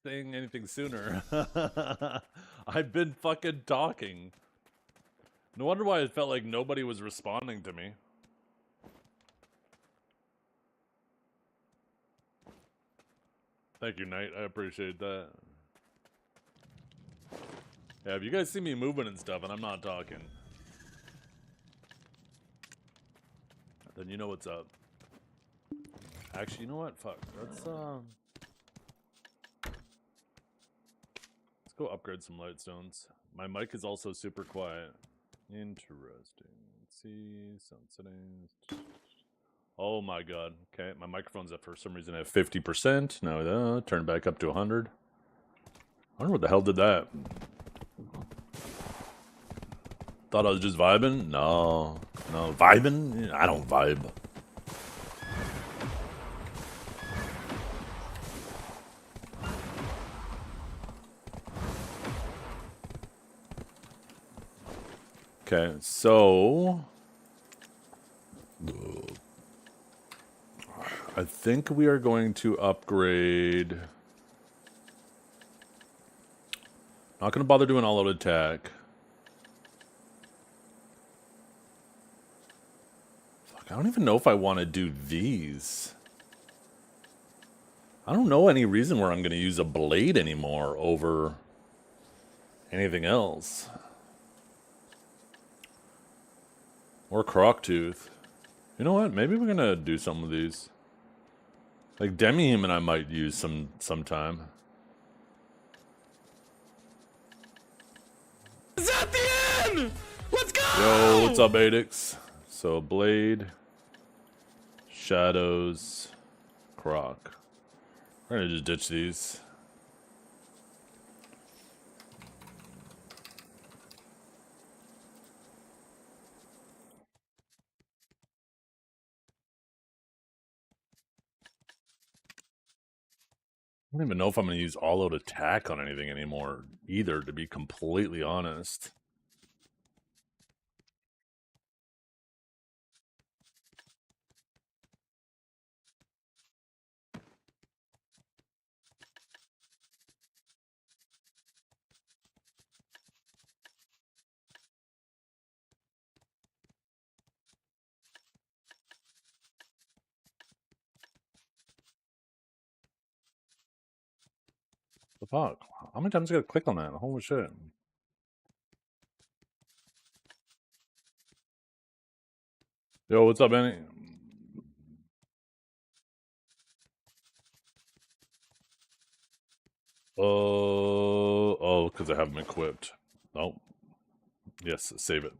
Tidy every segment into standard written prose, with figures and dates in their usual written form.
saying anything sooner. I've been fucking talking. No wonder why it felt like nobody was responding to me. Thank you, Knight. I appreciate that. Yeah, if you guys see me moving and stuff and I'm not talking, then you know what's up. Actually, you know what? Fuck. Let's go upgrade some lightstones. My mic is also super quiet. Interesting. Let's see. Sound settings. Oh my god. Okay, my microphone's up for some reason at 50%. Now turn back up to 100. I wonder what the hell did that. Thought I was just vibing? No. No, vibing? I don't vibe. Okay, so I think we are going to upgrade. Not going to bother doing all-out attack. Fuck, I don't even know if I want to do these. I don't know any reason where I'm going to use a blade anymore over anything else. Or Crocktooth. You know what? Maybe we're going to do some of these. Like Demi-Human I might use sometime. Is that the end? Let's go! Yo, what's up, Adix? So, Blade, Shadows, Croc. We're gonna just ditch these. I don't even know if I'm gonna use all-out attack on anything anymore either, to be completely honest. The fuck? How many times I gotta click on that? Holy shit. Yo, what's up, Benny? Oh, because I have them equipped. Oh. Yes, save it.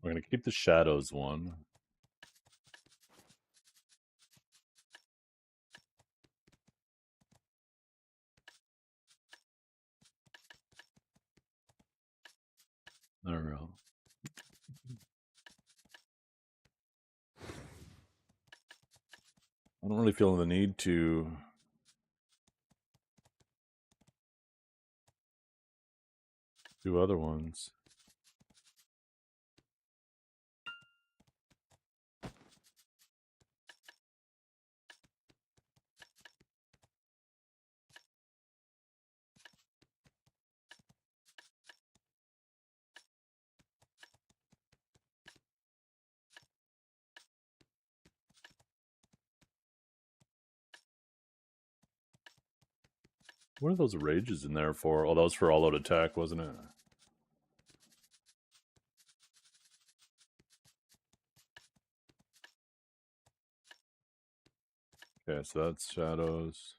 We're gonna keep the Shadows one. There we go. I don't really feel the need to do other ones. What are those rages in there for? Oh, that was for all-out attack, wasn't it? Okay, so that's Shadows.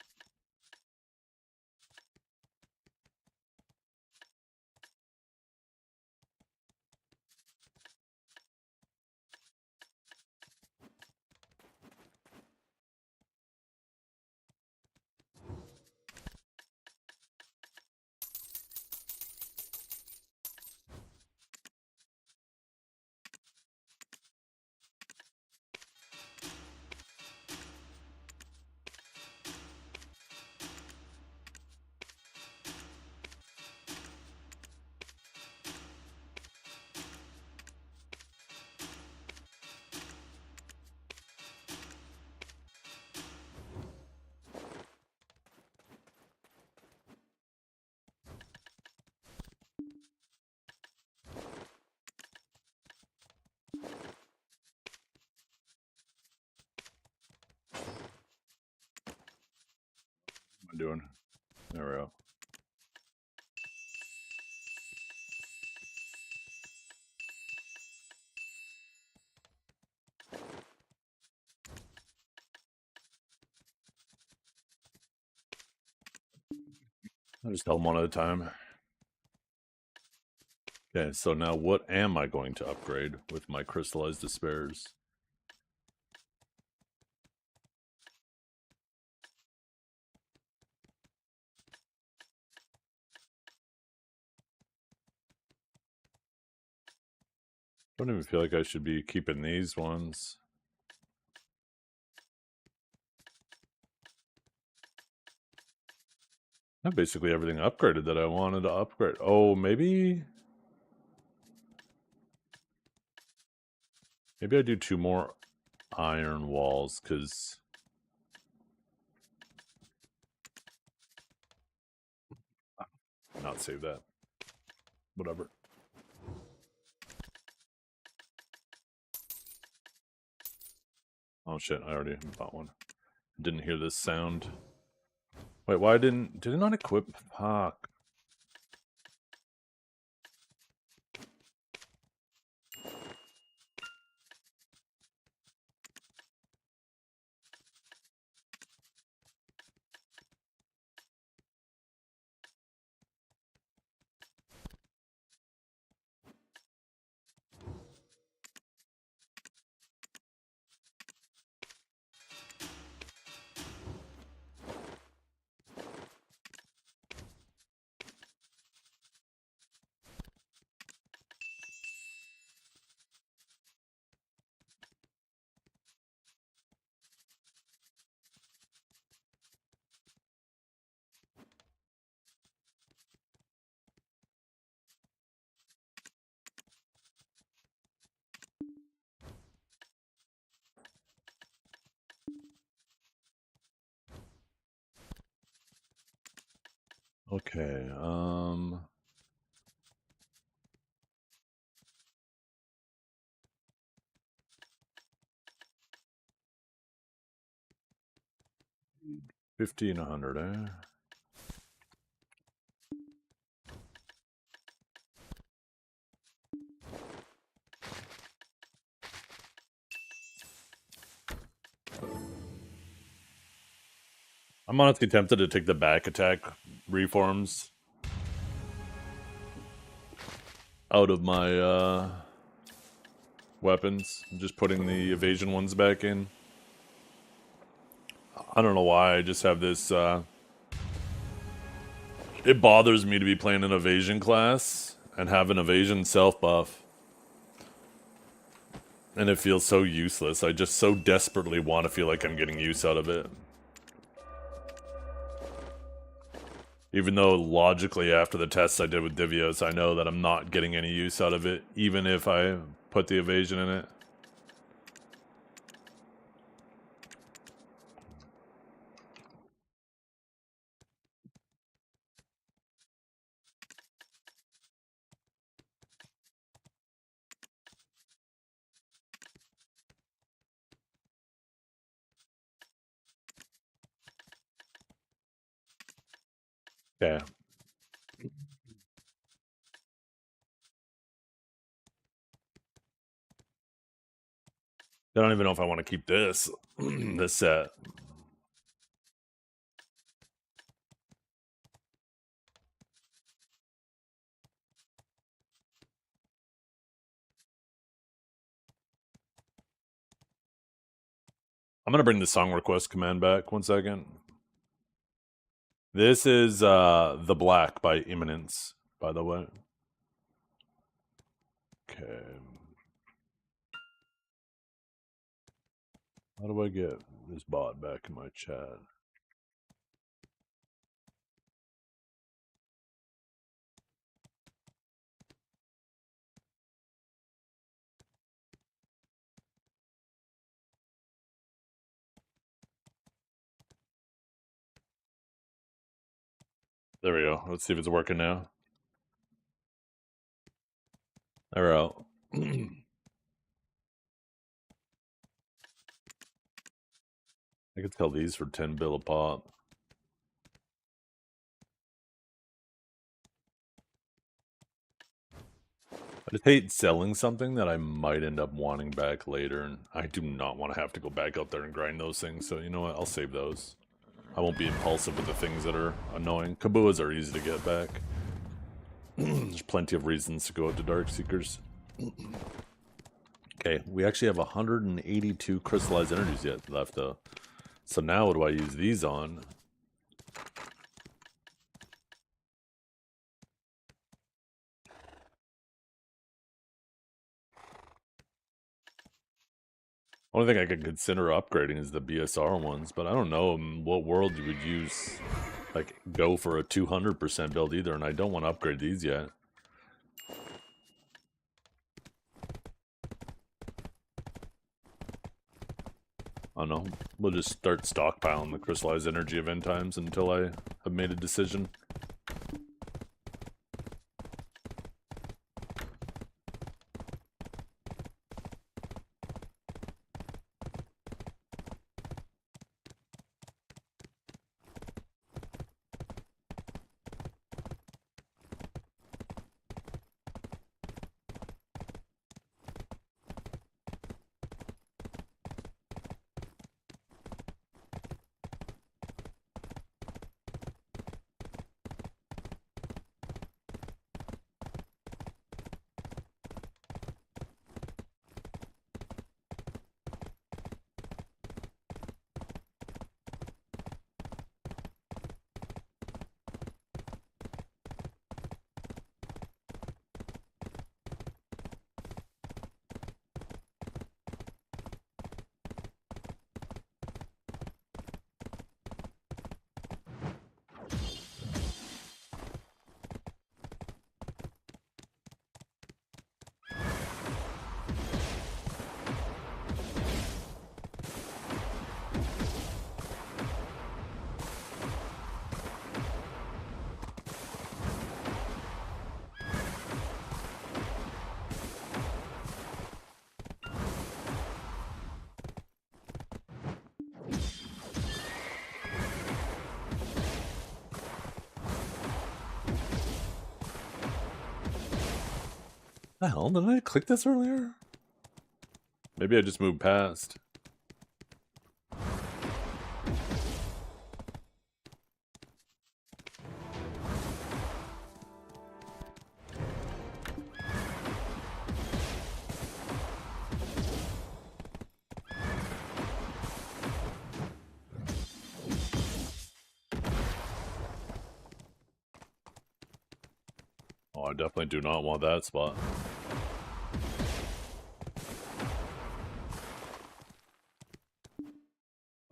I doing? There we go. I'll just tell them one at a time. Okay, so now what am I going to upgrade with my crystallized despairs? Don't even feel like I should be keeping these ones. I have basically everything upgraded that I wanted to upgrade. Oh, maybe I do 2 more iron walls, because not save that. Whatever. Oh shit, I already bought one. Didn't hear this sound. Wait, why did it not equip? Fuck. Okay, 50 and 100, eh? I'm honestly tempted to take the back attack reforms out of my weapons. I'm just putting the evasion ones back in. I don't know why, I just have this it bothers me to be playing an evasion class and have an evasion self buff. And it feels so useless. I just so desperately want to feel like I'm getting use out of it. Even though logically after the tests I did with Divios, I know that I'm not getting any use out of it, even if I put the evasion in it. Yeah. I don't even know if I want to keep this, this set. I'm gonna bring the song request command back, 1 second. This is The Black by Imminence, by the way. Okay. How do I get this bot back in my chat? There we go. Let's see if it's working now. There we go. I could sell these for 10 bill a pop. I just hate selling something that I might end up wanting back later, and I do not want to have to go back out there and grind those things, so you know what, I'll save those. I won't be impulsive with the things that are annoying. Kabuas are easy to get back. There's plenty of reasons to go out to Dark Seekers. Okay, we actually have 182 crystallized energies yet left, though. So now what do I use these on? Only thing I could consider upgrading is the BSR ones, but I don't know what world you would use, like, go for a 200% build either, and I don't want to upgrade these yet. I don't know. We'll just start stockpiling the crystallized energy of end times until I have made a decision. The hell? Did I click this earlier? Maybe I just moved past. Oh, I definitely do not want that spot.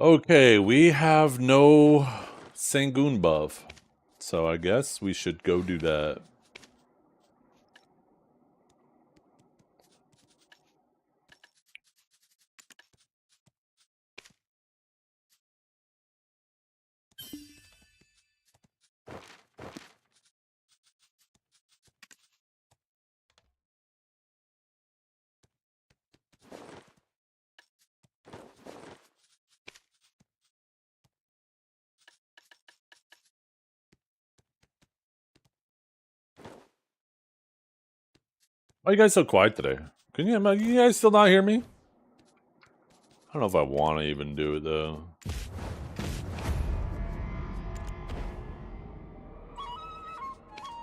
Okay, we have no Sangoon buff, so I guess we should go do that. Why are you guys so quiet today? Can you guys still not hear me? I don't know if I want to even do it, though.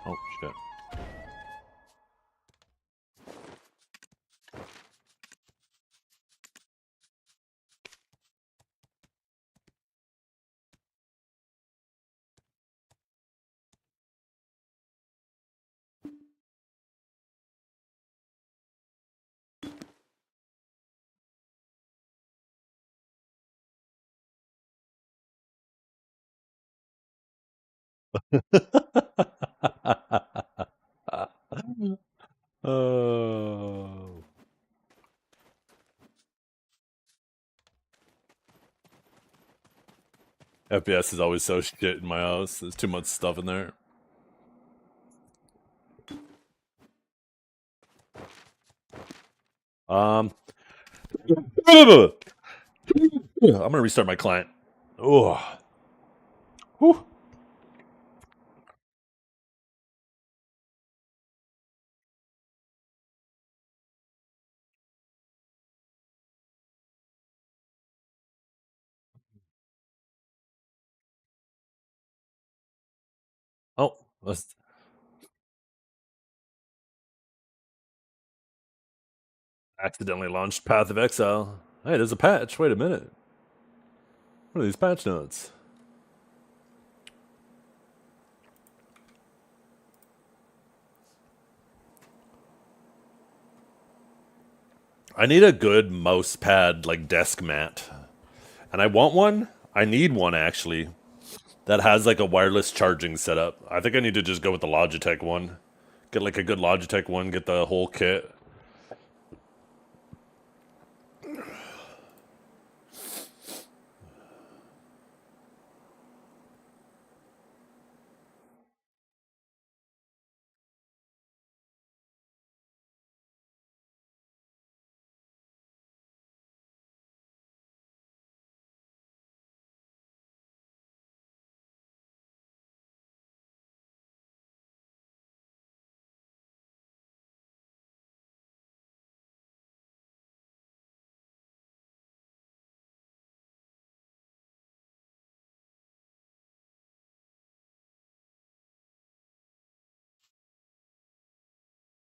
Oh, shit. Oh. FPS is always so shit in my house. There's too much stuff in there. I'm gonna restart my client. Oh. Whew. Let's... Accidentally launched Path of Exile. Hey, there's a patch. Wait a minute. What are these patch notes? I need a good mouse pad, like desk mat. And I want one. I need one, actually. That has like a wireless charging setup. I think I need to just go with the Logitech one. Get like a good Logitech one, get the whole kit.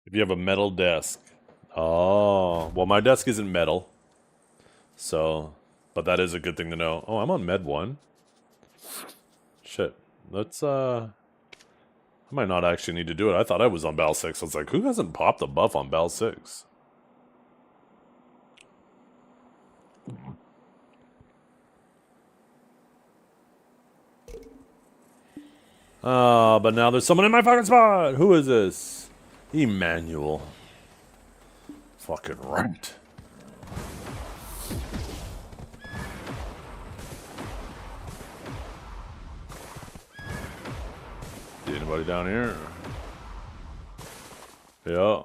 If you have a metal desk. Oh, well, my desk isn't metal. So, but that is a good thing to know. Oh, I'm on Med 1. Shit. Let's, I might not actually need to do it. I thought I was on Bal 6. I was like, who hasn't popped a buff on Bal 6? But now there's someone in my fucking spot! Who is this? Emmanuel. Fucking right. See anybody down here? Yeah.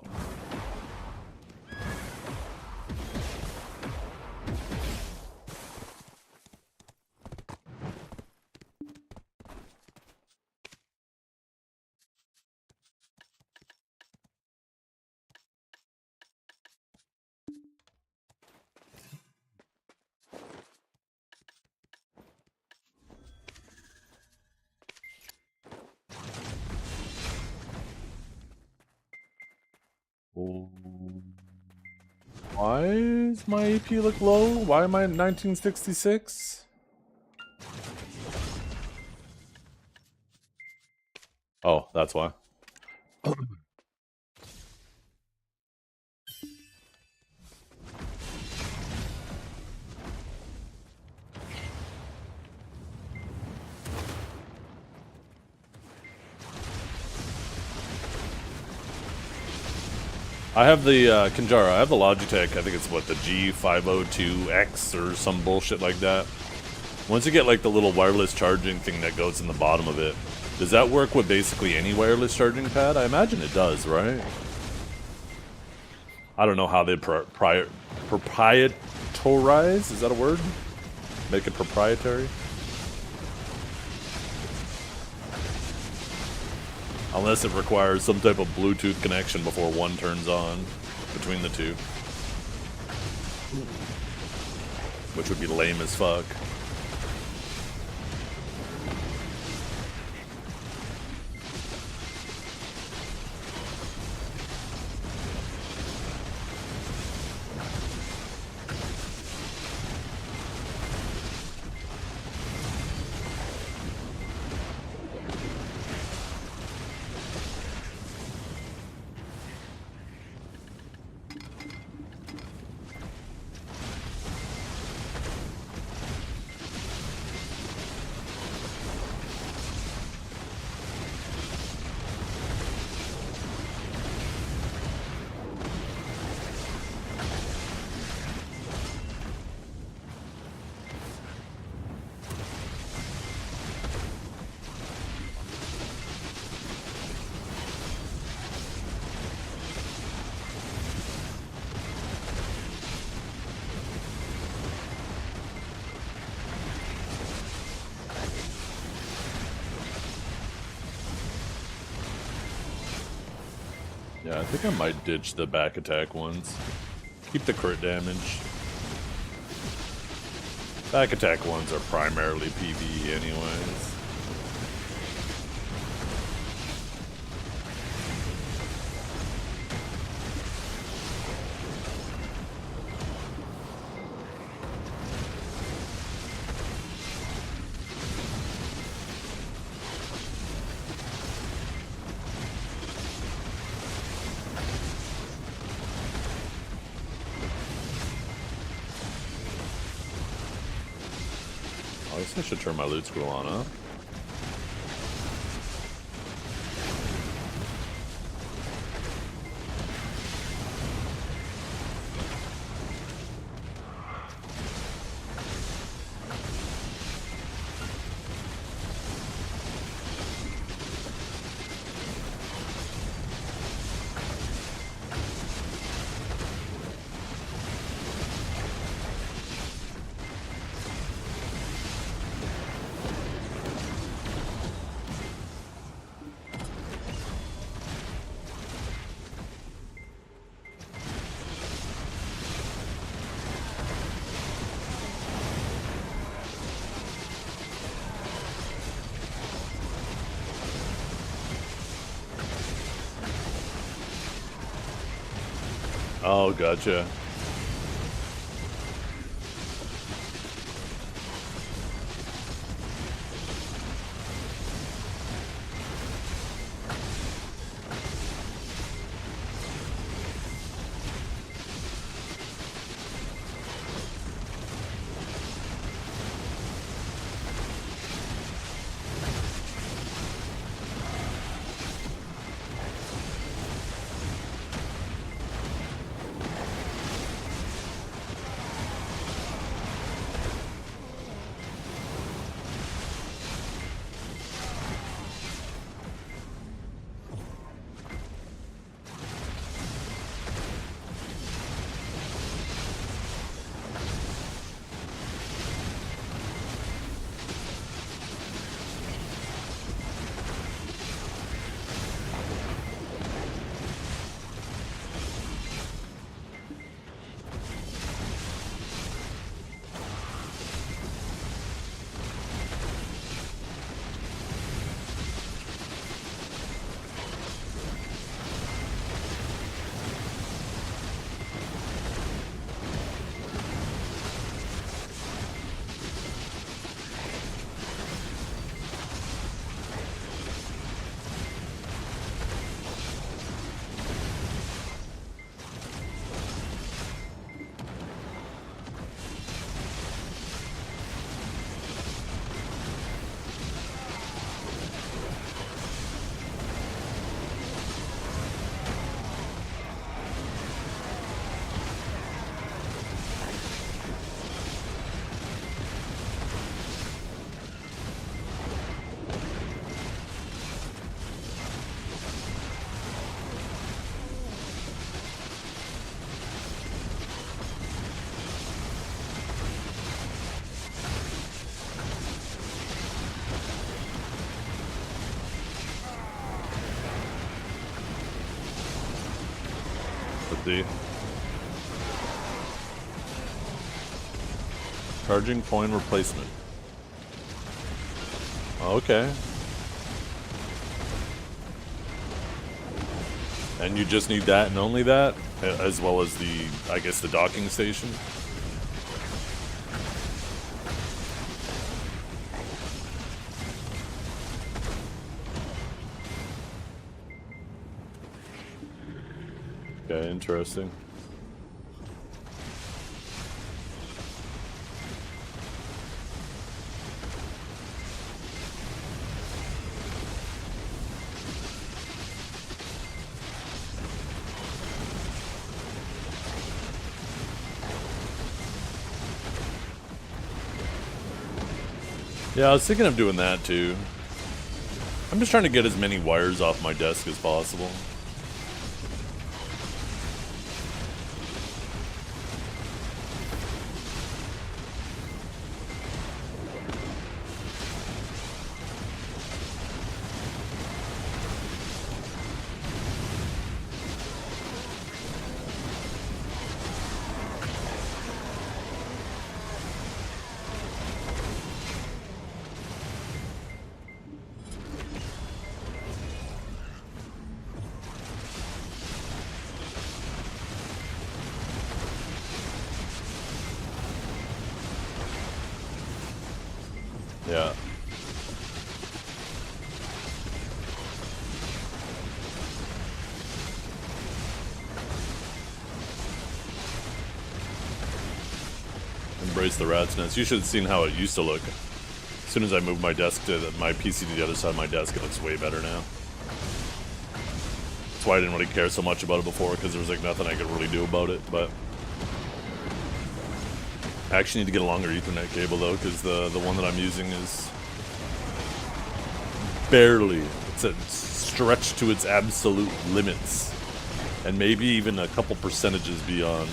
Why does my AP look low? Why am I at 1966? Oh, that's why. I have the Kinjara. I have the Logitech. I think it's what, the G502X or some bullshit like that. Once you get like the little wireless charging thing that goes in the bottom of it, does that work with basically any wireless charging pad? I imagine it does, right? I don't know how they proprietarize. Is that a word? Make it proprietary? Unless it requires some type of Bluetooth connection before one turns on between the two. Which would be lame as fuck. Yeah, I think I might ditch the back attack ones. Keep the crit damage. Back attack ones are primarily PvE anyways. I guess I should turn my loot scroll on, huh? Oh, gotcha. The charging point replacement. Okay. And you just need that and only that, as well as the, I guess, the docking station. Okay, interesting. Yeah, I was thinking of doing that too. I'm just trying to get as many wires off my desk as possible. Yeah. Embrace the rat's nest. You should have seen how it used to look. As soon as I move my desk to my PC to the other side of my desk, it looks way better now. That's why I didn't really care so much about it before, because there was like nothing I could really do about it, but... I actually need to get a longer Ethernet cable though, because the one that I'm using is... barely. It's stretched to its absolute limits. And maybe even a couple percentages beyond.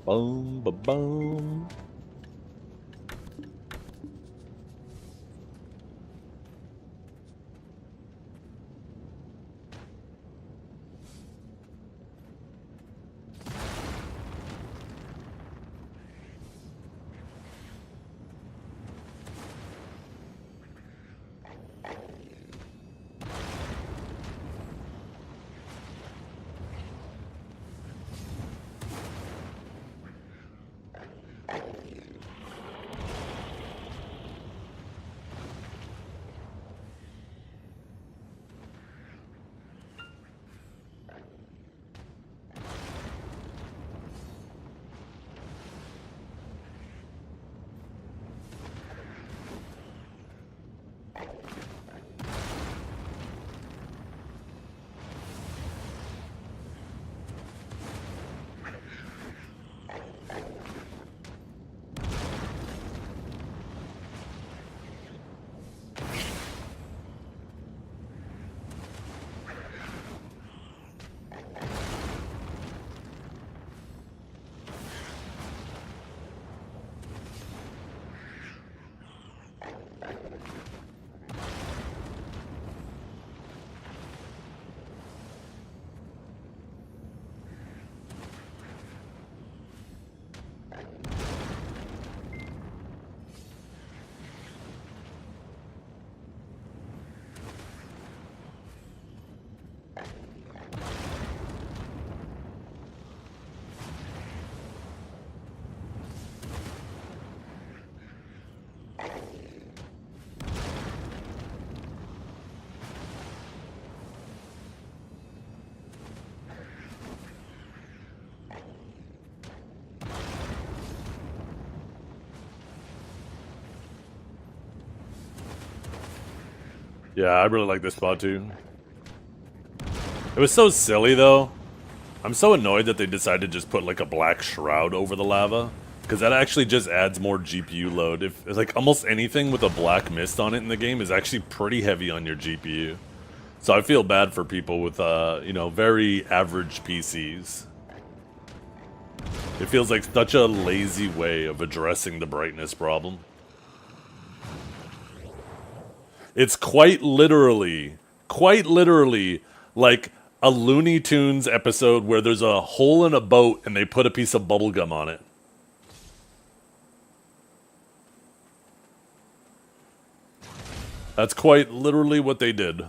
Boom, ba boom. Yeah, I really like this spot too. It was so silly though. I'm so annoyed that they decided to just put like a black shroud over the lava, because that actually just adds more GPU load. If like almost anything with a black mist on it in the game is actually pretty heavy on your GPU. So I feel bad for people with you know, very average PCs. It feels like such a lazy way of addressing the brightness problem. It's quite literally like a Looney Tunes episode where there's a hole in a boat and they put a piece of bubblegum on it. That's quite literally what they did.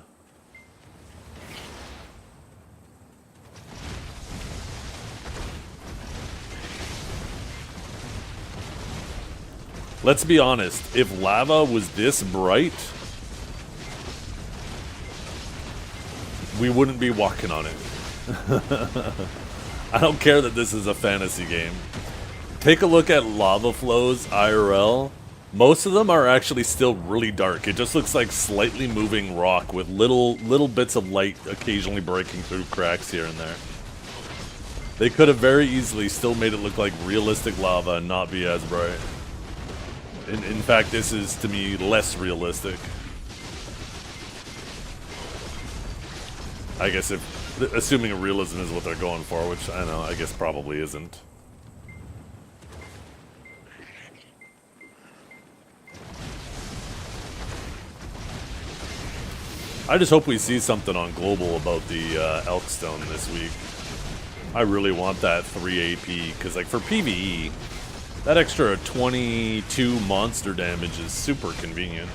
Let's be honest, if lava was this bright, we wouldn't be walking on it. I don't care that this is a fantasy game. Take a look at lava flows IRL. Most of them are actually still really dark. It just looks like slightly moving rock with little bits of light occasionally breaking through cracks here and there. They could have very easily still made it look like realistic lava and not be as bright. In fact, this is, to me, less realistic. I guess assuming realism is what they're going for, which I know, I guess probably isn't. I just hope we see something on Global about the Elkstone this week. I really want that 3 AP, because like for PvE, that extra 22 monster damage is super convenient.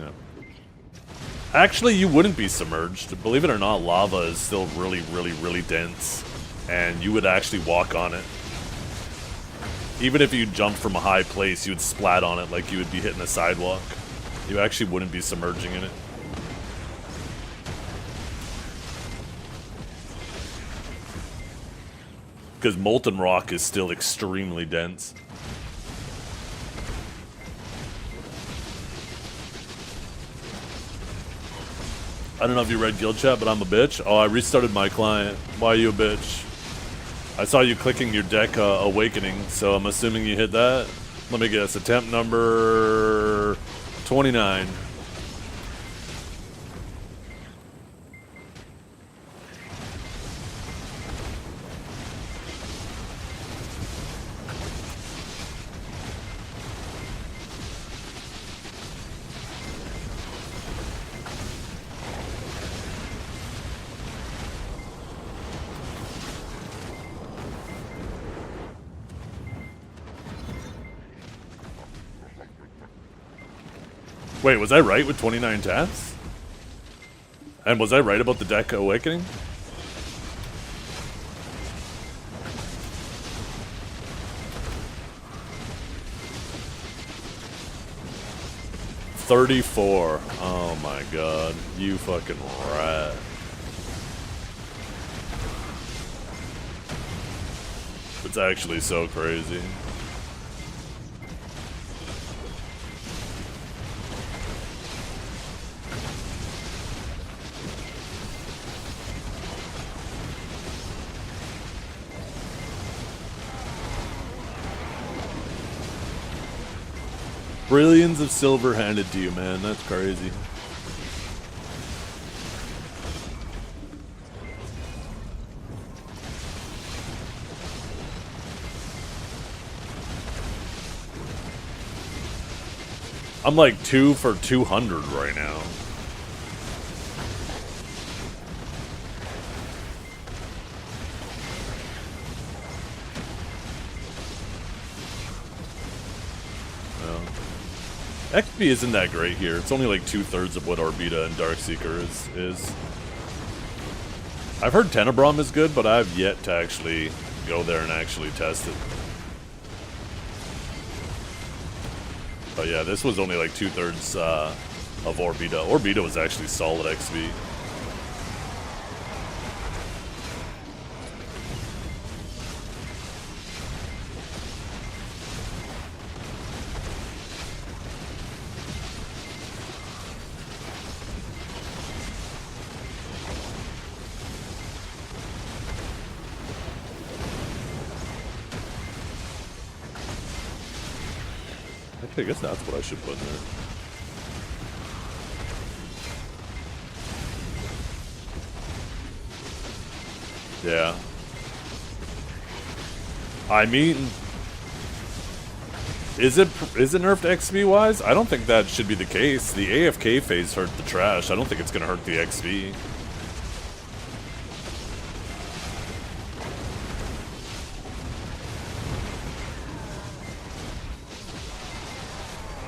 Yeah. Actually, you wouldn't be submerged. Believe it or not, lava is still really dense, and you would actually walk on it. Even if you jumped from a high place, you would splat on it like you would be hitting a sidewalk. You actually wouldn't be submerging in it. Because molten rock is still extremely dense. I don't know if you read Guild Chat, but I'm a bitch. Oh, I restarted my client. Why are you a bitch? I saw you clicking your deck Awakening, so I'm assuming you hit that. Let me guess, attempt number 29. Wait, was I right with 29 taps? And was I right about the deck Awakening? $34. Oh my god. You fucking rat. It's actually so crazy. Brillions of silver handed to you, man. That's crazy. I'm like 2 for 200 right now. XP isn't that great here. It's only like 2/3 of what Orbita and Darkseeker is. I've heard Tenebrum is good, but I've yet to actually go there and actually test it. But yeah, this was only like 2/3 of Orbita. Orbita was actually solid XP. I guess that's what I should put in there. Yeah. I mean, is it nerfed XP wise? I don't think that should be the case. The AFK phase hurt the trash. I don't think it's gonna hurt the XP.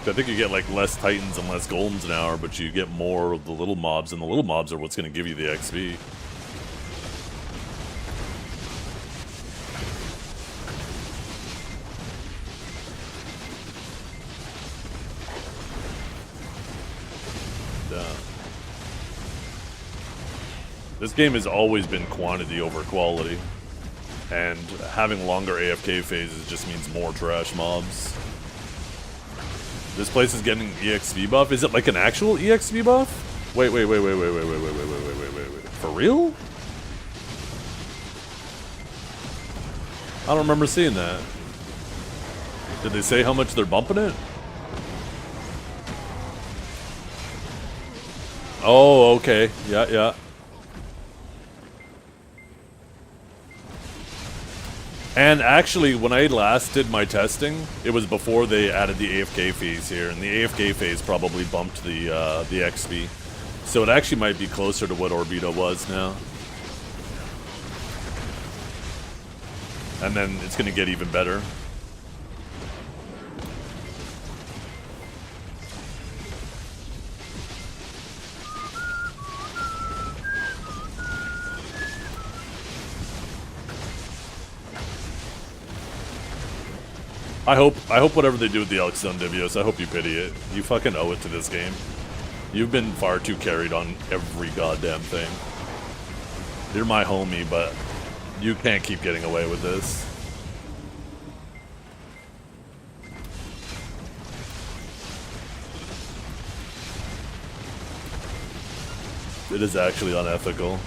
I think you get like less Titans and less Golems an hour, but you get more of the little mobs, and the little mobs are what's gonna give you the XP. This game has always been quantity over quality, and having longer AFK phases just means more trash mobs. This place is getting an EXP buff? Is it like an actual EXP buff? Wait. For real? I don't remember seeing that. Did they say how much they're bumping it? Oh, okay. Yeah. And actually, when I last did my testing, it was before they added the AFK phase here, and the AFK phase probably bumped the XP. So it actually might be closer to what Orbita was now. And then it's going to get even better. I hope whatever they do with the Elkstone Divios, I hope you pity it. You fucking owe it to this game. You've been far too carried on every goddamn thing. You're my homie, but you can't keep getting away with this. It is actually unethical.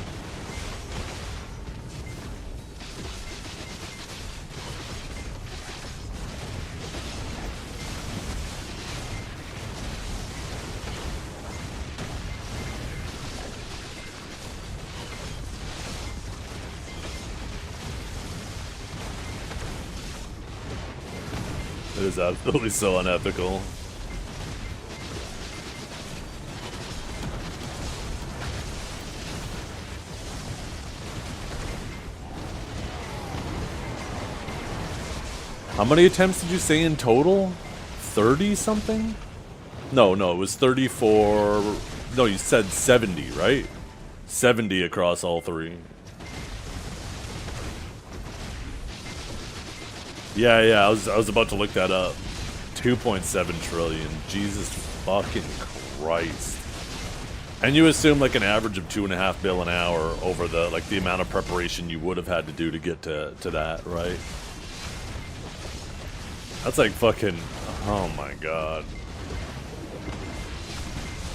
It is absolutely so unethical. How many attempts did you say in total? 30 something? No, it was 34. No, you said 70, right? 70 across all three. Yeah, I was about to look that up. 2.7 trillion. Jesus fucking Christ. And you assume like an average of 2.5 bill an hour over the the amount of preparation you would have had to do to get to that, right? That's like fucking, oh my god.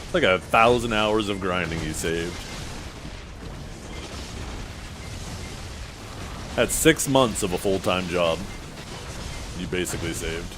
It's like 1,000 hours of grinding you saved. That's 6 months of a full-time job. You basically saved.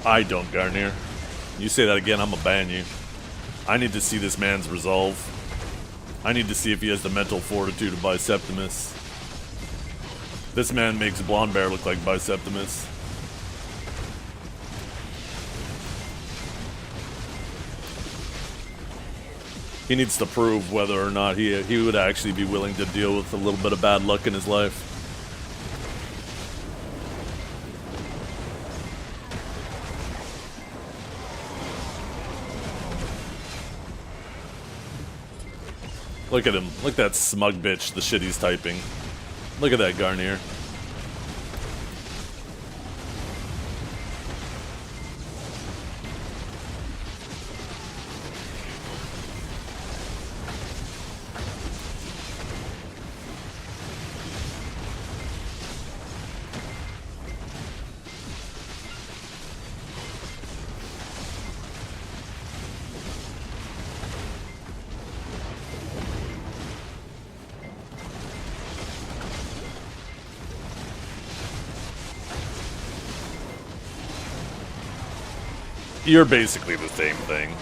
I don't, Garnier. You say that again, I'm gonna ban you. I need to see this man's resolve. I need to see if he has the mental fortitude of Biseptimus. This man makes Blonde Bear look like Biseptimus. He needs to prove whether or not he would actually be willing to deal with a little bit of bad luck in his life. Look at him. Look at that smug bitch, the shit he's typing. Look at that Garnier. You're basically the same thing.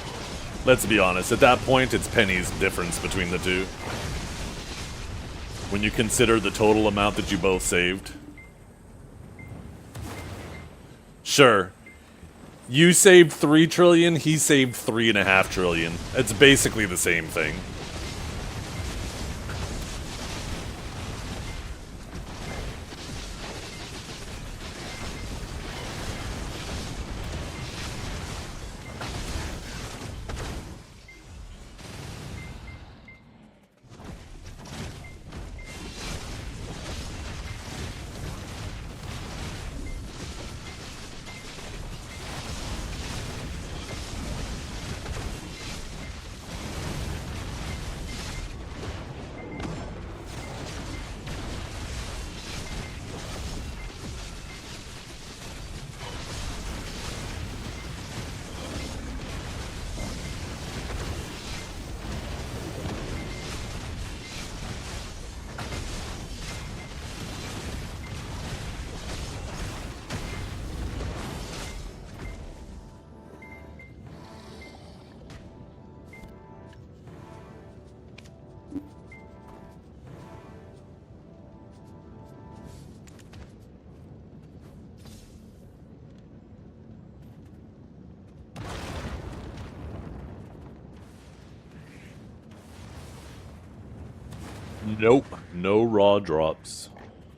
Let's be honest, at that point, it's pennies difference between the two. When you consider the total amount that you both saved. Sure. You saved 3 trillion, he saved 3.5 trillion. It's basically the same thing. Nope, no raw drops.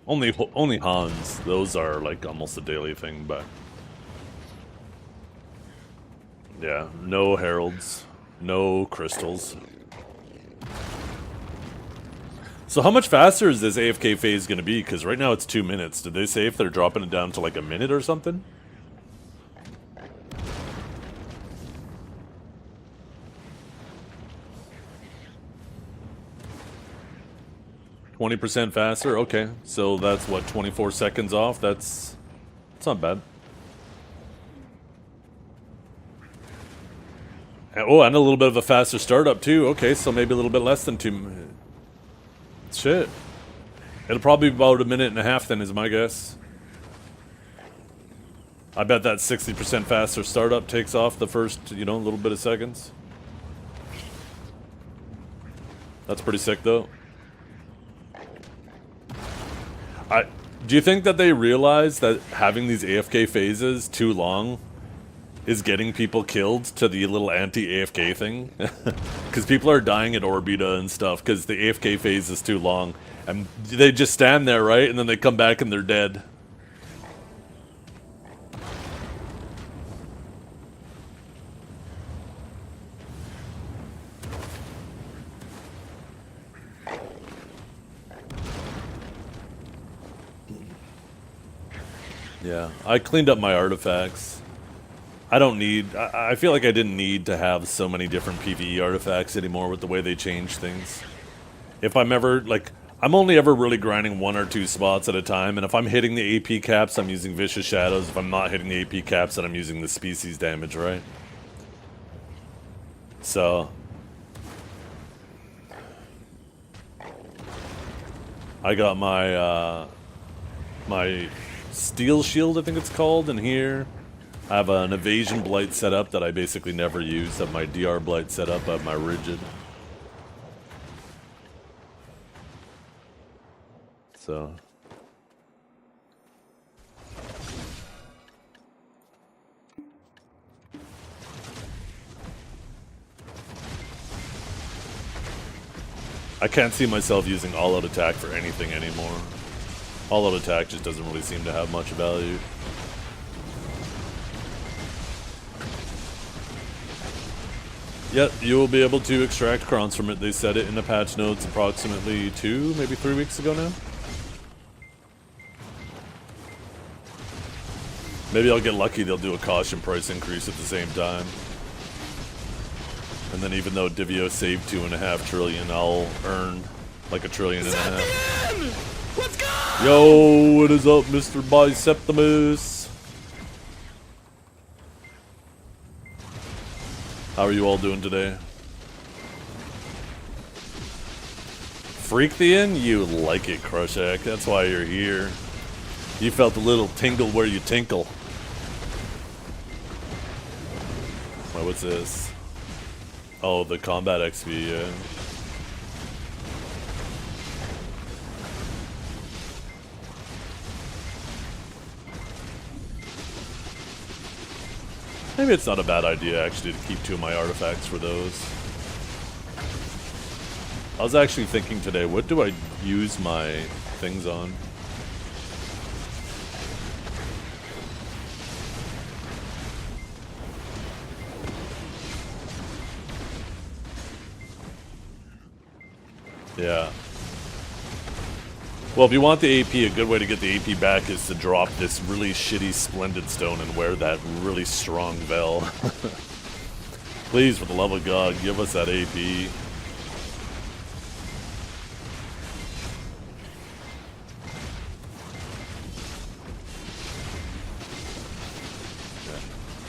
Only Hans. Those are like almost a daily thing, but yeah, no heralds, no crystals. So how much faster is this AFK phase going to be? Because right now it's 2 minutes. Did they say if they're dropping it down to like a minute or something? 20% faster? Okay, so that's what, 24 seconds off? That's not bad. Oh, and a little bit of a faster startup too. Okay, so maybe a little bit less than 2. Shit. It'll probably be about 1.5 minutes then is my guess. I bet that 60% faster startup takes off the first, you know, little bit of seconds. That's pretty sick though. Do you think that they realize that having these AFK phases too long is getting people killed to the little anti-AFK thing? Because people are dying at Orbita and stuff because the AFK phase is too long. And they just stand there, right? And then they come back and they're dead. Yeah, I cleaned up my artifacts. I don't need... I feel like I didn't need to have so many different PvE artifacts anymore with the way they change things. If I'm ever, like... I'm only ever really grinding 1 or 2 spots at a time, and if I'm hitting the AP caps, I'm using Vicious Shadows. If I'm not hitting the AP caps, then I'm using the species damage, right? So... I got my, my Steel Shield, I think it's called, in here. I have an Evasion Blight set up that I basically never use. I have my DR Blight set up, I have my Rigid. So... I can't see myself using all-out attack for anything anymore. All-out attack just doesn't really seem to have much value. Yep, you will be able to extract crons from it. They said it in the patch notes approximately 2, maybe 3 weeks ago now. Maybe I'll get lucky, they'll do a caution price increase at the same time. And then even though Divio saved 2.5 trillion, I'll earn like 1.5 trillion. Let's go! Yo, what is up, Mr. Biceptimus? How are you all doing today? Freak the inn? You like it, Krushak. That's why you're here. You felt a little tingle where you tinkle. Wait, what's this? Oh, the combat XP, yeah. Maybe it's not a bad idea, actually, to keep 2 of my artifacts for those. I was actually thinking today, what do I use my things on? Yeah. Well, if you want the AP, a good way to get the AP back is to drop this really shitty Splendid Stone and wear that really strong Vel. Please, for the love of God, give us that AP.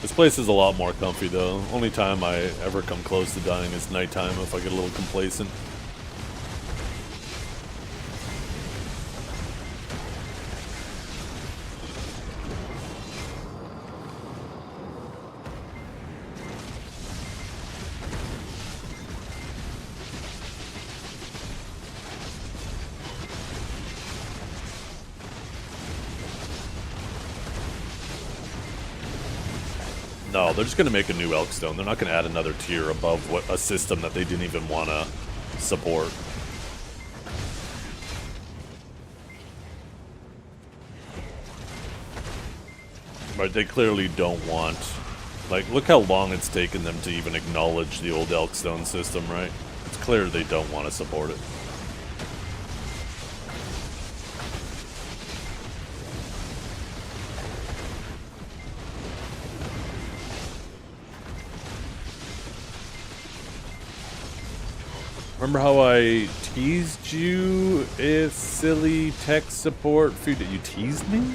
This place is a lot more comfy, though. Only time I ever come close to dying is nighttime if I get a little complacent. No, they're just going to make a new Elkstone. They're not going to add another tier above what a system that they didn't even want to support. But they clearly don't want... Like, look how long it's taken them to even acknowledge the old Elkstone system, right? It's clear they don't want to support it. Remember how I teased you if silly tech support food that you teased me?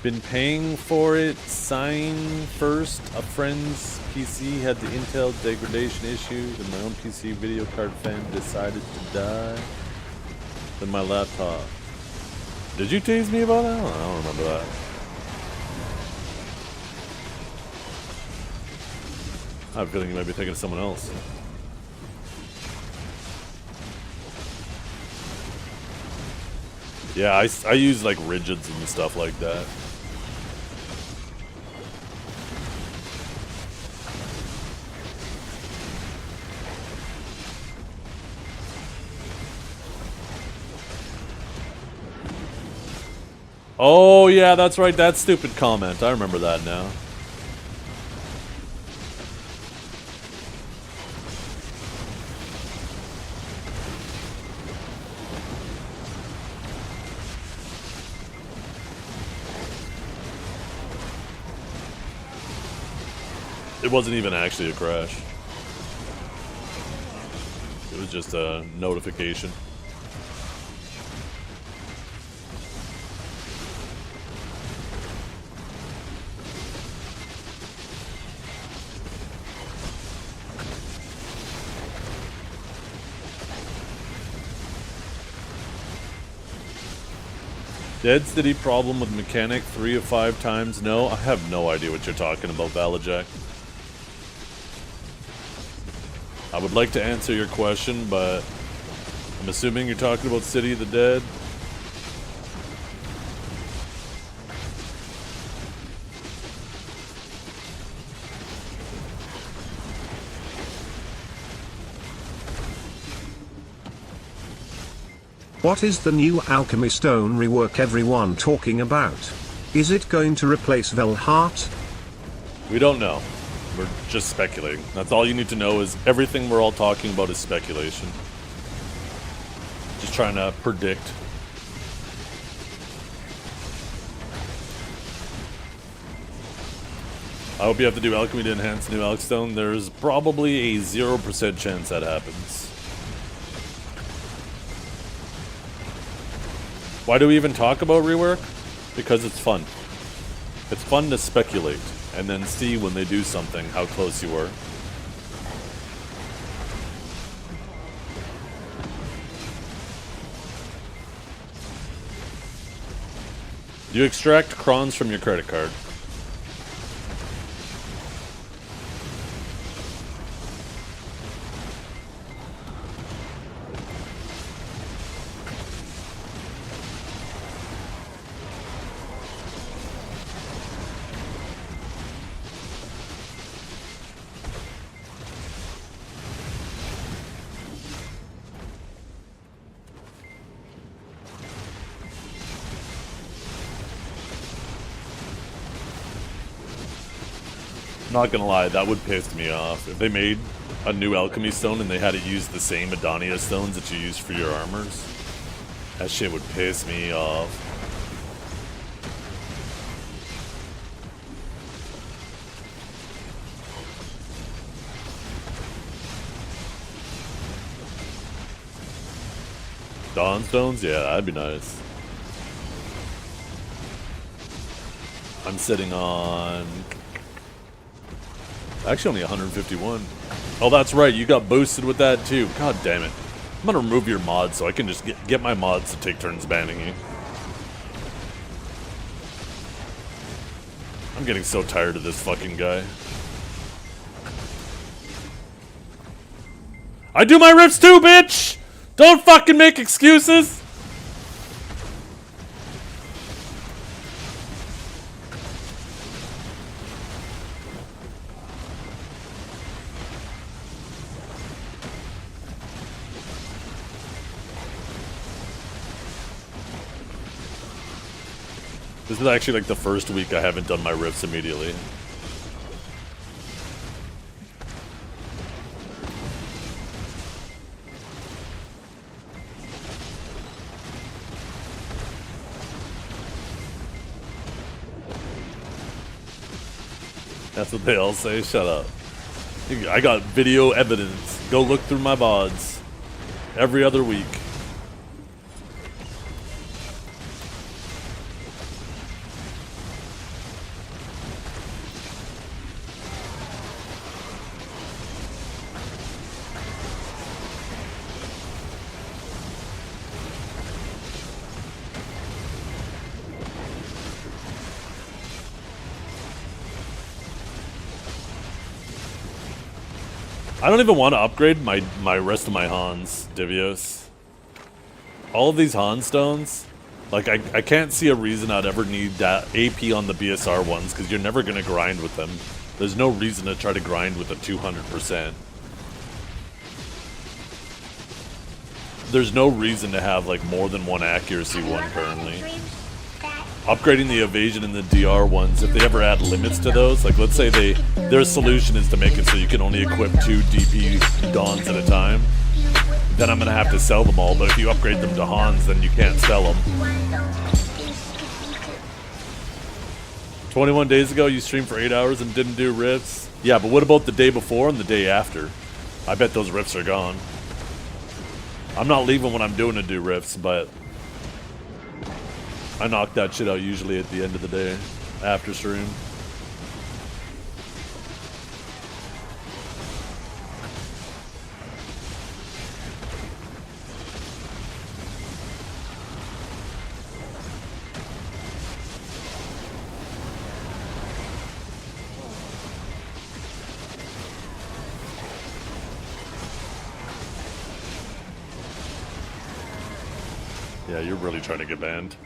Been paying for it, sign first. A friend's PC had the Intel degradation issues and my own PC video card fan decided to die. Then my laptop. Did you tease me about that? I don't remember that. I have a feeling you might be thinking of someone else. Yeah, I use like rigids and stuff like that. Oh yeah, that's right, that stupid comment. I remember that now. It wasn't even actually a crash. It was just a notification. Dead steady problem with mechanic 3 of 5 times? No, I have no idea what you're talking about, Valajack. I would like to answer your question, but I'm assuming you're talking about City of the Dead. What is the new alchemy stone rework everyone talking about? Is it going to replace Velheart? We don't know. We're just speculating. That's all you need to know is everything we're all talking about is speculation. Just trying to predict. I hope you have to do alchemy to enhance new alch stone. There's probably a 0% chance that happens. Why do we even talk about rework? Because it's fun. It's fun to speculate and then see when they do something how close you are. Do you extract crons from your credit card? Not gonna lie, that would piss me off. If they made a new alchemy stone and they had to use the same Adonia stones that you use for your armors, that shit would piss me off. Dawn stones? Yeah, that'd be nice. I'm sitting on... actually only 151. Oh, that's right, you got boosted with that too. God damn it. I'm gonna remove your mod so I can just get my mods to take turns banning you. I'm getting so tired of this fucking guy. I do my riffs too, bitch! Don't fucking make excuses! This is actually like the first week I haven't done my riffs immediately. That's what they all say, shut up. I got video evidence. Go look through my VODs. Every other week. I don't even want to upgrade my rest of my Hans, Divios. All of these Han stones, like I can't see a reason I'd ever need that AP on the BSR ones because you're never going to grind with them. There's no reason to try to grind with a 200%. There's no reason to have like more than one accuracy one currently. Upgrading the evasion and the DR ones, if they ever add limits to those, like let's say their solution is to make it so you can only equip 2 DP Dawns at a time, then I'm going to have to sell them all, but if you upgrade them to Hans, then you can't sell them. 21 days ago, you streamed for 8 hours and didn't do riffs? Yeah, but what about the day before and the day after? I bet those riffs are gone. I'm not leaving when I'm doing to do riffs, but I knock that shit out usually at the end of the day, after stream. Yeah, you're really trying to get banned.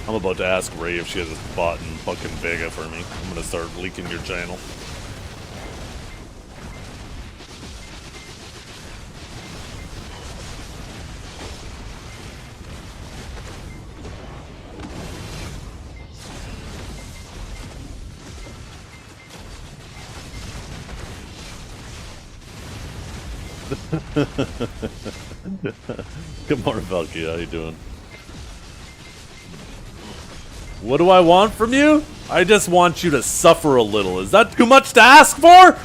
I'm about to ask Ray if she has a spot in fucking Vega for me. I'm gonna start leaking your channel. Good morning, Valky. How you doing? What do I want from you? I just want you to suffer a little. Is that too much to ask for?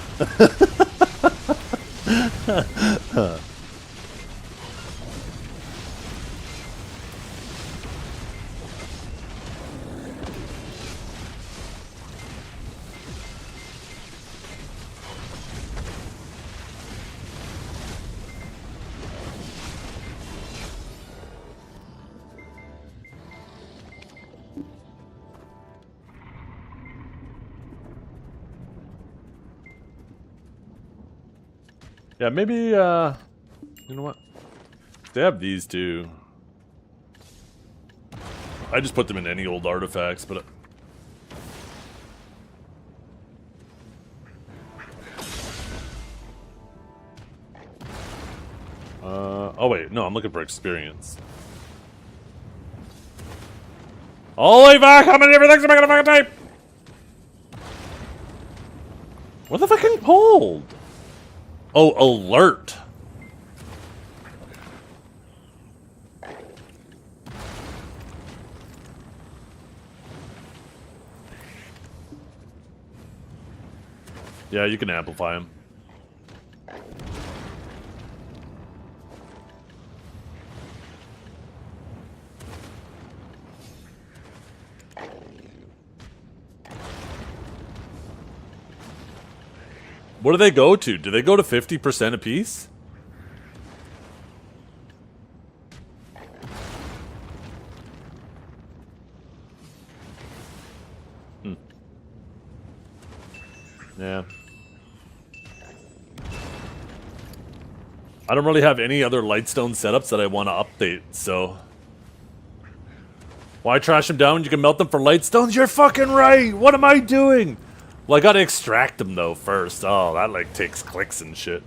Yeah, maybe, you know what? They have these two. I just put them in any old artifacts, but... oh wait, no, I'm looking for experience. Holy fuck, how many different things am I gonna fucking type? What the fucking cold? Oh, alert. Yeah, you can amplify him. What do they go to? Do they go to 50% apiece? Yeah. I don't really have any other Lightstone setups that I want to update, so... Why trash them down when you can melt them for Lightstones? You're fucking right! What am I doing? Well, I gotta extract them, though, first. Oh, that, like, takes clicks and shit.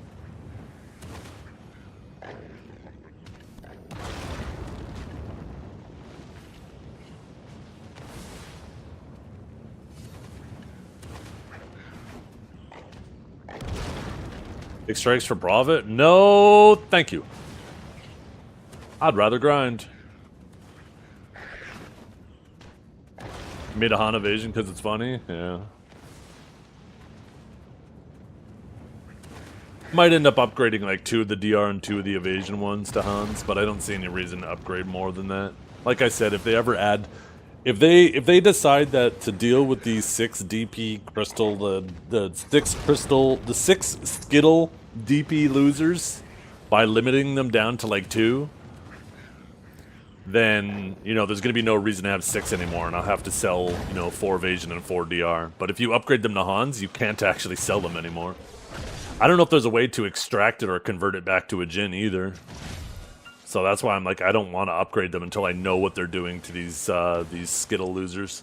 Extracts for Bravit? No, thank you. I'd rather grind. Made a Han evasion because it's funny? Yeah. Might end up upgrading like 2 of the DR and 2 of the evasion ones to Hans, but I don't see any reason to upgrade more than that. Like I said, if they ever add... If they decide that to deal with these 6 DP crystal, the 6 crystal, the 6 Skittle DP losers, by limiting them down to like 2, then, you know, there's going to be no reason to have 6 anymore, and I'll have to sell, you know, 4 evasion and 4 DR. But if you upgrade them to Hans, you can't actually sell them anymore. I don't know if there's a way to extract it or convert it back to a Jin either. So that's why I'm like, I don't want to upgrade them until I know what they're doing to these Skittle losers.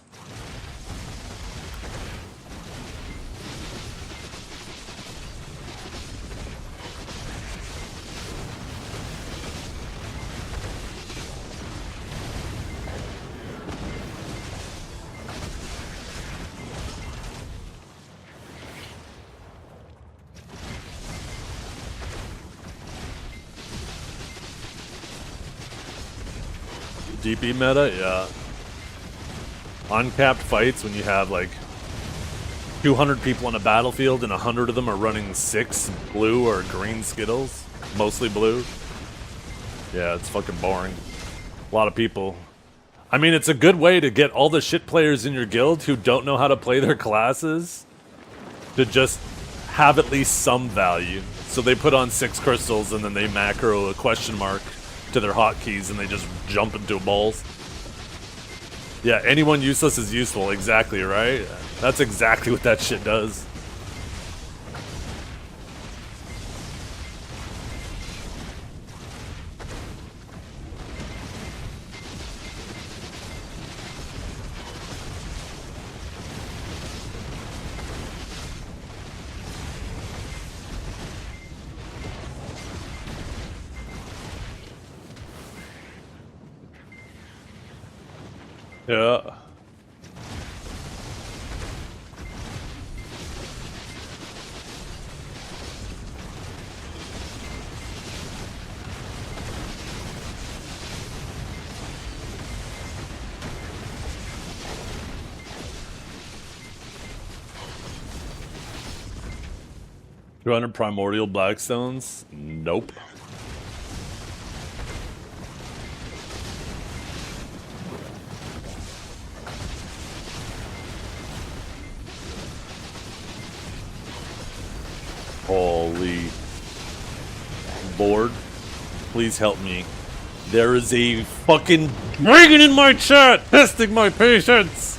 DP meta, yeah. Uncapped fights when you have like 200 people on a battlefield and 100 of them are running 6 blue or green Skittles, mostly blue. Yeah, it's fucking boring. A lot of people. I mean, it's a good way to get all the shit players in your guild who don't know how to play their classes to just have at least some value. So they put on 6 crystals and then they macro a question mark to their hotkeys and they just jump into balls. Yeah, anyone useless is useful. Exactly, right? That's exactly what that shit does. Yeah. 200 primordial blackstones? Nope. Holy Lord, please help me. There is a fucking dragon in my chat testing my patience.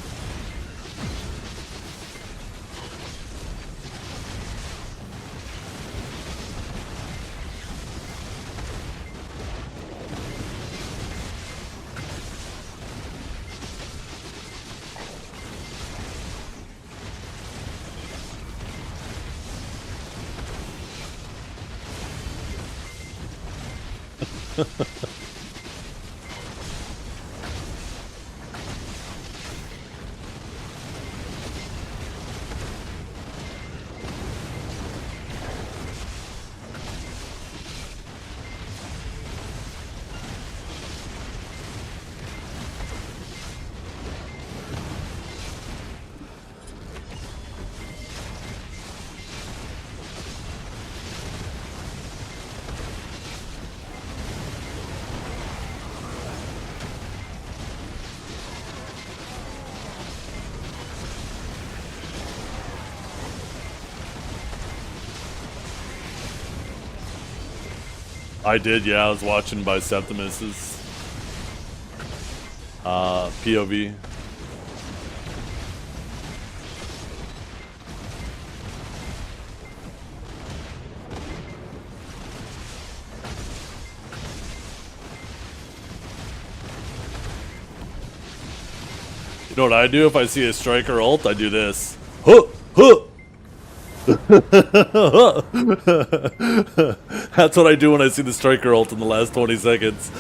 I did, yeah. I was watching by Septimus's POV. You know what I do if I see a striker ult? I do this. Huh! Huh! That's what I do when I see the striker ult in the last 20 seconds.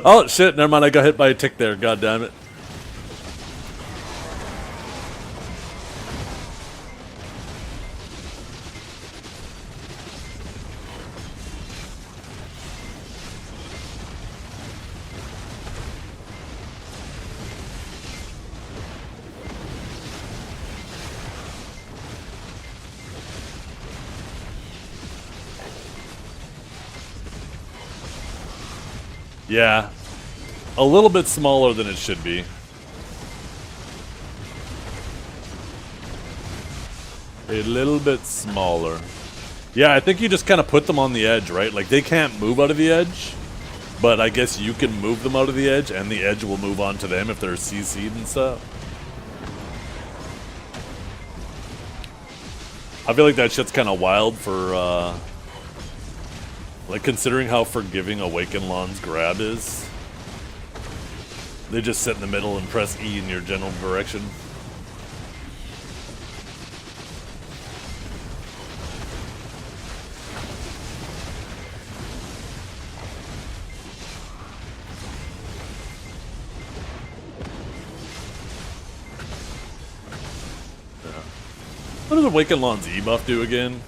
Oh shit, never mind, I got hit by a tick there, god damn it. Yeah, a little bit smaller than it should be. A little bit smaller. Yeah, I think you just kind of put them on the edge, right? Like, they can't move out of the edge, but I guess you can move them out of the edge, and the edge will move on to them if they're CC'd and stuff. I feel like that shit's kind of wild for, like, considering how forgiving Awaken Lawn's grab is. They just sit in the middle and press E in your general direction. Yeah. What does Awaken Lawn's E buff do again?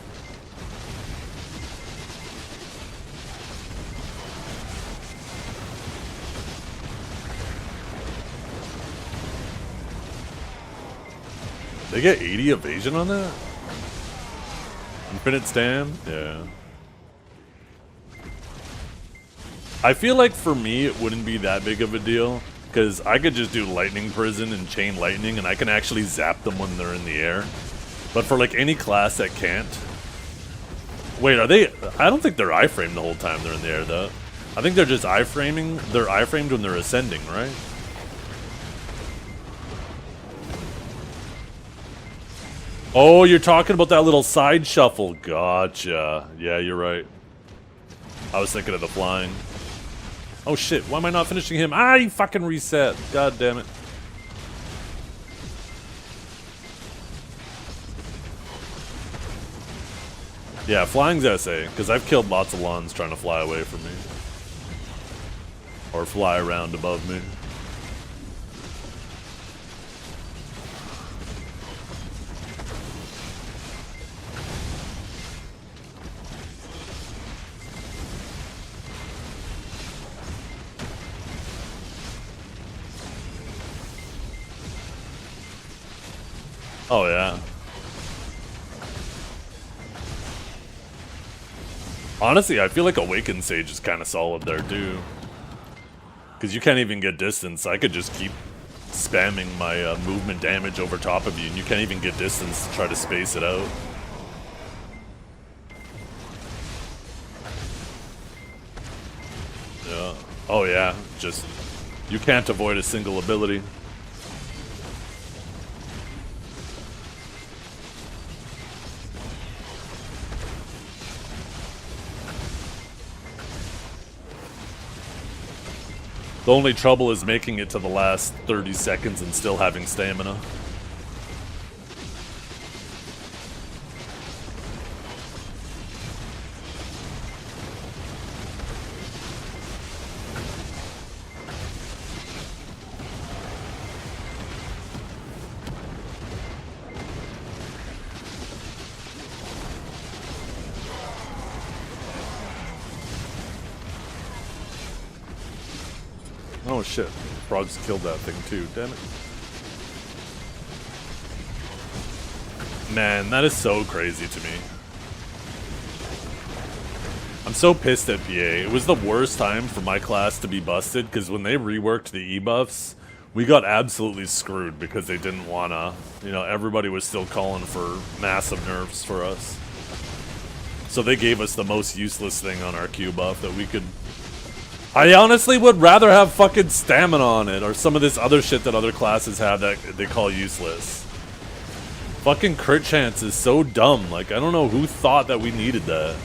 They get 80 evasion on that? Infinite stand? Yeah. I feel like for me it wouldn't be that big of a deal, because I could just do lightning prison and chain lightning and I can actually zap them when they're in the air. But for like any class that can't. Wait, are they? I don't think they're iframed the whole time they're in the air though. I think they're just iframing. They're iframed when they're ascending, right? Oh, you're talking about that little side shuffle. Gotcha. Yeah, you're right. I was thinking of the flying. Oh shit, why am I not finishing him? Ah, you fucking reset. God damn it. Yeah, flying's SA, because I've killed lots of lawns trying to fly away from me. Or fly around above me. Oh, yeah. Honestly, I feel like Awakened Sage is kind of solid there, too. Because you can't even get distance. I could just keep spamming my movement damage over top of you, and you can't even get distance to try to space it out. Yeah. Oh, yeah. Just... you can't avoid a single ability. The only trouble is making it to the last 30 seconds and still having stamina. Oh shit, frogs killed that thing too, damn it. Man, that is so crazy to me. I'm so pissed at PA. It was the worst time for my class to be busted, because when they reworked the e-buffs, we got absolutely screwed because they didn't wanna, you know, everybody was still calling for massive nerfs for us. So they gave us the most useless thing on our Q buff that we could... I honestly would rather have fucking stamina on it, or some of this other shit that other classes have that they call useless. Fucking crit chance is so dumb. Like, I don't know who thought that we needed that.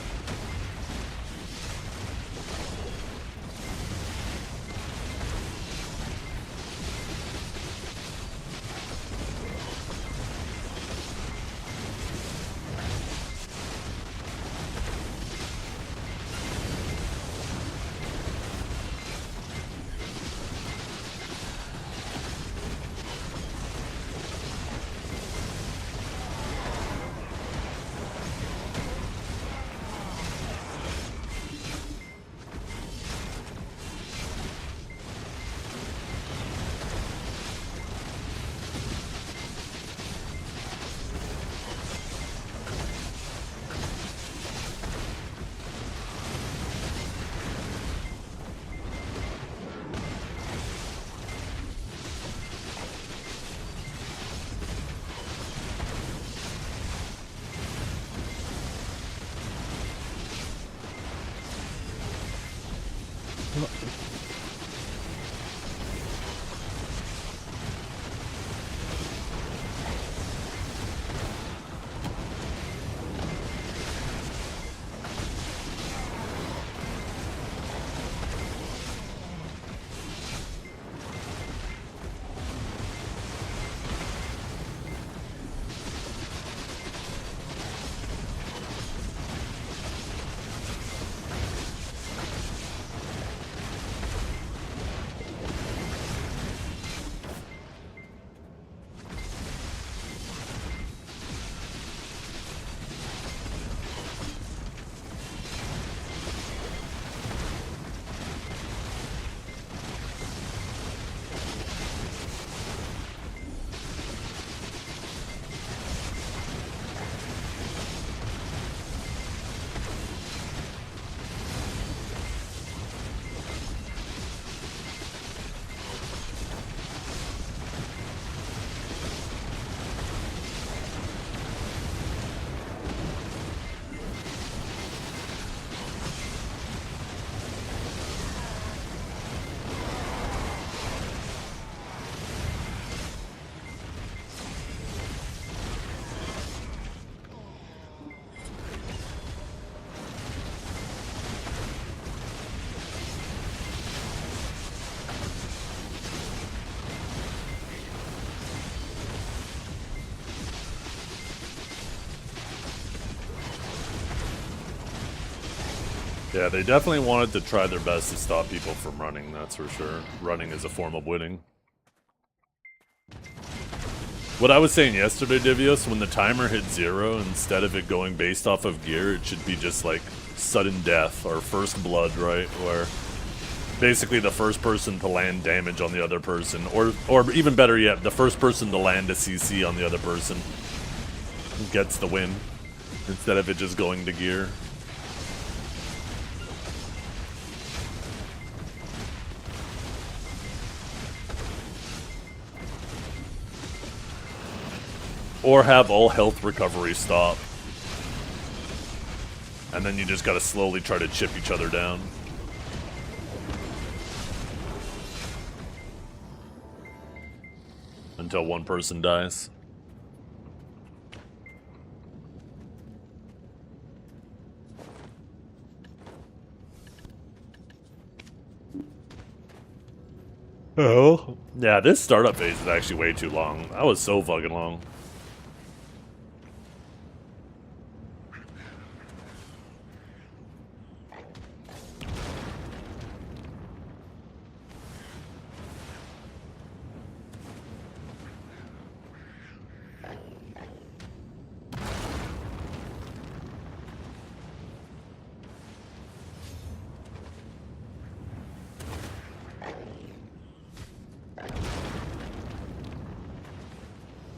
Yeah, they definitely wanted to try their best to stop people from running, that's for sure. Running is a form of winning. What I was saying yesterday, Divios, when the timer hits 0, instead of it going based off of gear, it should be just like sudden death or first blood, right? Where basically the first person to land damage on the other person, or even better yet, the first person to land a CC on the other person gets the win, instead of it just going to gear. Or have all health recovery stop. And then you just gotta slowly try to chip each other down. Until one person dies. Oh. Yeah, this startup phase is actually way too long. That was so fucking long.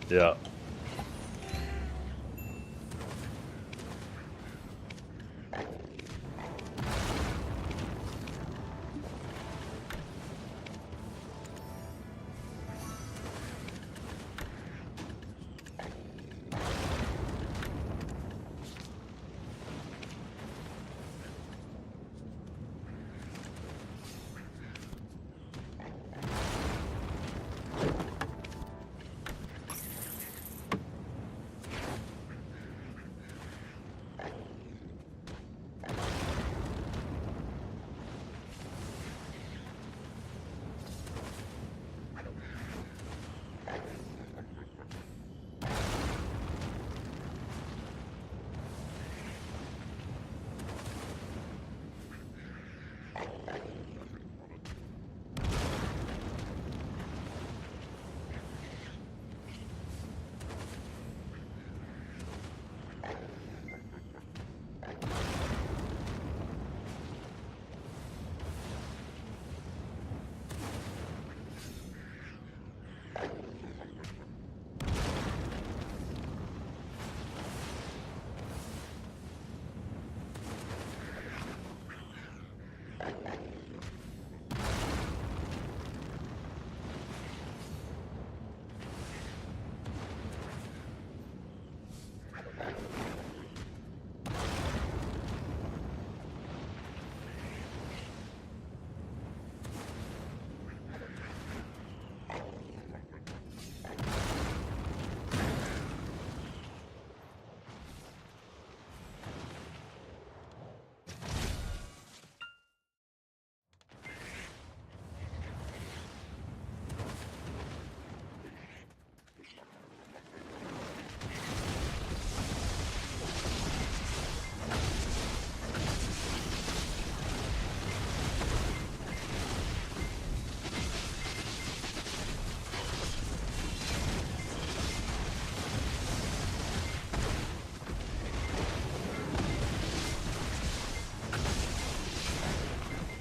Yeah.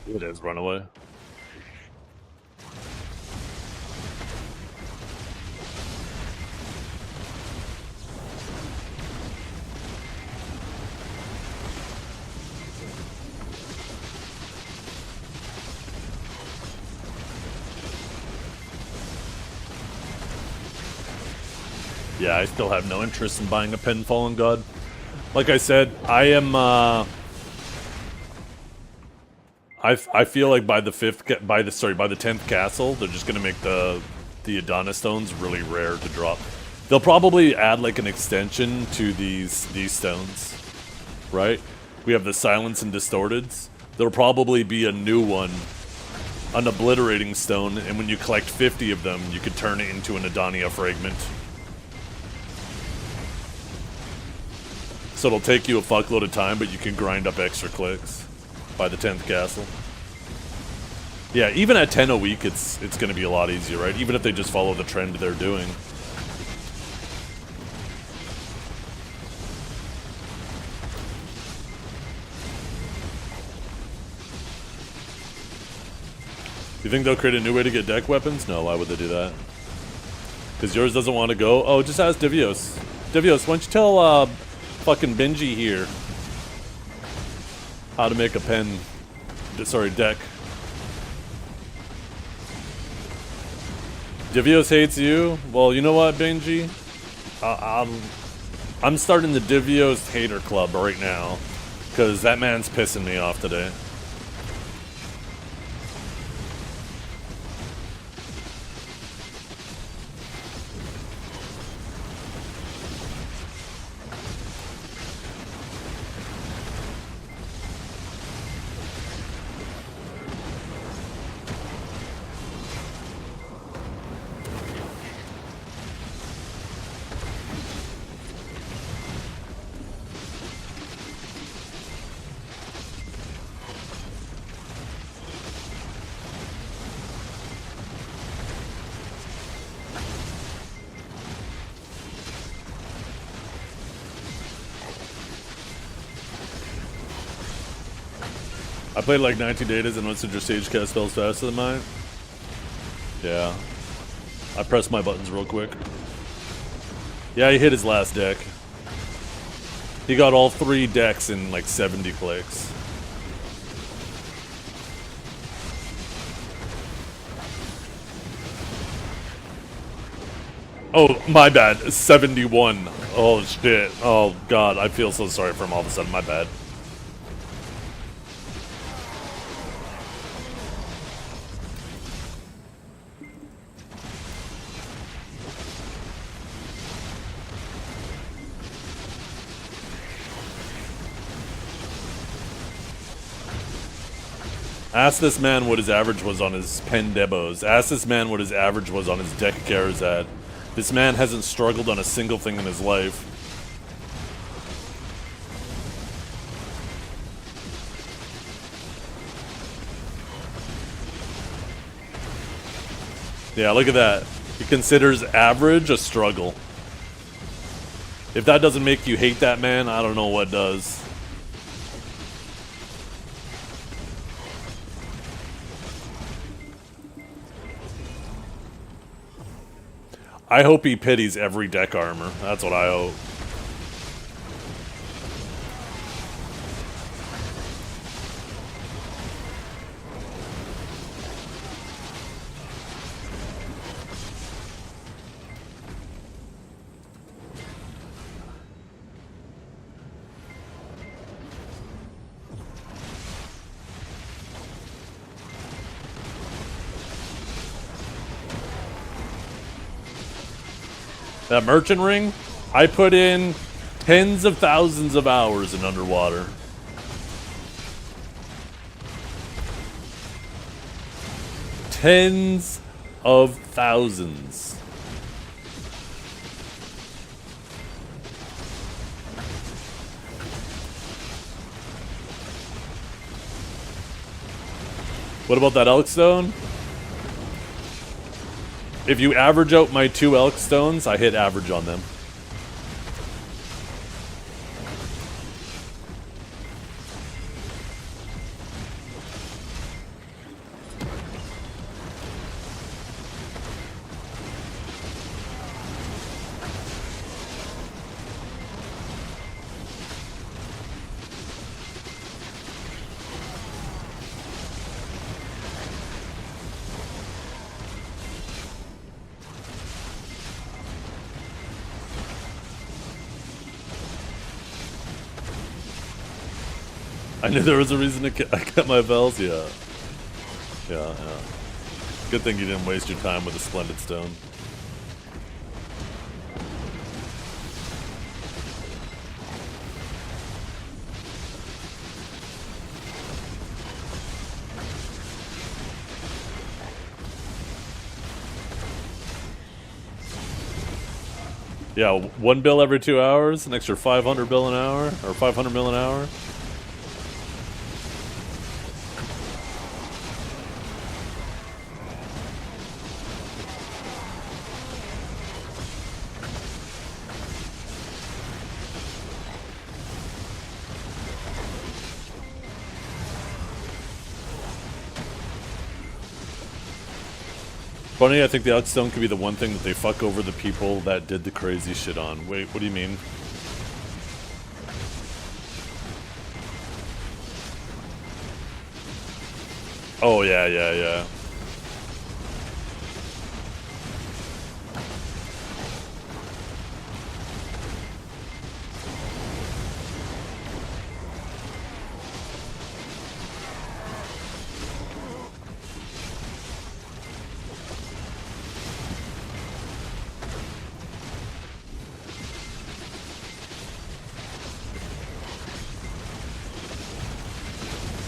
It is runaway. Yeah, I still have no interest in buying a pen Fallen God. Like I said, I am I feel like by the 10th castle, they're just gonna make the Adonis stones really rare to drop. They'll probably add like an extension to these stones, right? We have the Silence and Distorteds. There'll probably be a new one, an Obliterating Stone, and when you collect 50 of them, you could turn it into an Adonia Fragment. So it'll take you a fuckload of time, but you can grind up extra clicks by the 10th castle. Yeah, even at 10 a week, it's going to be a lot easier, right? Even if they just follow the trend they're doing. You think they'll create a new way to get deck weapons? No, why would they do that? Because yours doesn't want to go? Oh, just ask Divios. Divios, why don't you tell fucking Benji here how to make a pen, sorry, deck. Divios hates you? Well, you know what, Benji? I'm starting the Divios hater club right now, because that man's pissing me off today. I played like 19 datas and once your stage cast spells faster than mine. Yeah. I pressed my buttons real quick. Yeah, he hit his last deck. He got all 3 decks in like 70 clicks. Oh, my bad. 71. Oh, shit. Oh, God. I feel so sorry for him all of a sudden. My bad. Ask this man what his average was on his pen debos. Ask this man what his average was on his deck Karazad. This man hasn't struggled on a single thing in his life. Yeah, look at that. He considers average a struggle. If that doesn't make you hate that man, I don't know what does. I hope he pities every deck armor. That's what I hope. That merchant ring, I put in tens of thousands of hours in underwater. Tens of thousands. What about that elk stone? If you average out my 2 elk stones, I hit average on them. I knew there was a reason to I kept my bells. Yeah. Yeah. Good thing you didn't waste your time with a splendid stone. Yeah, 1 bill every 2 hours, an extra 500 bill an hour, or 500 mil an hour. Funny, I think the Elkstone could be the one thing that they fuck over the people that did the crazy shit on. Wait, what do you mean? Oh, yeah.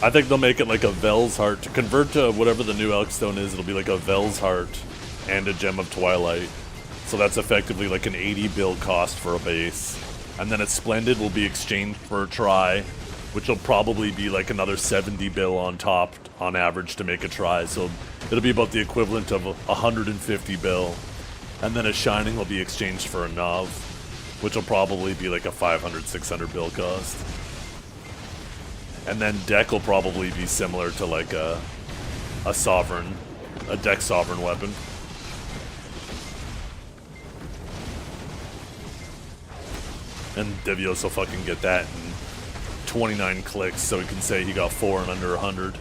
I think they'll make it like a Vel's Heart. To convert to whatever the new Elkstone is, it'll be like a Vel's Heart and a Gem of Twilight. So that's effectively like an 80 bill cost for a base. And then a Splendid will be exchanged for a Tri, which will probably be like another 70 bill on top on average to make a Tri. So it'll be about the equivalent of 150 bill. And then a Shining will be exchanged for a Nov, which will probably be like a 500, 600 bill cost. And then deck will probably be similar to like a Sovereign, a deck Sovereign weapon. And Devios will fucking get that in 29 clicks, so he can say he got 4 in under 100.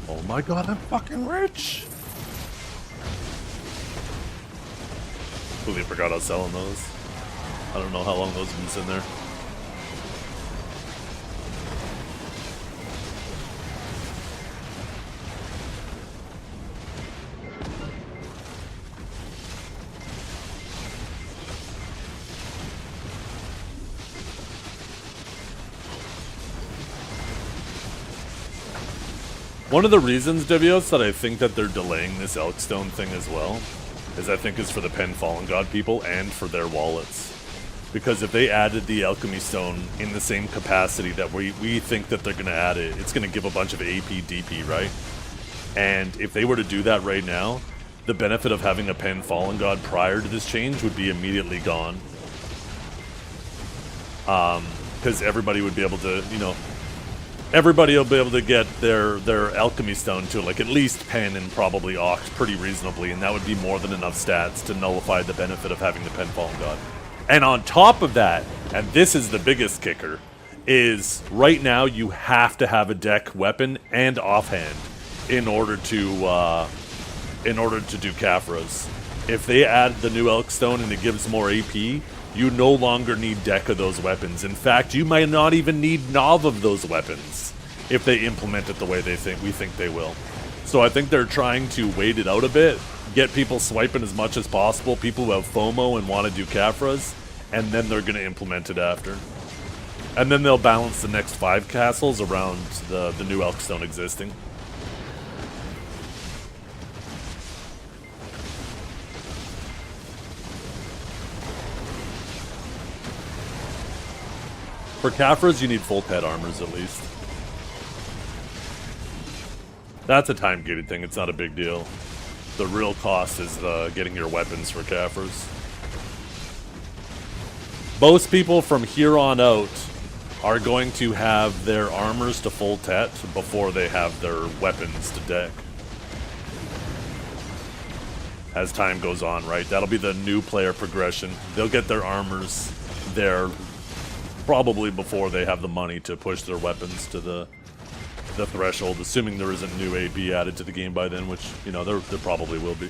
Oh my god, I'm fucking rich! Completely forgot I was selling those. I don't know how long those have been sitting there. One of the reasons, Devios, that I think that they're delaying this Elkstone thing as well, is I think is for the Pen Fallen God people and for their wallets. Because if they added the Alchemy Stone in the same capacity that we think that they're going to add it, it's going to give a bunch of AP DP, right? And if they were to do that right now, the benefit of having a Pen Fallen God prior to this change would be immediately gone. Because everybody would be able to, you know, everybody will be able to get their Alchemy Stone to like at least Pen and probably Oct pretty reasonably, and that would be more than enough stats to nullify the benefit of having the Pen Fallen God. And on top of that, and this is the biggest kicker, is right now you have to have a deck weapon and offhand in order to do Caphras. If they add the new Elkstone and it gives more AP, you no longer need deck of those weapons. In fact, you might not even need Nov of those weapons if they implement it the way we think they will. So I think they're trying to wait it out a bit, get people swiping as much as possible, people who have FOMO and want to do Caphras, and then they're going to implement it after. And then they'll balance the next 5 castles around the new Elkstone existing. For Caphras, you need full pet armors at least. That's a time-gated thing, it's not a big deal. The real cost is getting your weapons for Caphras. Most people from here on out are going to have their armors to full tet before they have their weapons to deck. As time goes on, right? That'll be the new player progression. They'll get their armors there probably before they have the money to push their weapons to the threshold, assuming there isn't new AP added to the game by then, which, you know, there probably will be.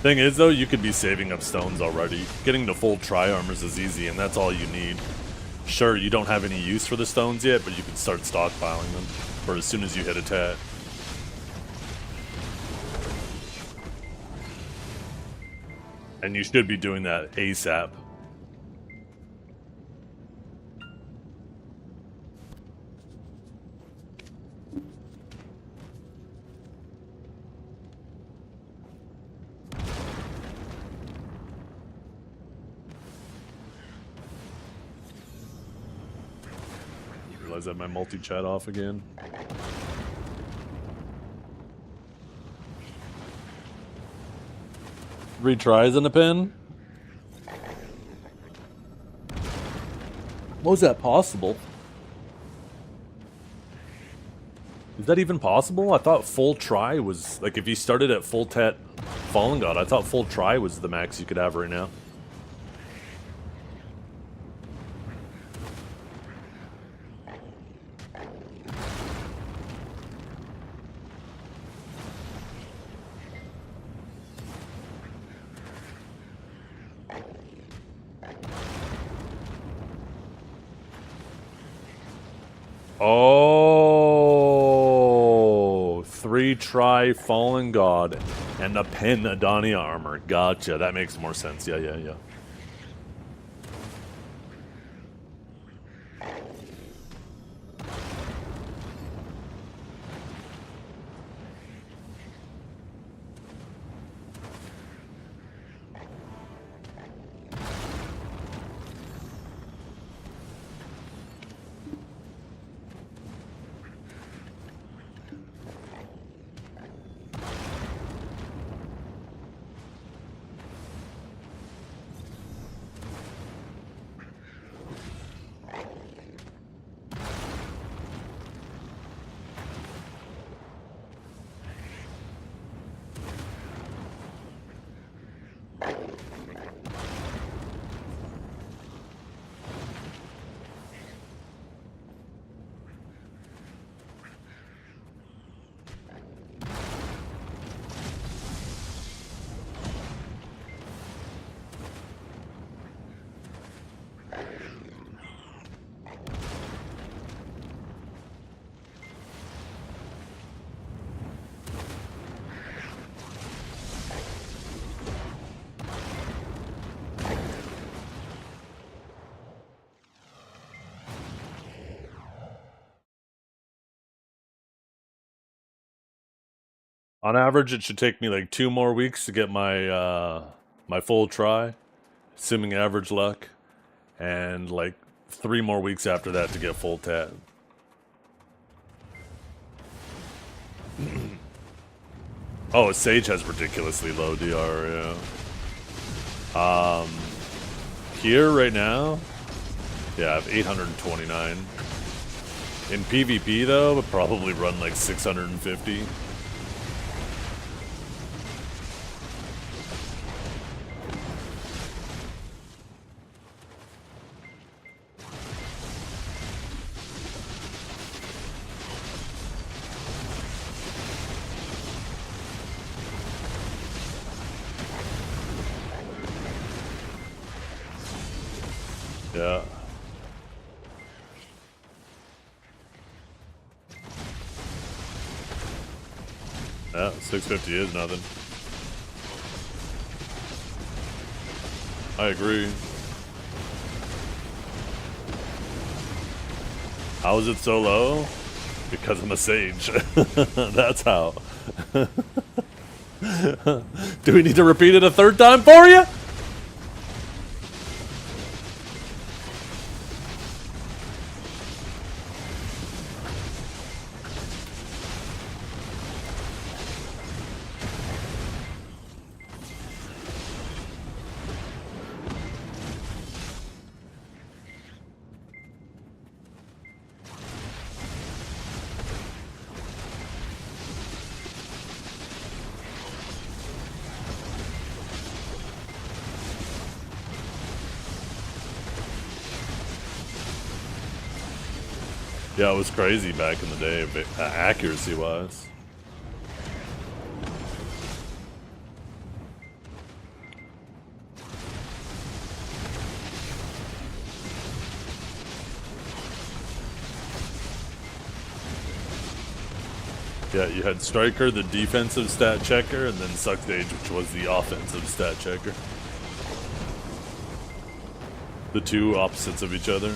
Thing is, though, you could be saving up stones already. Getting to full tri-armors is easy, and that's all you need. Sure, you don't have any use for the stones yet, but you can start stockpiling them for as soon as you hit a tat. And you should be doing that ASAP. I have my multi-chat off again. Retries in a pin? Was that possible? Is that even possible? I thought full try was, like, if you started at full tet Fallen God, I thought full try was the max you could have right now. Oh, 3 try Fallen God and a Pen Adania armor. Gotcha. That makes more sense. Yeah. On average, it should take me like 2 more weeks to get my my full try, assuming average luck, and like 3 more weeks after that to get full tat. Oh, Sage has ridiculously low DR, yeah. Here right now, yeah, I have 829. In PvP though, would probably run like 650. Yeah. Yeah, 650 is nothing. I agree. How is it so low? Because I'm a sage. That's how. Do we need to repeat it a 3rd time for you? Yeah, it was crazy back in the day, accuracy-wise. Yeah, you had Striker, the defensive stat checker, and then Suck Stage, which was the offensive stat checker. The two opposites of each other.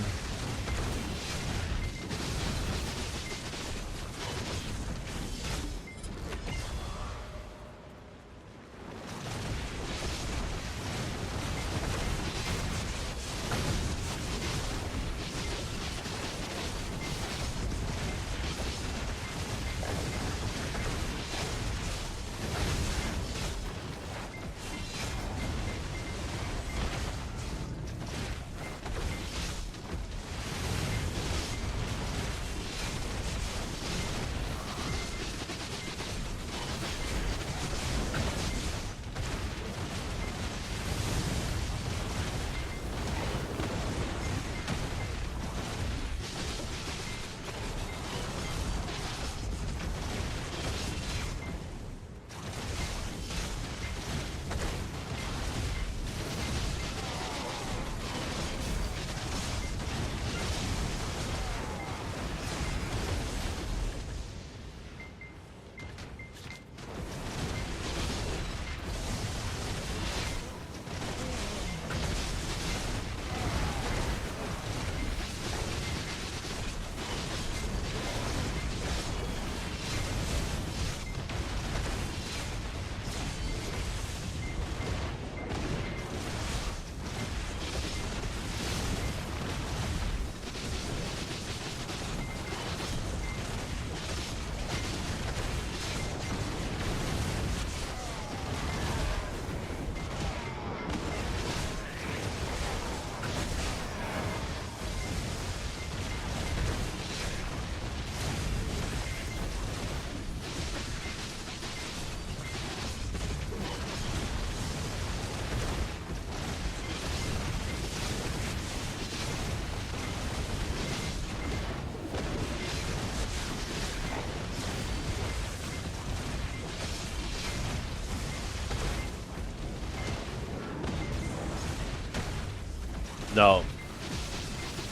No.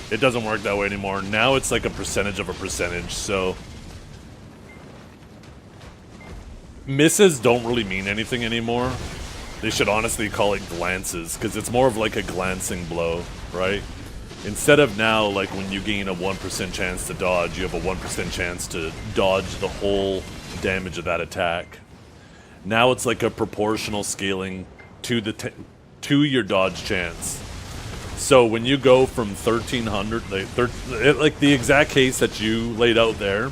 It doesn't work that way anymore. Now it's like a percentage of a percentage, so... Misses don't really mean anything anymore. They should honestly call it glances, because it's more of like a glancing blow, right? Instead of now, like when you gain a 1% chance to dodge, you have a 1% chance to dodge the whole damage of that attack. Now it's like a proportional scaling to the to your dodge chance. So when you go from 1300, like the exact case that you laid out there,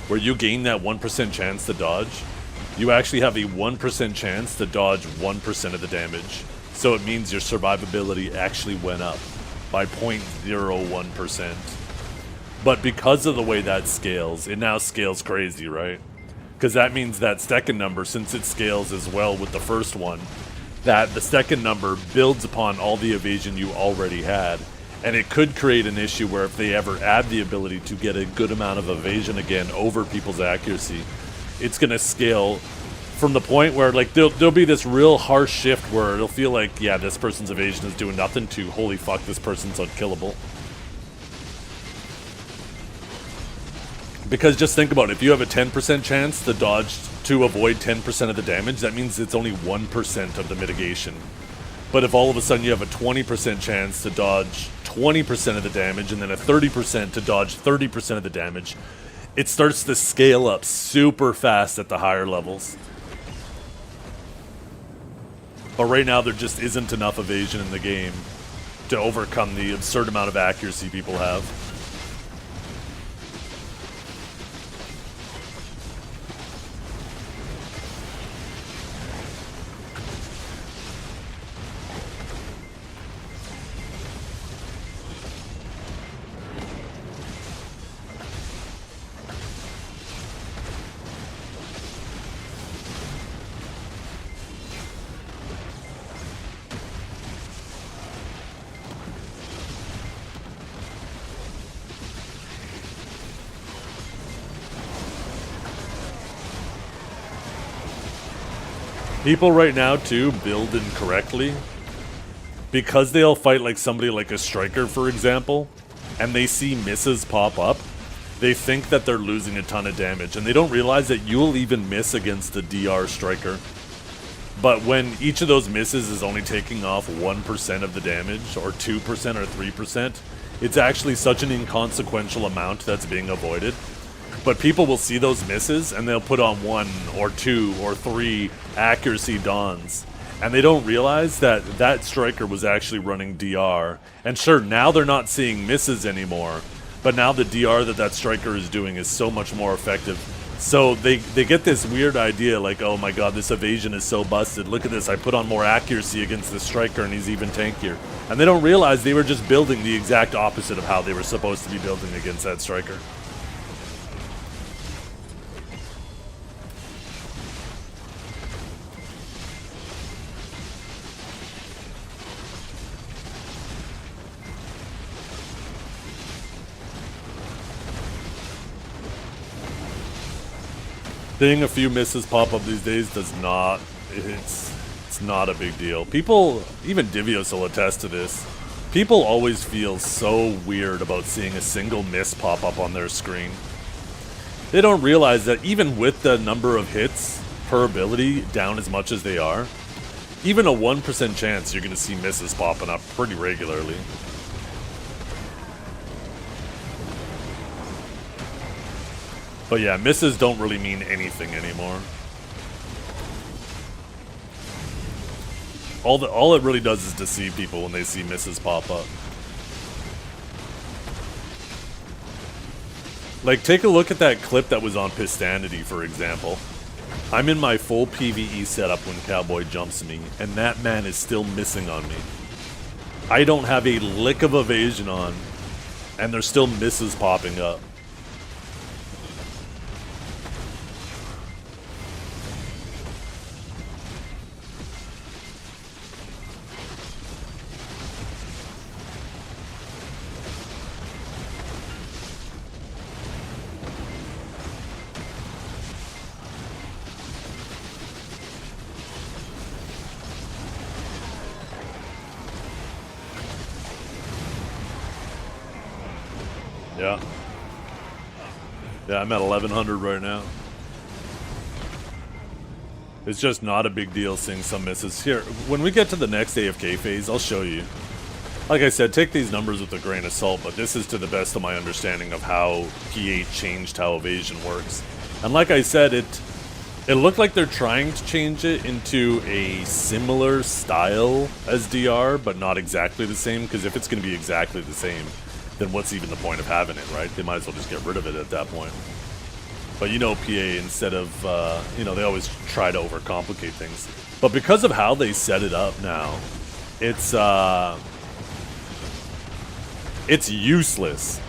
where you gain that 1% chance to dodge, you actually have a 1% chance to dodge 1% of the damage. So it means your survivability actually went up by 0.01%. But because of the way that scales, it now scales crazy, right? Because that means that second number, since it scales as well with the first one, that the second number builds upon all the evasion you already had. And it could create an issue where if they ever add the ability to get a good amount of evasion again over people's accuracy, it's going to scale from the point where, like, there'll be this real harsh shift where it'll feel like, yeah, this person's evasion is doing nothing, to, holy fuck, this person's unkillable. Because just think about it, if you have a 10% chance to dodge to avoid 10% of the damage, that means it's only 1% of the mitigation. But if all of a sudden you have a 20% chance to dodge 20% of the damage, and then a 30% to dodge 30% of the damage, it starts to scale up super fast at the higher levels. But right now there just isn't enough evasion in the game to overcome the absurd amount of accuracy people have. People right now, too, build incorrectly. Because they'll fight like somebody like a striker, for example, and they see misses pop up, they think that they're losing a ton of damage, and they don't realize that you'll even miss against the DR striker. But when each of those misses is only taking off 1% of the damage, or 2% or 3%, it's actually such an inconsequential amount that's being avoided. But people will see those misses, and they'll put on 1 or 2 or 3 accuracy dons. And they don't realize that that striker was actually running DR. And sure, now they're not seeing misses anymore, but now the DR that striker is doing is so much more effective. So they get this weird idea like, oh my god, this evasion is so busted. Look at this, I put on more accuracy against the striker and he's even tankier. And they don't realize they were just building the exact opposite of how they were supposed to be building against that striker. Seeing a few misses pop up these days does not, it's not a big deal. People, even Divios will attest to this, people always feel so weird about seeing a single miss pop up on their screen. They don't realize that even with the number of hits per ability down as much as they are, even a 1% chance you're going to see misses popping up pretty regularly. But yeah, misses don't really mean anything anymore. All it really does is deceive people when they see misses pop up. Like, take a look at that clip that was on Pistanity, for example. I'm in my full PvE setup when Cowboy jumps me, and that man is still missing on me. I don't have a lick of evasion on, and there's still misses popping up. Yeah. Yeah, I'm at 1100 right now. It's just not a big deal seeing some misses. Here, when we get to the next AFK phase, I'll show you. Like I said, take these numbers with a grain of salt, but this is to the best of my understanding of how P8 changed how evasion works. And like I said, it looked like they're trying to change it into a similar style as DR, but not exactly the same, because if it's going to be exactly the same, then what's even the point of having it, right? They might as well just get rid of it at that point. But you know, PA, instead of, you know, they always try to overcomplicate things. But because of how they set it up now, it's useless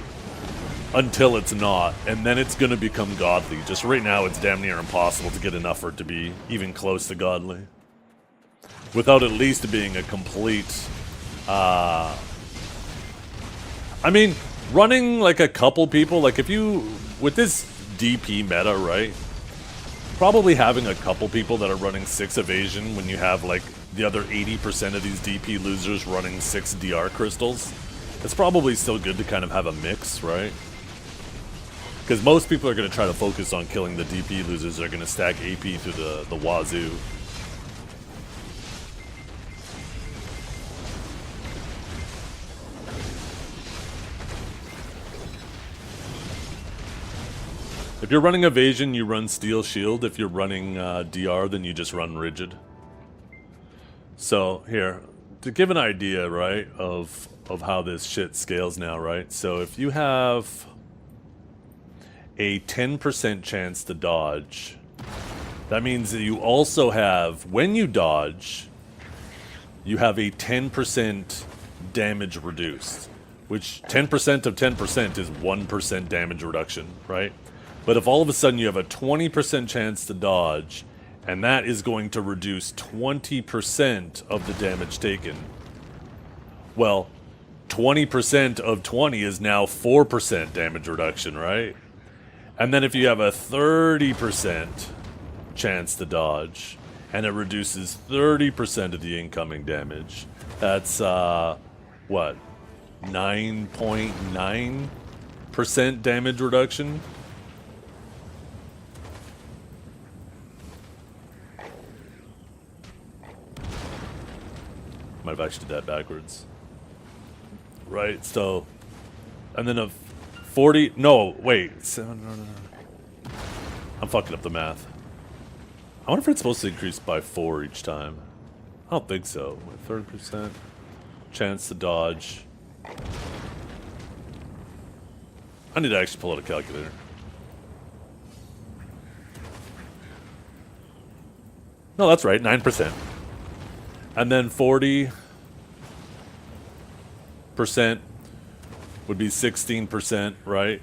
until it's not, and then it's going to become godly. Just right now, it's damn near impossible to get enough for it to be even close to godly. Without at least being a complete, I mean, running like a couple people, like if you, with this DP meta, right? Probably having a couple people that are running 6 evasion when you have like the other 80% of these DP losers running 6 DR crystals. It's probably still good to kind of have a mix, right? Because most people are going to try to focus on killing the DP losers. They're going to stack AP through the wazoo. If you're running evasion, you run steel shield. If you're running DR, then you just run rigid. So here, to give an idea, right, of how this shit scales now, right? So if you have a 10% chance to dodge, that means that you also have, when you dodge, you have a 10% damage reduced, which 10% of 10% is 1% damage reduction, right? But if all of a sudden you have a 20% chance to dodge, and that is going to reduce 20% of the damage taken, well, 20% of 20 is now 4% damage reduction, right? And then if you have a 30% chance to dodge, and it reduces 30% of the incoming damage, that's, what, 9.9% damage reduction? Might have actually did that backwards. Right, so, and then a 40, no, wait, 7, no. I'm fucking up the math. I wonder if it's supposed to increase by 4 each time. I don't think so. 30% chance to dodge. I need to actually pull out a calculator. No, that's right, 9%. And then 40% would be 16%, right?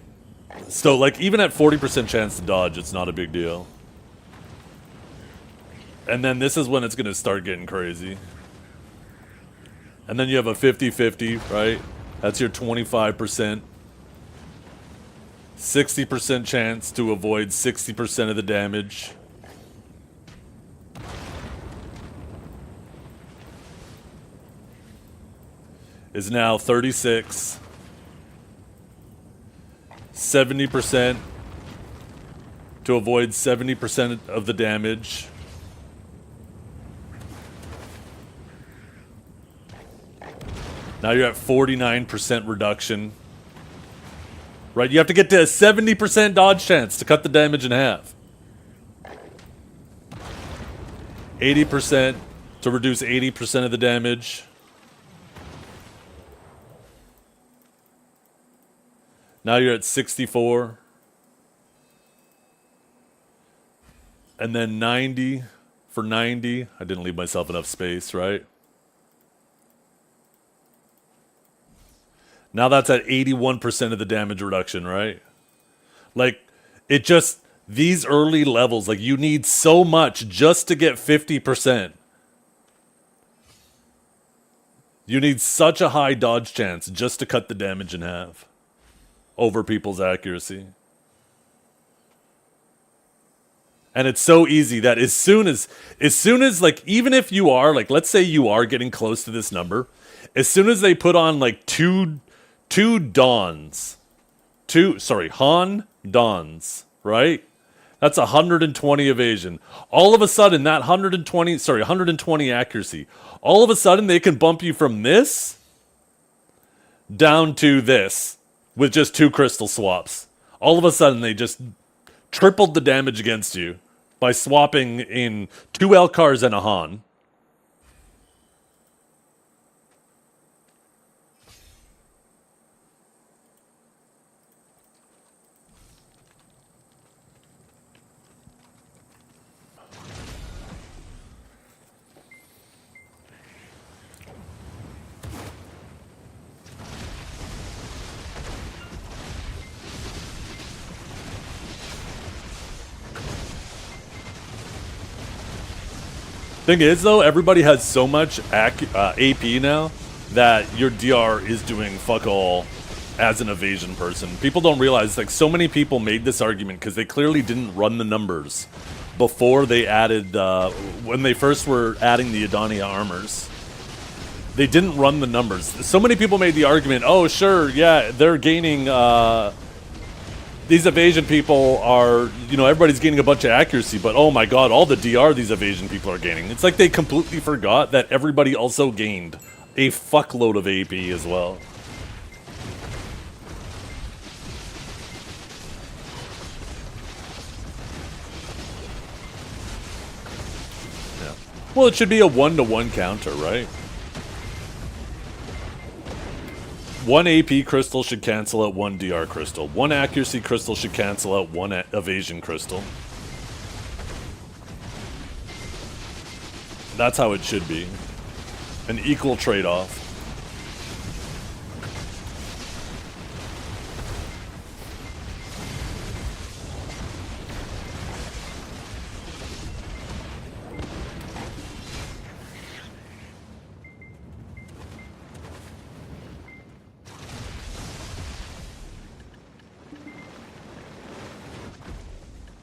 So, like, even at 40% chance to dodge, it's not a big deal. And then this is when it's going to start getting crazy. And then you have a 50-50, right? That's your 25%. 60% chance to avoid 60% of the damage. Is now 36. 70% to avoid 70% of the damage. Now you're at 49% reduction. Right, you have to get to a 70% dodge chance to cut the damage in half. 80% to reduce 80% of the damage. Now you're at 64. And then 90 for 90. I didn't leave myself enough space, right? Now that's at 81% of the damage reduction, right? Like, it just, these early levels, like, you need so much just to get 50%. You need such a high dodge chance just to cut the damage in half over people's accuracy. And it's so easy that as soon as like, even if you are, like, let's say you are getting close to this number, as soon as they put on like two dawns, Han Dons, right? That's 120 evasion. All of a sudden, that 120 accuracy. All of a sudden, they can bump you from this down to this with just 2 crystal swaps. All of a sudden, they just tripled the damage against you by swapping in 2 Elcars and a Han. Thing is, though, everybody has so much AP now that your DR is doing fuck all as an evasion person. People don't realize, like, so many people made this argument because they clearly didn't run the numbers before they added, when they first were adding the Adania armors. They didn't run the numbers. So many people made the argument, oh, sure, yeah, they're gaining, these evasion people are, you know, everybody's gaining a bunch of accuracy, but oh my god, all the DR these evasion people are gaining. It's like they completely forgot that everybody also gained a fuckload of AP as well. Yeah. Well, it should be a 1-to-1 counter, right? 1 AP crystal should cancel out 1 DR crystal. 1 accuracy crystal should cancel out 1 evasion crystal. That's how it should be. An equal trade-off.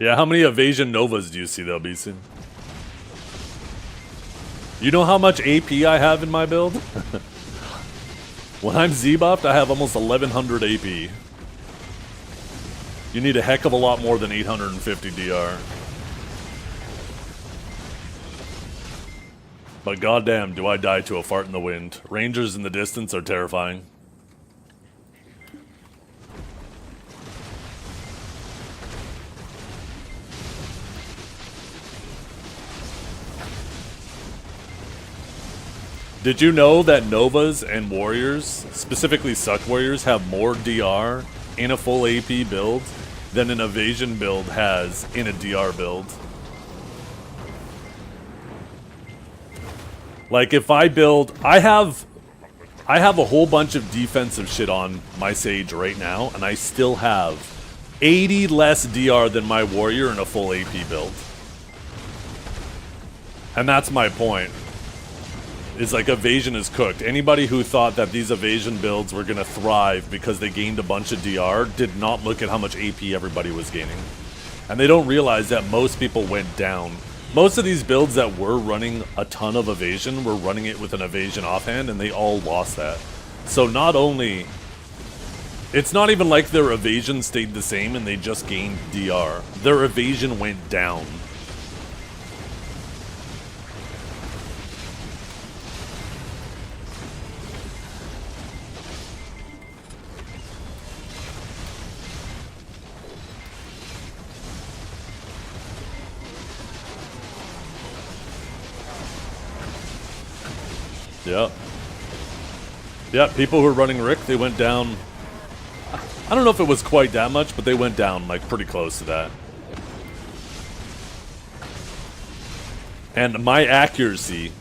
Yeah, how many evasion novas do you see though, BC? You know how much AP I have in my build? When I'm Z-buffed, I have almost 1100 AP. You need a heck of a lot more than 850 DR. But goddamn, do I die to a fart in the wind. Rangers in the distance are terrifying. Did you know that Novas and Warriors, specifically Suck Warriors, have more DR in a full AP build than an Evasion build has in a DR build? Like, if I build... I have a whole bunch of defensive shit on my Sage right now, and I still have 80 less DR than my Warrior in a full AP build. And that's my point. It's like evasion is cooked. Anybody who thought that these evasion builds were going to thrive because they gained a bunch of DR did not look at how much AP everybody was gaining. And they don't realize that most people went down. Most of these builds that were running a ton of evasion were running it with an evasion offhand, and they all lost that. So not only... It's not even like their evasion stayed the same and they just gained DR. Their evasion went down. Yeah. Yeah, people who were running Rick, they went down... I don't know if it was quite that much, but they went down, like, pretty close to that. And my accuracy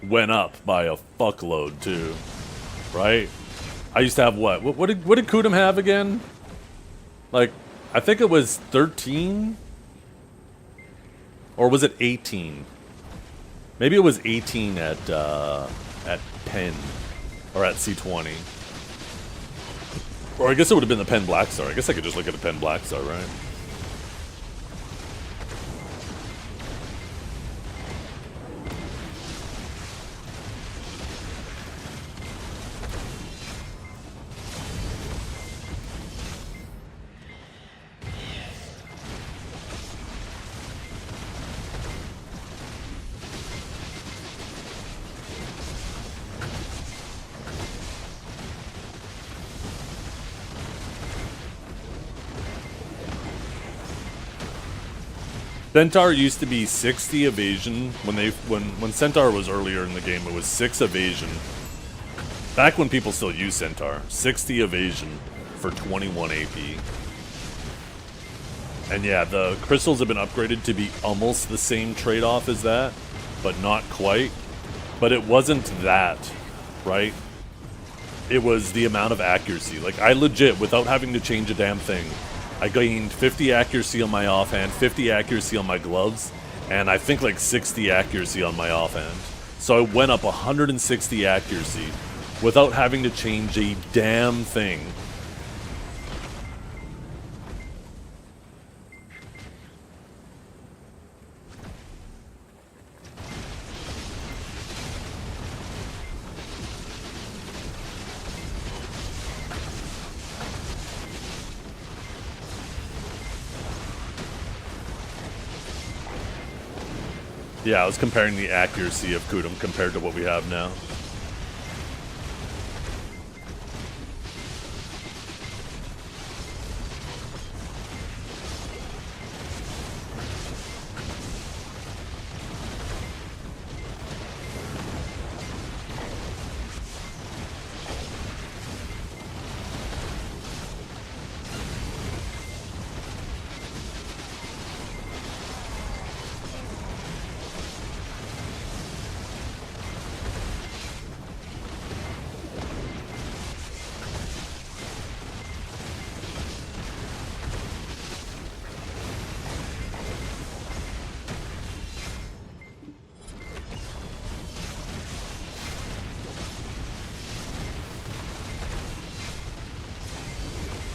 went up by a fuckload, too. Right? I used to have what? What did Kudum have again? Like, I think it was 13? Or was it 18? Maybe it was 18 at Penn. Or at C20. Or I guess it would have been the Penn Black Star. I guess I could just look at a Penn Black Star, right? Centaur used to be 60 evasion when Centaur was earlier in the game. It was 6 evasion. Back when people still use Centaur, 60 evasion for 21 AP. And yeah, the crystals have been upgraded to be almost the same trade-off as that, but not quite. But it wasn't that, right? It was the amount of accuracy. Like, I legit, without having to change a damn thing, I gained 50 accuracy on my offhand, 50 accuracy on my gloves, and I think like 60 accuracy on my offhand. So I went up 160 accuracy without having to change a damn thing. Yeah, I was comparing the accuracy of Kudum compared to what we have now.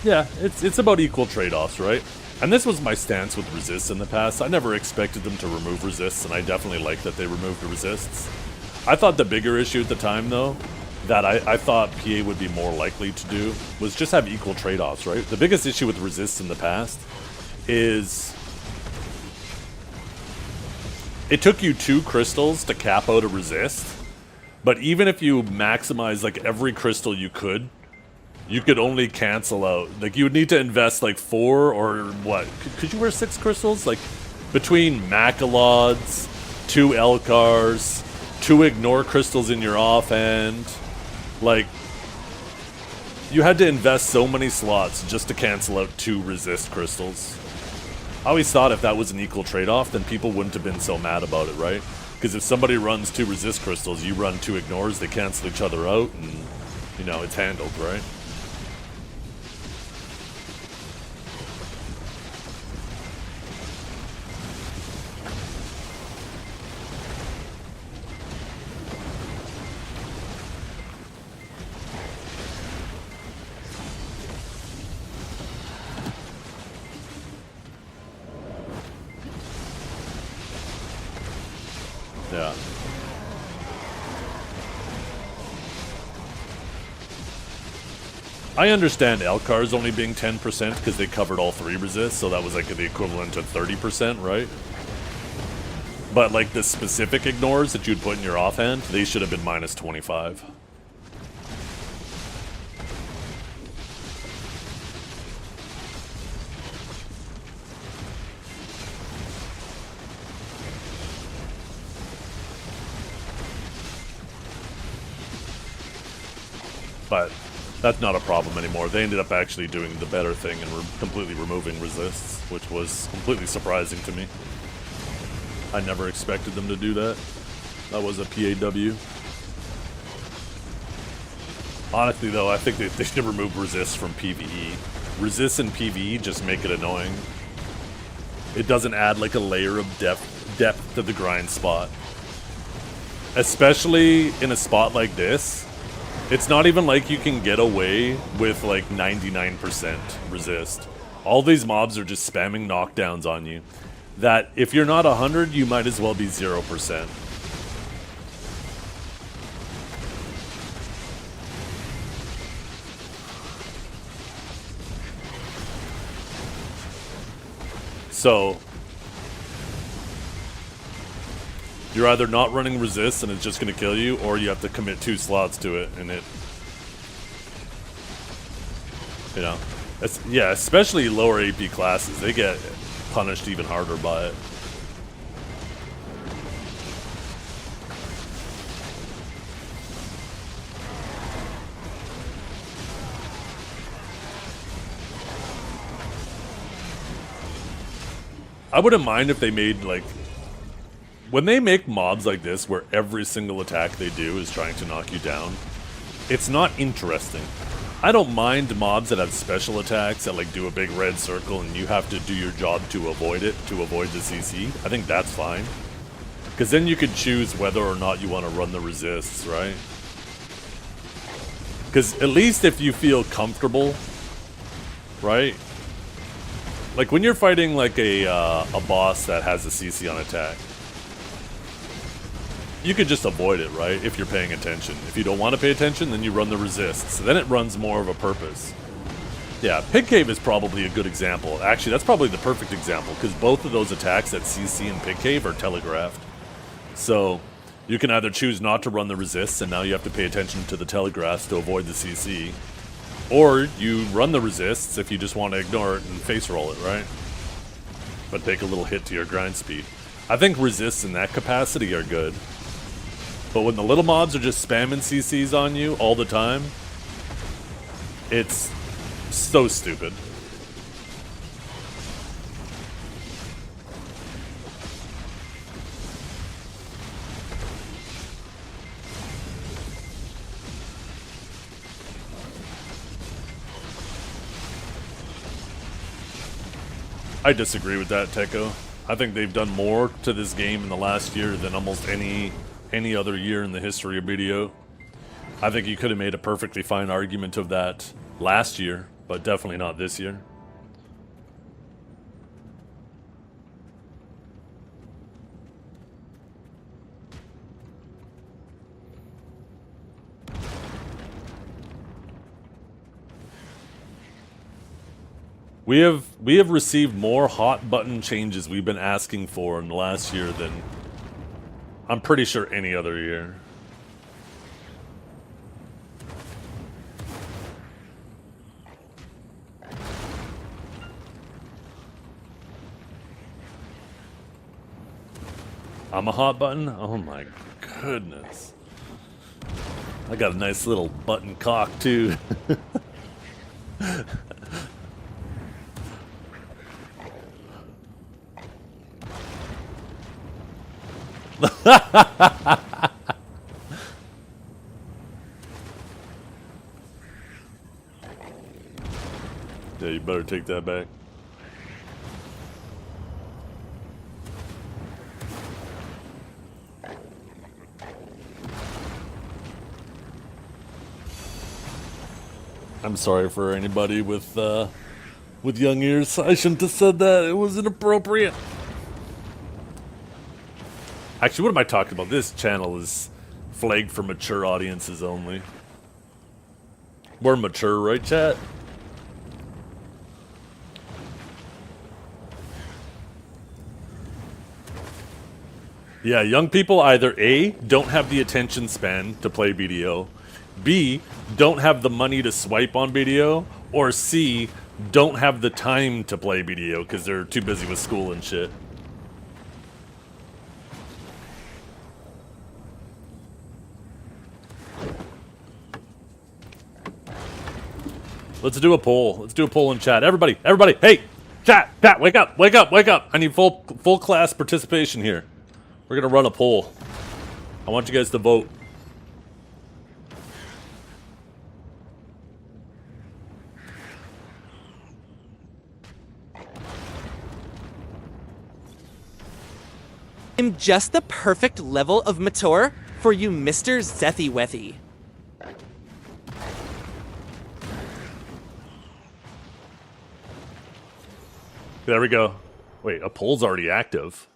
Yeah, it's about equal trade-offs, right? And this was my stance with resists in the past. I never expected them to remove resists, and I definitely like that they removed the resists. I thought the bigger issue at the time, though, that I thought PA would be more likely to do, was just have equal trade-offs, right? The biggest issue with resists in the past is it took you 2 crystals to cap out a resist, but even if you maximize like every crystal you could only cancel out. Like, you would need to invest like 4 or what? Could you wear 6 crystals? Like, between Macalods, 2 Elcars, 2 Ignore crystals in your offhand. Like, you had to invest so many slots just to cancel out 2 resist crystals. I always thought if that was an equal trade-off, then people wouldn't have been so mad about it, right? Because if somebody runs 2 resist crystals, you run 2 Ignores, they cancel each other out, and, you know, it's handled, right? Yeah. I understand Elcars only being 10% because they covered all 3 resists, so that was like the equivalent to 30%, right? But like the specific ignores that you'd put in your offhand, they should have been minus 25. But that's not a problem anymore. They ended up actually doing the better thing and completely removing resists, which was completely surprising to me. I never expected them to do that. That was a PAW. Honestly, though, I think they should remove resists from PvE. Resists in PvE just make it annoying. It doesn't add like a layer of depth to the grind spot. Especially in a spot like this. It's not even like you can get away with like 99% resist. All these mobs are just spamming knockdowns on you. That if you're not 100, you might as well be 0%. So you're either not running resist and it's just going to kill you, or you have to commit 2 slots to it, and it, you know, yeah, especially lower AP classes, they get punished even harder by it. I wouldn't mind if they made, like... When they make mobs like this, where every single attack they do is trying to knock you down, it's not interesting. I don't mind mobs that have special attacks that, like, do a big red circle and you have to do your job to avoid it, to avoid the CC. I think that's fine. Because then you can choose whether or not you want to run the resists, right? Because at least if you feel comfortable, right? Like when you're fighting like a boss that has a CC on attack, you could just avoid it, right? If you're paying attention. If you don't want to pay attention, then you run the resists. Then it runs more of a purpose. Yeah, Pig Cave is probably a good example. Actually, that's probably the perfect example, because both of those attacks at CC and Pig Cave are telegraphed. So, you can either choose not to run the resists, and now you have to pay attention to the telegraphs to avoid the CC. Or, you run the resists if you just want to ignore it and face roll it, right? But take a little hit to your grind speed. I think resists in that capacity are good. But when the little mobs are just spamming CCs on you all the time, it's so stupid. I disagree with that, Tekko. I think they've done more to this game in the last year than almost any other year in the history of video. I think you could have made a perfectly fine argument of that last year, but definitely not this year. We have received more hot button changes we've been asking for in the last year than I'm pretty sure any other year. I'm a hot button? Oh my goodness. I got a nice little button cock too. Yeah, you better take that back. I'm sorry for anybody with young ears. I shouldn't have said that. It was inappropriate. Actually, what am I talking about? This channel is flagged for mature audiences only. We're mature, right, chat? Yeah, young people either A, don't have the attention span to play BDO, B, don't have the money to swipe on BDO, or C, don't have the time to play BDO because they're too busy with school and shit. Let's do a poll. Let's do a poll in chat. Everybody, hey, chat, wake up. I need full class participation here. We're gonna run a poll. I want you guys to vote. I'm just the perfect level of mature for you, Mr. Zethy Wethy. There we go. Wait, a poll's already active.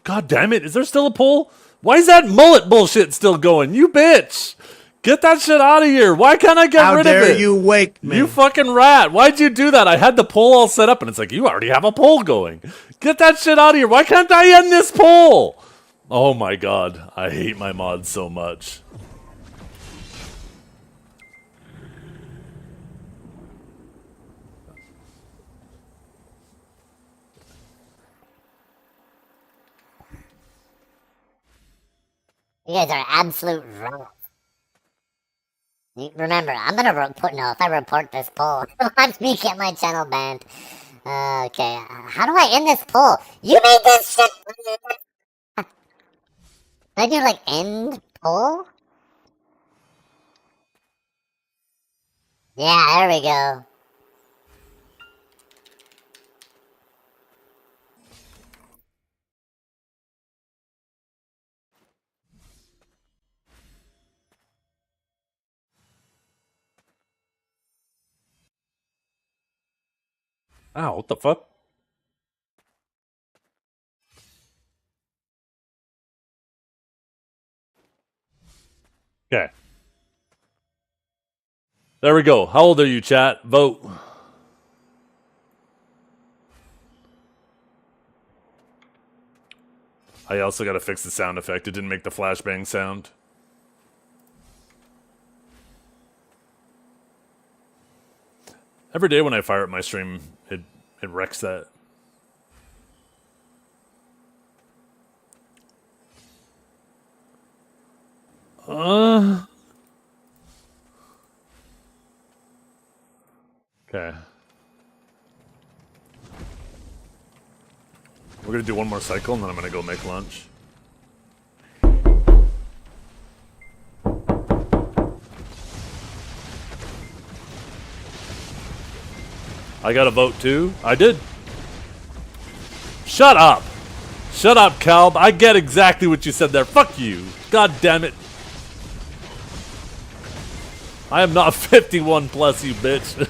God damn it, is there still a poll? Why is that mullet bullshit still going? You bitch! Get that shit out of here. Why can't I get rid of it? How dare you wake me? You fucking rat. Why'd you do that? I had the poll all set up and it's like, you already have a poll going. Get that shit out of here. Why can't I end this poll? Oh my god. I hate my mods so much. You guys are absolute rats. Remember, I'm gonna if I report this poll, watch me get my channel banned. Okay, how do I end this poll? You made this shit! Can I do, like, end poll? Yeah, there we go. Ow, what the fuck? Okay. There we go. How old are you, chat? Vote. I also gotta fix the sound effect. It didn't make the flashbang sound. Every day when I fire up my stream, it wrecks that. Okay. We're gonna do one more cycle and then I'm gonna go make lunch. I got a vote too. I did. Shut up. Shut up, Calb. I get exactly what you said there. Fuck you. God damn it. I am not 51 plus, you bitch.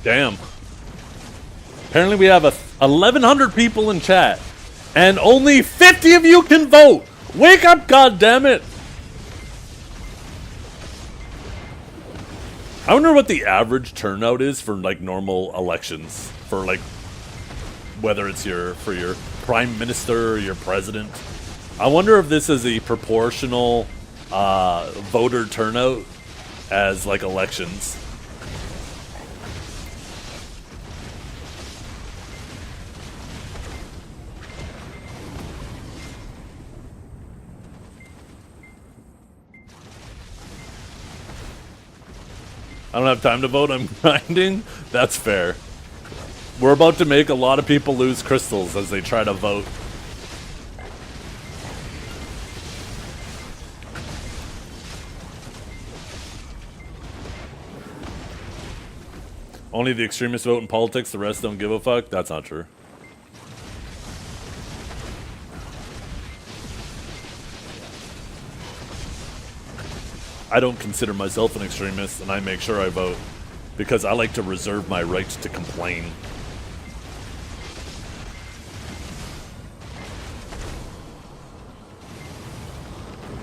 Damn. Apparently we have 1,100 people in chat, and only 50 of you can vote. Wake up, goddammit! I wonder what the average turnout is for like normal elections, for like whether it's for your prime minister or your president. I wonder if this is a proportional voter turnout as like elections. I don't have time to vote, I'm grinding? That's fair. We're about to make a lot of people lose crystals as they try to vote. Only the extremists vote in politics, the rest don't give a fuck? That's not true. I don't consider myself an extremist, and I make sure I vote because I like to reserve my right to complain.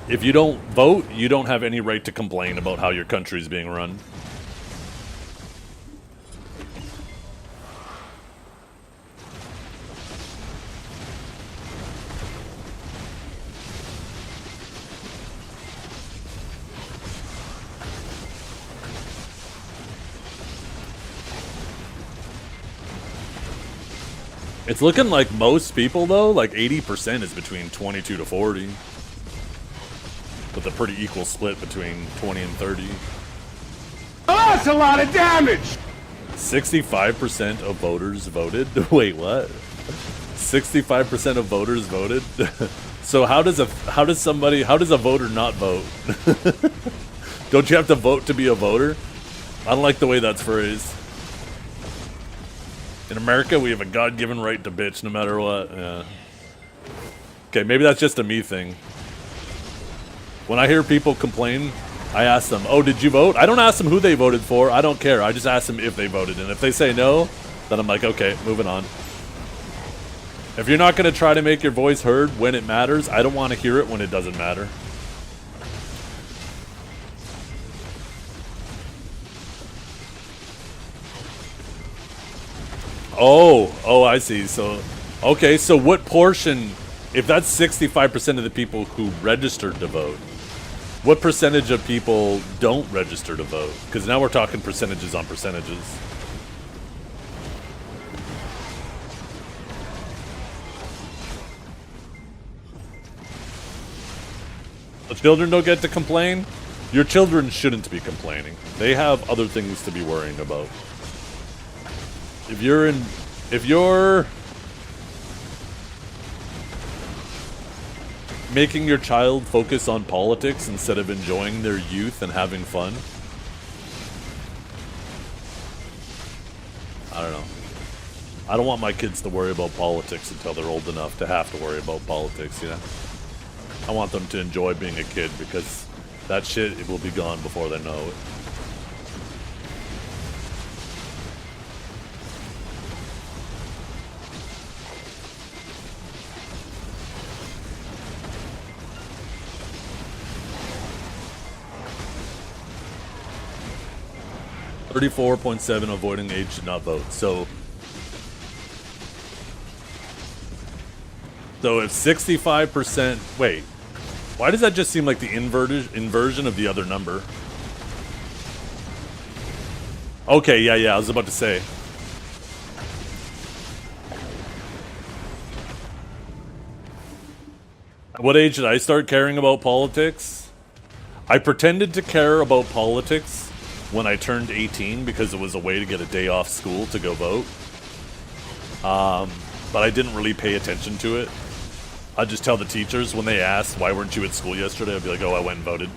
If you don't vote, you don't have any right to complain about how your country is being run. It's looking like most people, though, like 80% is between 22 to 40. With a pretty equal split between 20 and 30. Oh, that's a lot of damage! 65% of voters voted? Wait, what? 65% of voters voted? So how does a voter not vote? Don't you have to vote to be a voter? I don't like the way that's phrased. In America, we have a God-given right to bitch no matter what. Yeah. Okay, maybe that's just a me thing. When I hear people complain, I ask them, oh, did you vote? I don't ask them who they voted for. I don't care. I just ask them if they voted. And if they say no, then I'm like, okay, moving on. If you're not going to try to make your voice heard when it matters, I don't want to hear it when it doesn't matter. Oh, I see. So, okay, so what portion, if that's 65% of the people who registered to vote, what percentage of people don't register to vote? Because now we're talking percentages on percentages. The children don't get to complain? Your children shouldn't be complaining. They have other things to be worrying about. If you're making your child focus on politics instead of enjoying their youth and having fun, I don't know. I don't want my kids to worry about politics until they're old enough to have to worry about politics, you know? I want them to enjoy being a kid because that shit, it will be gone before they know it. .7 avoiding age should not vote. So if 65%, wait, why does that just seem like the inversion of the other number? Okay, yeah, I was about to say. At what age did I start caring about politics? I pretended to care about politics when I turned 18 because it was a way to get a day off school to go vote. But I didn't really pay attention to it. I'd just tell the teachers when they asked, why weren't you at school yesterday? I'd be like, oh, I went and voted.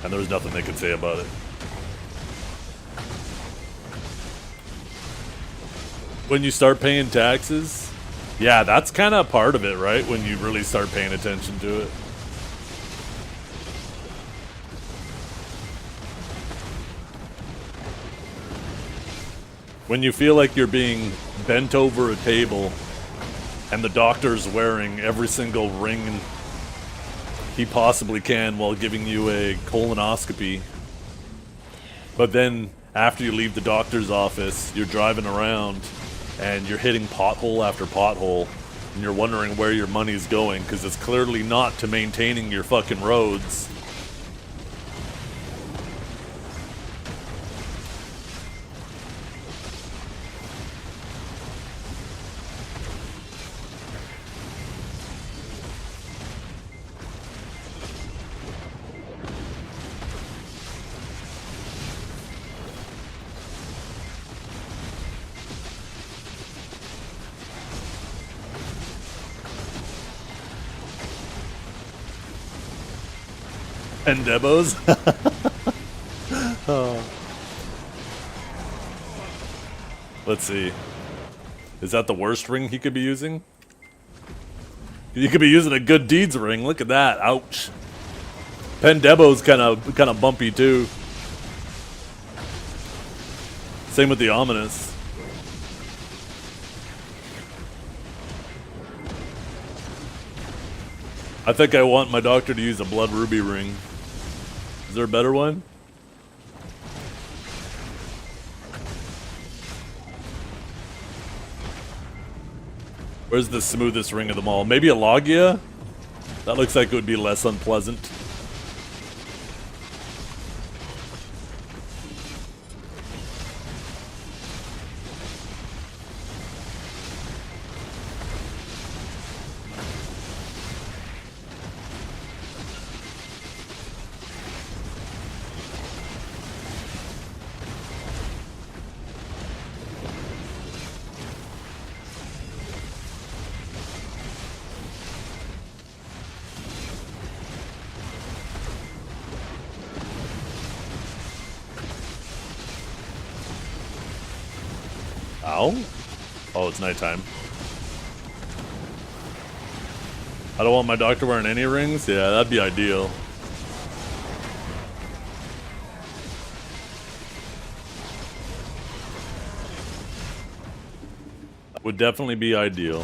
And there was nothing they could say about it. When you start paying taxes, yeah, that's kind of part of it, right? When you really start paying attention to it. When you feel like you're being bent over a table and the doctor's wearing every single ring he possibly can while giving you a colonoscopy. But then, after you leave the doctor's office, you're driving around and you're hitting pothole after pothole and you're wondering where your money's going because it's clearly not to maintaining your fucking roads. And Debos. Oh. Let's see. Is that the worst ring he could be using? You could be using a good deeds ring. Look at that. Ouch. Pendebo's kind of bumpy too. Same with the ominous. I think I want my doctor to use a blood ruby ring. Is there a better one? Where's the smoothest ring of them all? Maybe a Logia? That looks like it would be less unpleasant. Ow? Oh, it's nighttime. I don't want my doctor wearing any rings? Yeah, that'd be ideal. That would definitely be ideal.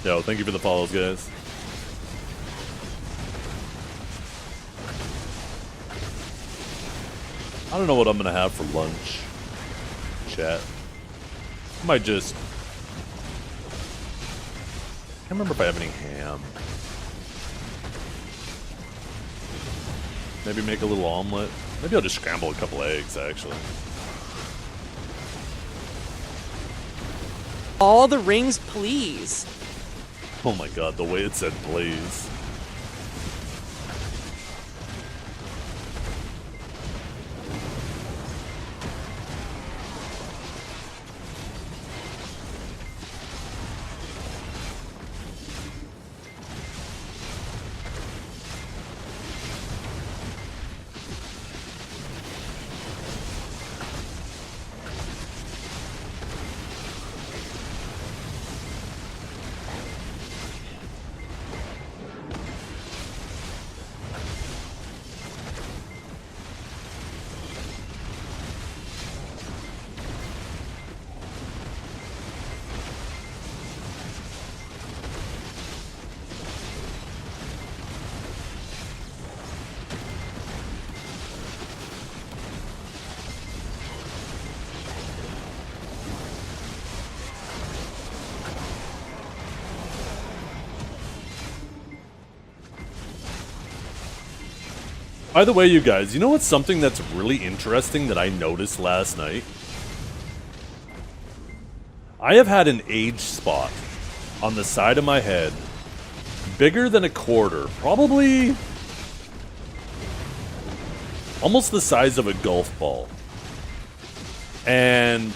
Yo, thank you for the follows, guys. I don't know what I'm gonna have for lunch. Chat. I might just... I can't remember if I have any ham. Maybe make a little omelet. Maybe I'll just scramble a couple eggs, actually. All the rings, please. Oh my god, the way it said please. By the way, you guys, you know what's something that's really interesting that I noticed last night? I have had an age spot on the side of my head bigger than a quarter, probably almost the size of a golf ball. And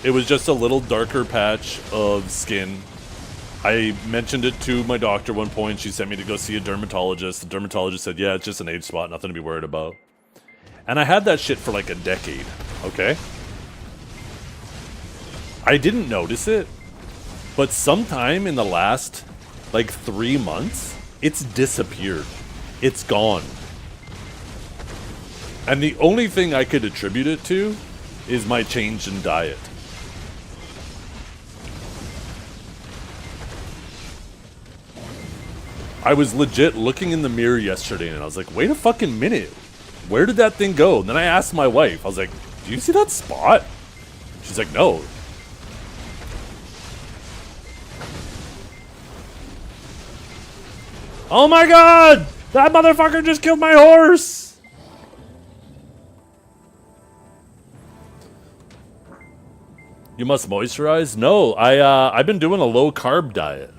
it was just a little darker patch of skin. I mentioned it to my doctor one point. She sent me to go see a dermatologist. The dermatologist said, yeah, it's just an age spot, nothing to be worried about. And I had that shit for like a decade, okay? I didn't notice it, but sometime in the last, like, 3 months, it's disappeared. It's gone. And the only thing I could attribute it to is my change in diet. I was legit looking in the mirror yesterday and I was like, wait a fucking minute. Where did that thing go? And then I asked my wife, I was like, do you see that spot? She's like, no. Oh my god! That motherfucker just killed my horse! You must moisturize? No, I've been doing a low carb diet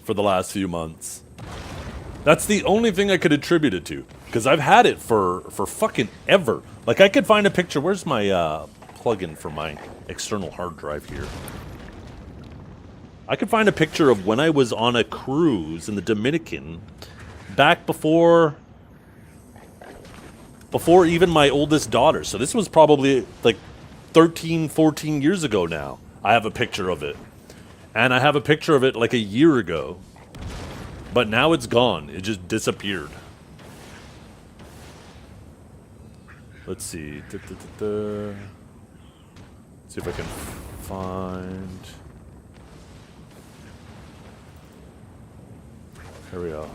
for the last few months. That's the only thing I could attribute it to, because I've had it for fucking ever. Like, I could find a picture. Where's my plug-in for my external hard drive here? I could find a picture of when I was on a cruise in the Dominican back before even my oldest daughter. So this was probably like 13, 14 years ago now. I have a picture of it. And I have a picture of it like a year ago. But now it's gone. It just disappeared. Let's see. Let's see if I can find... Here we are.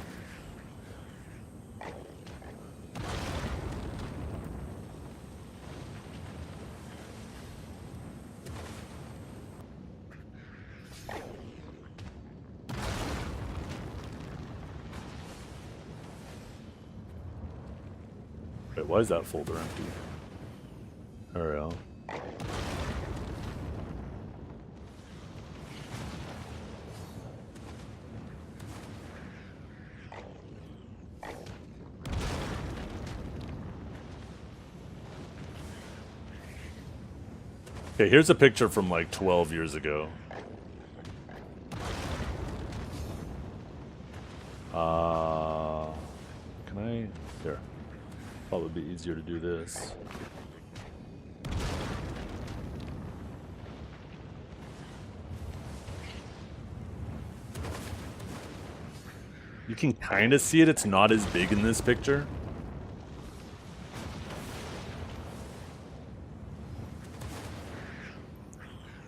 Wait, why is that folder empty? There we go. Okay, here's a picture from like 12 years ago. Can I? There. Thought it would be easier to do this. You can kind of see it. It's not as big in this picture.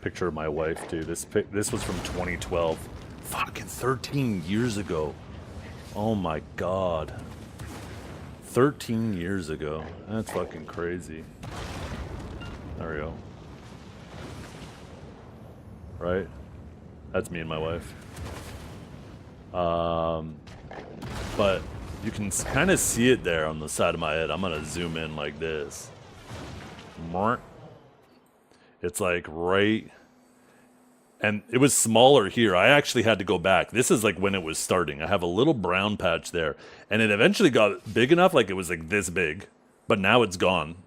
Picture of my wife, too. This was from 2012. Fucking 13 years ago. Oh my god. 13 years ago. That's fucking crazy. There we go. Right? That's me and my wife. But you can kind of see it there on the side of my head. I'm gonna zoom in like this. It's like right... And it was smaller here. I actually had to go back. This is like when it was starting. I have a little brown patch there. And it eventually got big enough, like it was like this big. But now it's gone.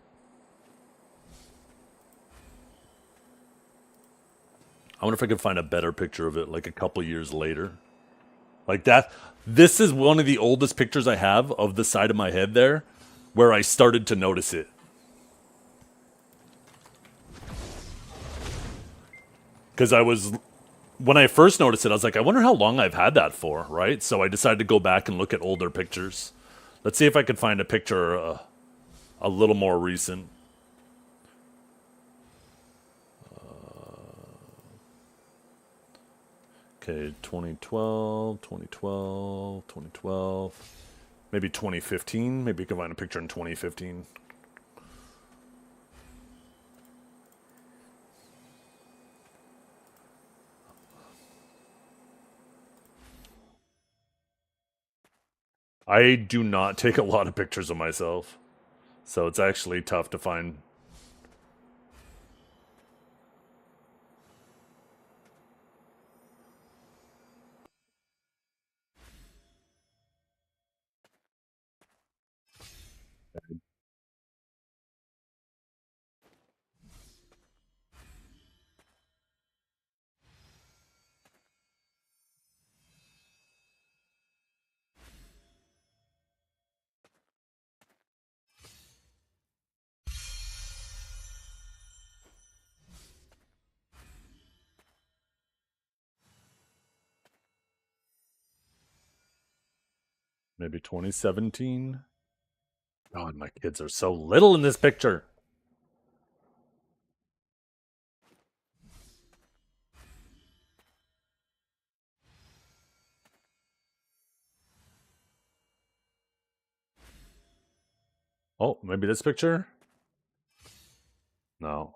I wonder if I could find a better picture of it like a couple years later. Like that. This is one of the oldest pictures I have of the side of my head there, where I started to notice it. Because when I first noticed it, I was like, I wonder how long I've had that for, right? So I decided to go back and look at older pictures. Let's see if I could find a picture a little more recent. Okay, 2012, 2012, 2012. Maybe 2015. Maybe you can find a picture in 2015. I do not take a lot of pictures of myself, so it's actually tough to find. Maybe 2017. God, my kids are so little in this picture. Oh, maybe this picture? No.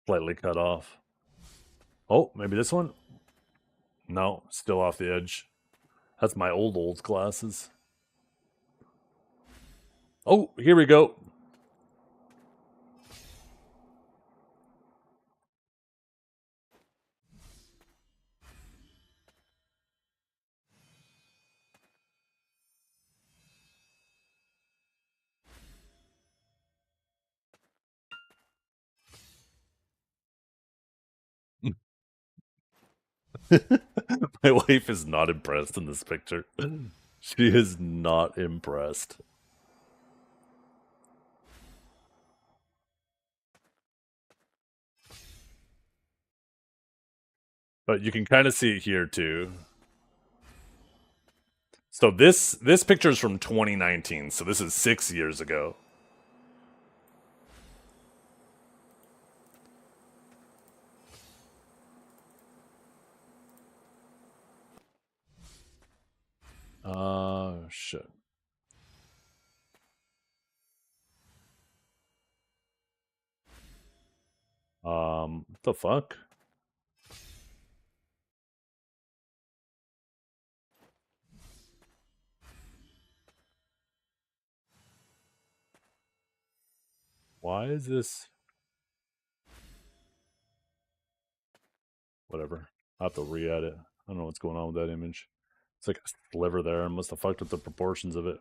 Slightly cut off. Oh, maybe this one? No, still off the edge. That's my old glasses. Oh, here we go. My wife is not impressed in this picture. She is not impressed. But you can kind of see it here too. So this picture is from 2019, so this is 6 years ago. Shit. What the fuck? Why is this? Whatever. I'll have to re-edit. I don't know what's going on with that image. It's like a sliver there. I must have fucked with the proportions of it.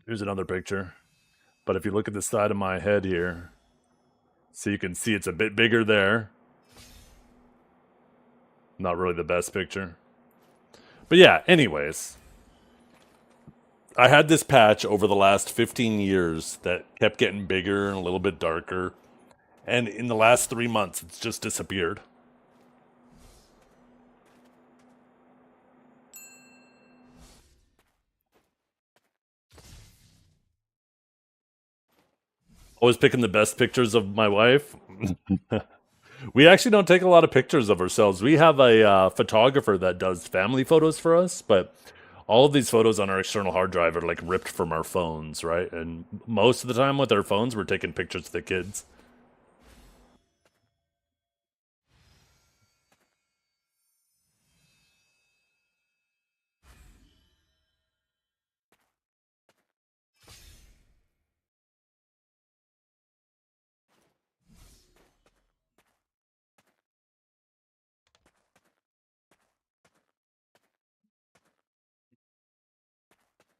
Here's another picture. But if you look at the side of my head here, so you can see it's a bit bigger there. Not really the best picture. But yeah, anyways. I had this patch over the last 15 years that kept getting bigger and a little bit darker. And in the last 3 months, it's just disappeared. Always picking the best pictures of my wife. We actually don't take a lot of pictures of ourselves. We have a photographer that does family photos for us, but all of these photos on our external hard drive are like ripped from our phones, right? And most of the time with our phones, we're taking pictures of the kids.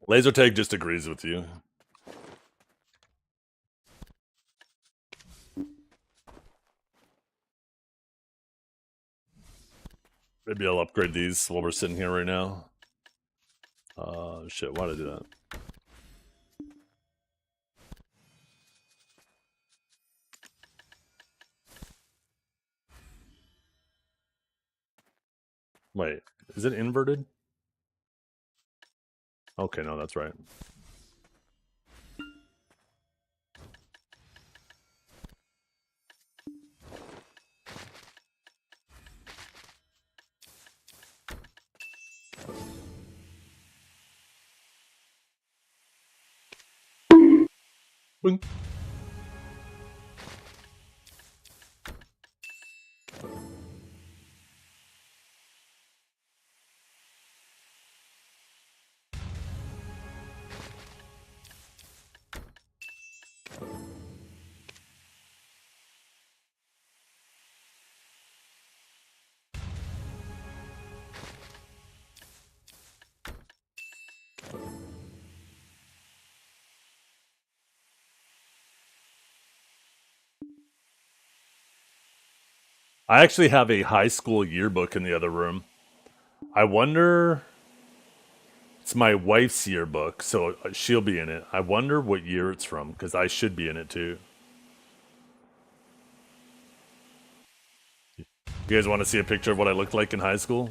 Laser tag just agrees with you. Maybe I'll upgrade these while we're sitting here right now. Shit, why did I do that? Wait, is it inverted? Okay, no, that's right. Boing. I actually have a high school yearbook in the other room. I wonder. It's my wife's yearbook, so she'll be in it. I wonder what year it's from, because I should be in it too. You guys want to see a picture of what I looked like in high school?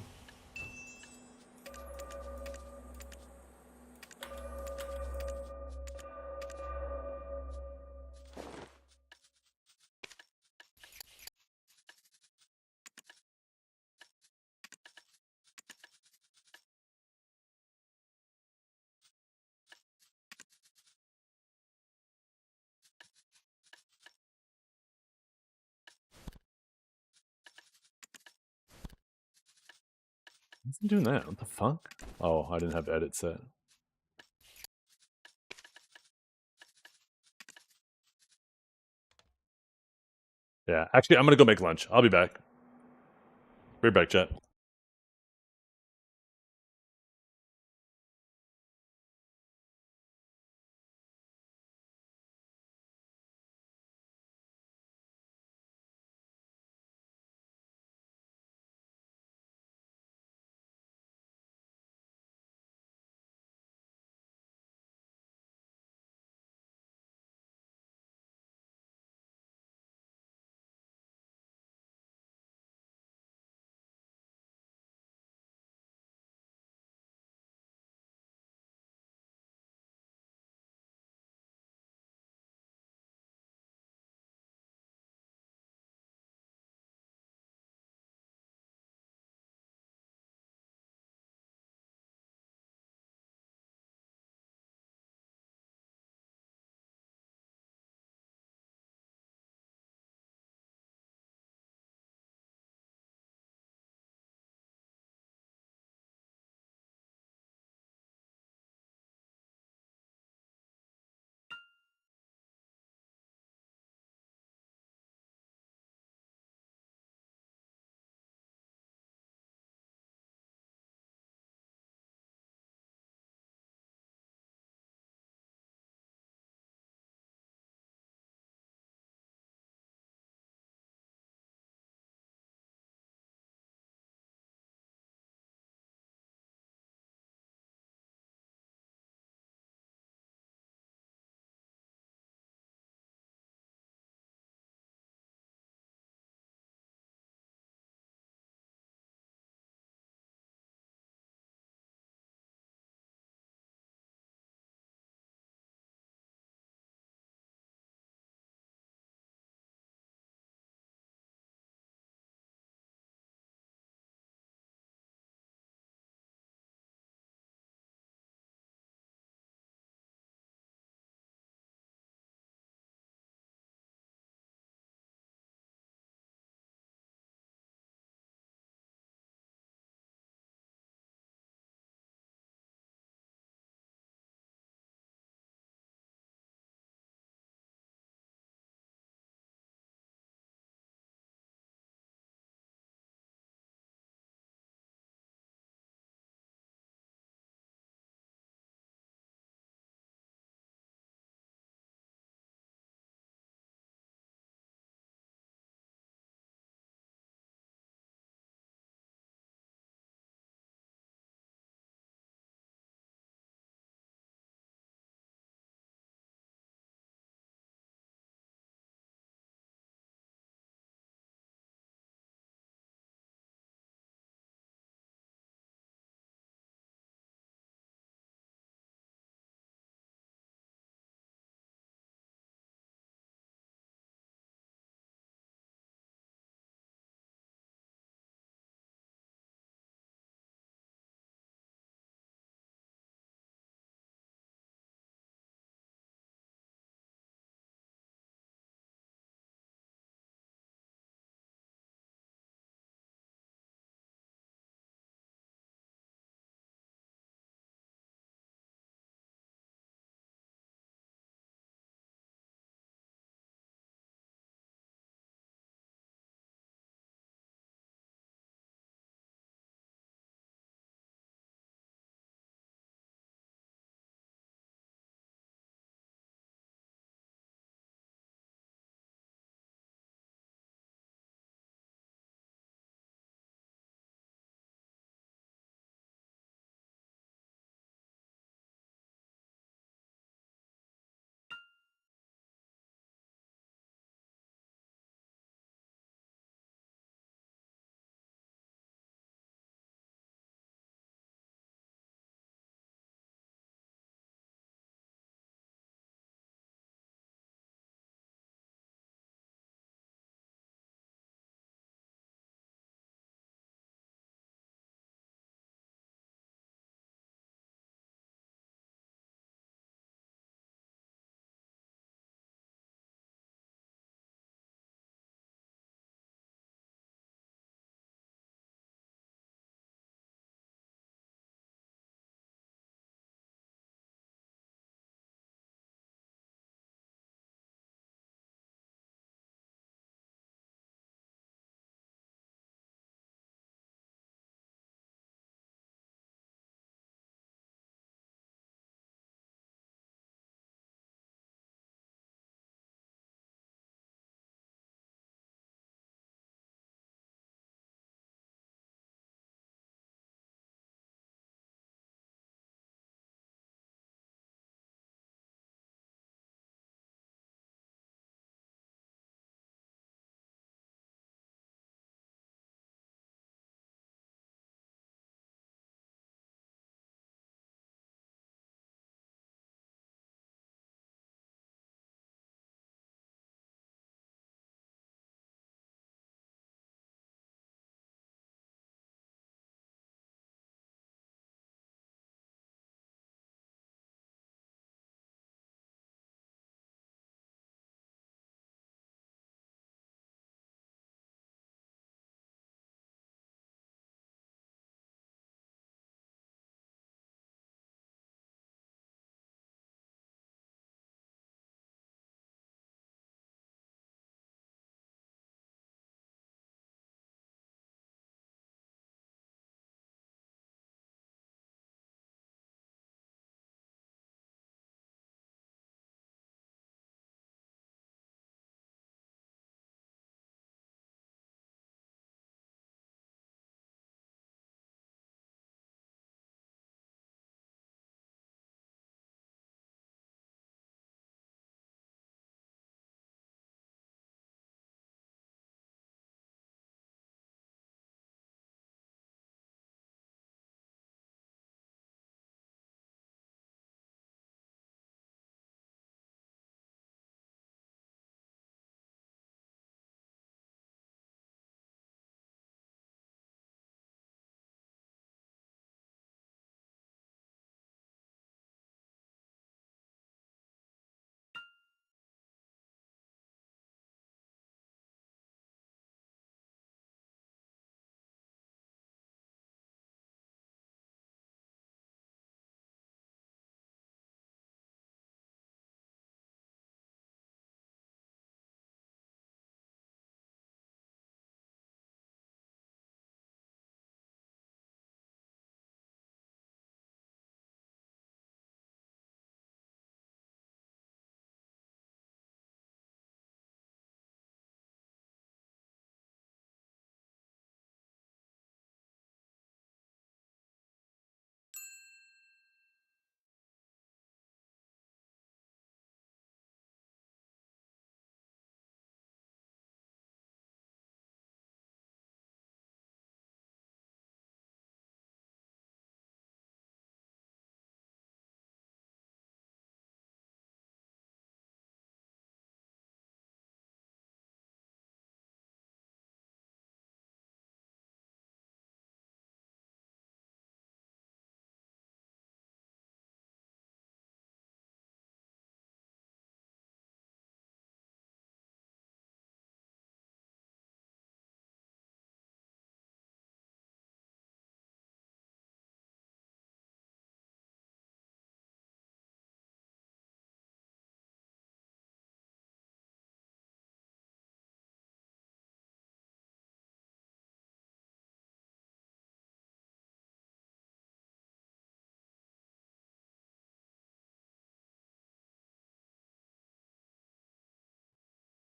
What's he doing that? What the fuck? Oh, I didn't have edit set. Yeah, actually, I'm gonna go make lunch. I'll be back. Be right back, chat.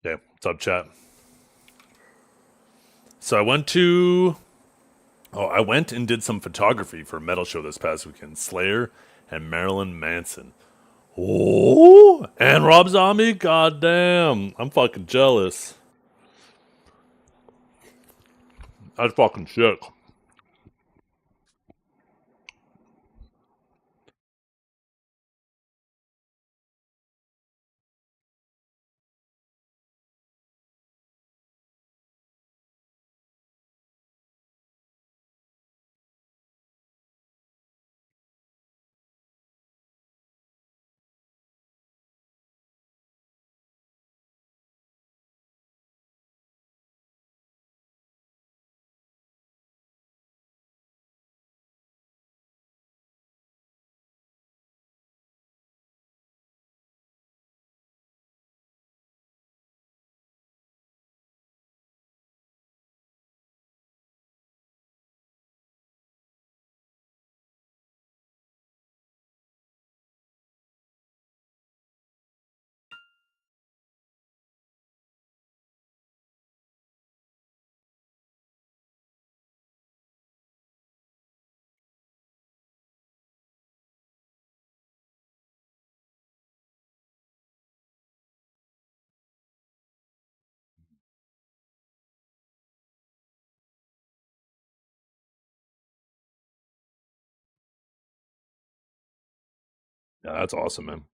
Okay, what's up, chat? So I went and did some photography for a metal show this past weekend. Slayer and Marilyn Manson. Oh, and Rob Zombie? Goddamn. I'm fucking jealous. That's fucking shit. Yeah, that's awesome, man.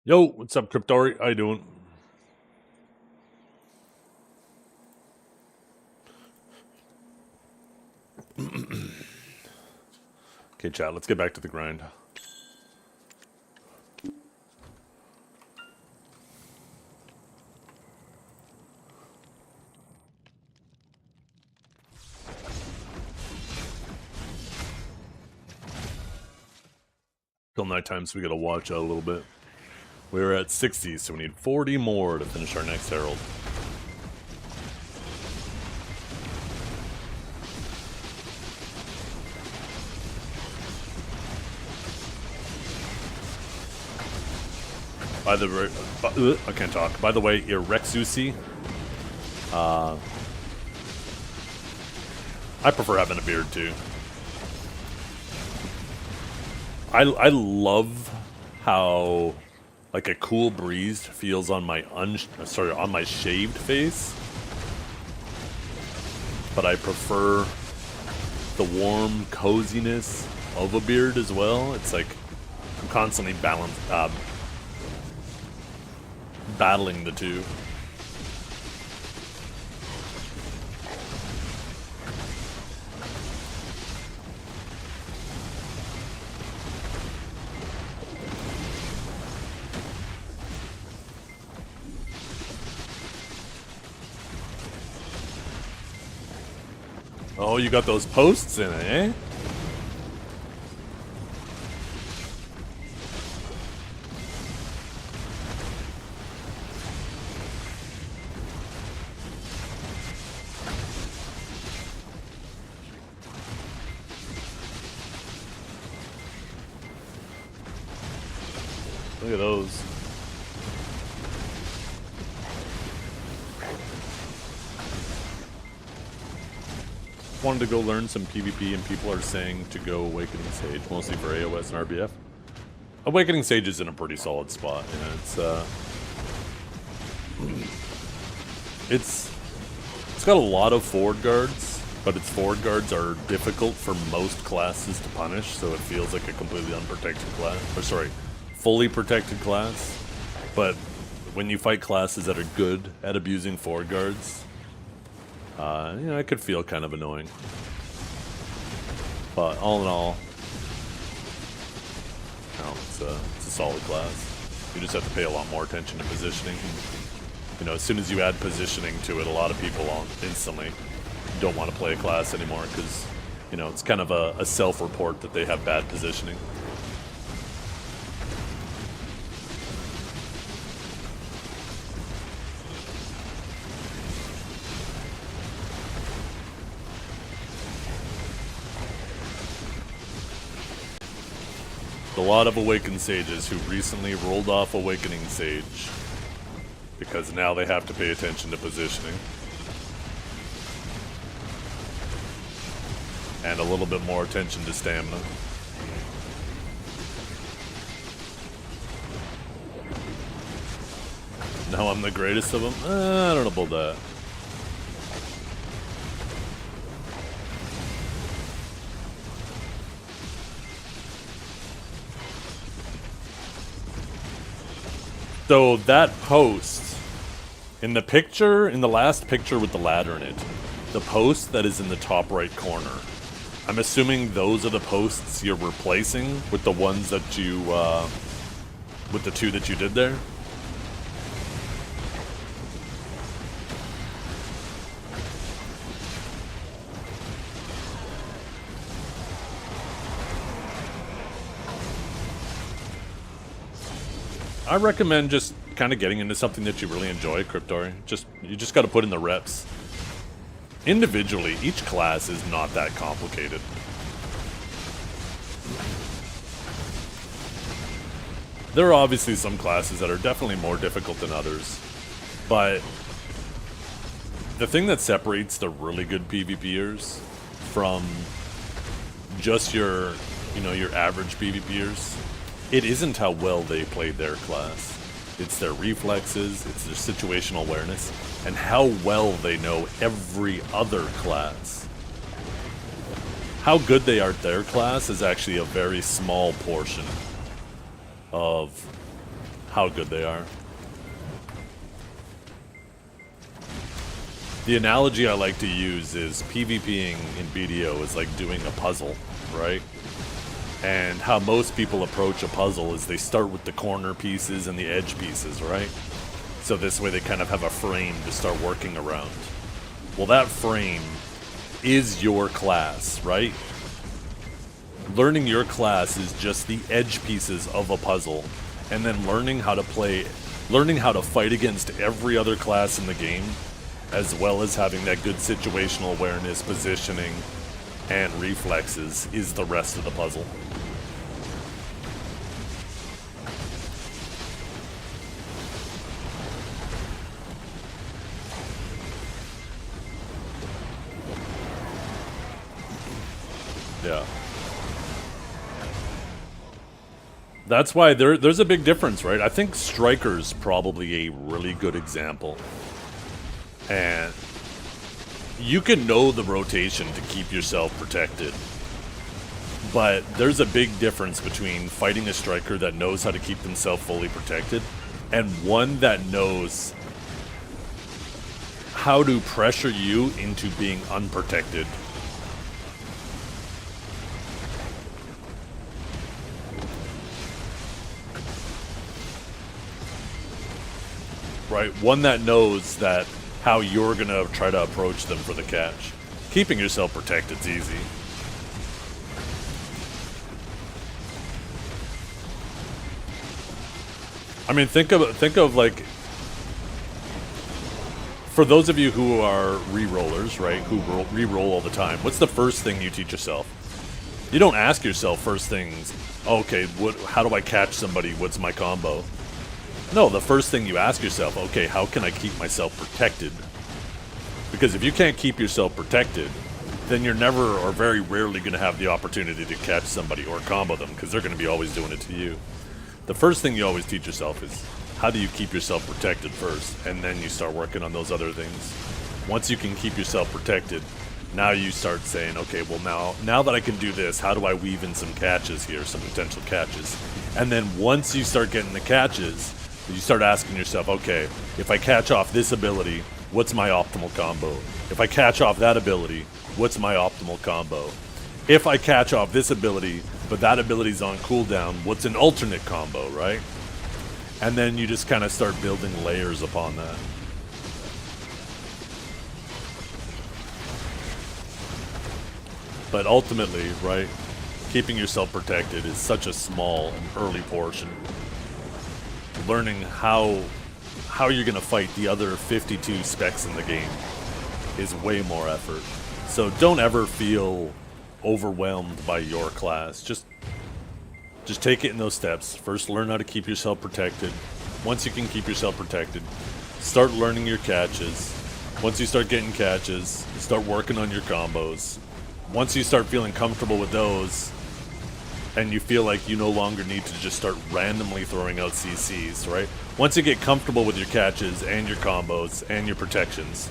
Yo, what's up, Cryptori? How you doing? Okay, chat, let's get back to the grind. Till nighttime, so we gotta watch out a little bit. We're at 60, so we need 40 more to finish our next Herald. By the way, I can't talk. By the way, Irexusi. I prefer having a beard too. I love how like a cool breeze feels on my on my shaved face. But I prefer the warm coziness of a beard as well. It's like I'm constantly battling the two. Oh, you got those posts in it, eh? Look at those. Wanted to go learn some PvP, and people are saying to go Awakening Sage, mostly for AOS and RBF. Awakening Sage is in a pretty solid spot. You know, it's got a lot of forward guards, but its forward guards are difficult for most classes to punish, so it feels like a completely unprotected class. Or sorry, fully protected class. But when you fight classes that are good at abusing forward guards, you know, it could feel kind of annoying. But all in all, no, it's a solid class. You just have to pay a lot more attention to positioning. You know, as soon as you add positioning to it, a lot of people instantly don't want to play a class anymore because, you know, it's kind of a self-report that they have bad positioning. A lot of Awakened Sages who recently rolled off Awakening Sage because now they have to pay attention to positioning. And a little bit more attention to stamina. Now I'm the greatest of them? I don't know about that. So that post, in the picture, in the last picture with the ladder in it, the post that is in the top right corner, I'm assuming those are the posts you're replacing with the ones that you, with the two that you did there? I recommend just kind of getting into something that you really enjoy, Cryptory. You just got to put in the reps. Individually, each class is not that complicated. There are obviously some classes that are definitely more difficult than others, but the thing that separates the really good PvPers from just your, you know, your average PvPers, it isn't how well they played their class. It's their reflexes, it's their situational awareness, and how well they know every other class. How good they are at their class is actually a very small portion of how good they are. The analogy I like to use is PvPing in BDO is like doing a puzzle, right? And how most people approach a puzzle is they start with the corner pieces and the edge pieces, right? So this way they kind of have a frame to start working around. Well, that frame is your class, right? Learning your class is just the edge pieces of a puzzle, and then learning how to fight against every other class in the game, as well as having that good situational awareness, positioning, and reflexes is the rest of the puzzle. Yeah. That's why there's a big difference, right? I think Striker's probably a really good example. And you can know the rotation to keep yourself protected. But there's a big difference between fighting a Striker that knows how to keep themselves fully protected and one that knows how to pressure you into being unprotected. Right? One that knows that how you're going to try to approach them for the catch. Keeping yourself protected's easy. I mean, think of like, for those of you who are re-rollers, right, who re-roll all the time, what's the first thing you teach yourself? You don't ask yourself first things, okay, how do I catch somebody, what's my combo? No, the first thing you ask yourself, okay, how can I keep myself protected? Because if you can't keep yourself protected, then you're never or very rarely going to have the opportunity to catch somebody or combo them, because they're going to be always doing it to you. The first thing you always teach yourself is, how do you keep yourself protected first? And then you start working on those other things. Once you can keep yourself protected, now you start saying, okay, well now that I can do this, how do I weave in some catches here, some potential catches? And then once you start getting the catches, you start asking yourself, okay, if I catch off this ability, what's my optimal combo? If I catch off that ability, what's my optimal combo? If I catch off this ability, but that ability's on cooldown, what's an alternate combo, right? And then you just kind of start building layers upon that. But ultimately, right, keeping yourself protected is such a small and early portion. Learning how you're going to fight the other 52 specs in the game is way more effort. So don't ever feel overwhelmed by your class. Just take it in those steps. First, learn how to keep yourself protected. Once you can keep yourself protected, start learning your catches. Once you start getting catches, start working on your combos. Once you start feeling comfortable with those, and you feel like you no longer need to just start randomly throwing out CCs, right? Once you get comfortable with your catches and your combos and your protections,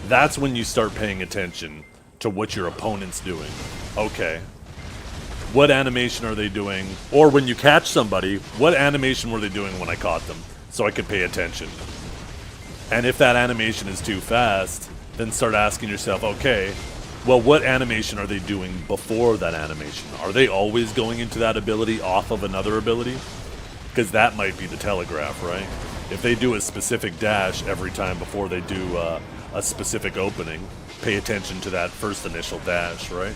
that's when you start paying attention to what your opponent's doing. Okay, what animation are they doing? Or when you catch somebody, what animation were they doing when I caught them? So I could pay attention. And if that animation is too fast, then start asking yourself, okay, well, what animation are they doing before that animation? Are they always going into that ability off of another ability? Because that might be the telegraph, right? If they do a specific dash every time before they do a specific opening, pay attention to that first initial dash, right?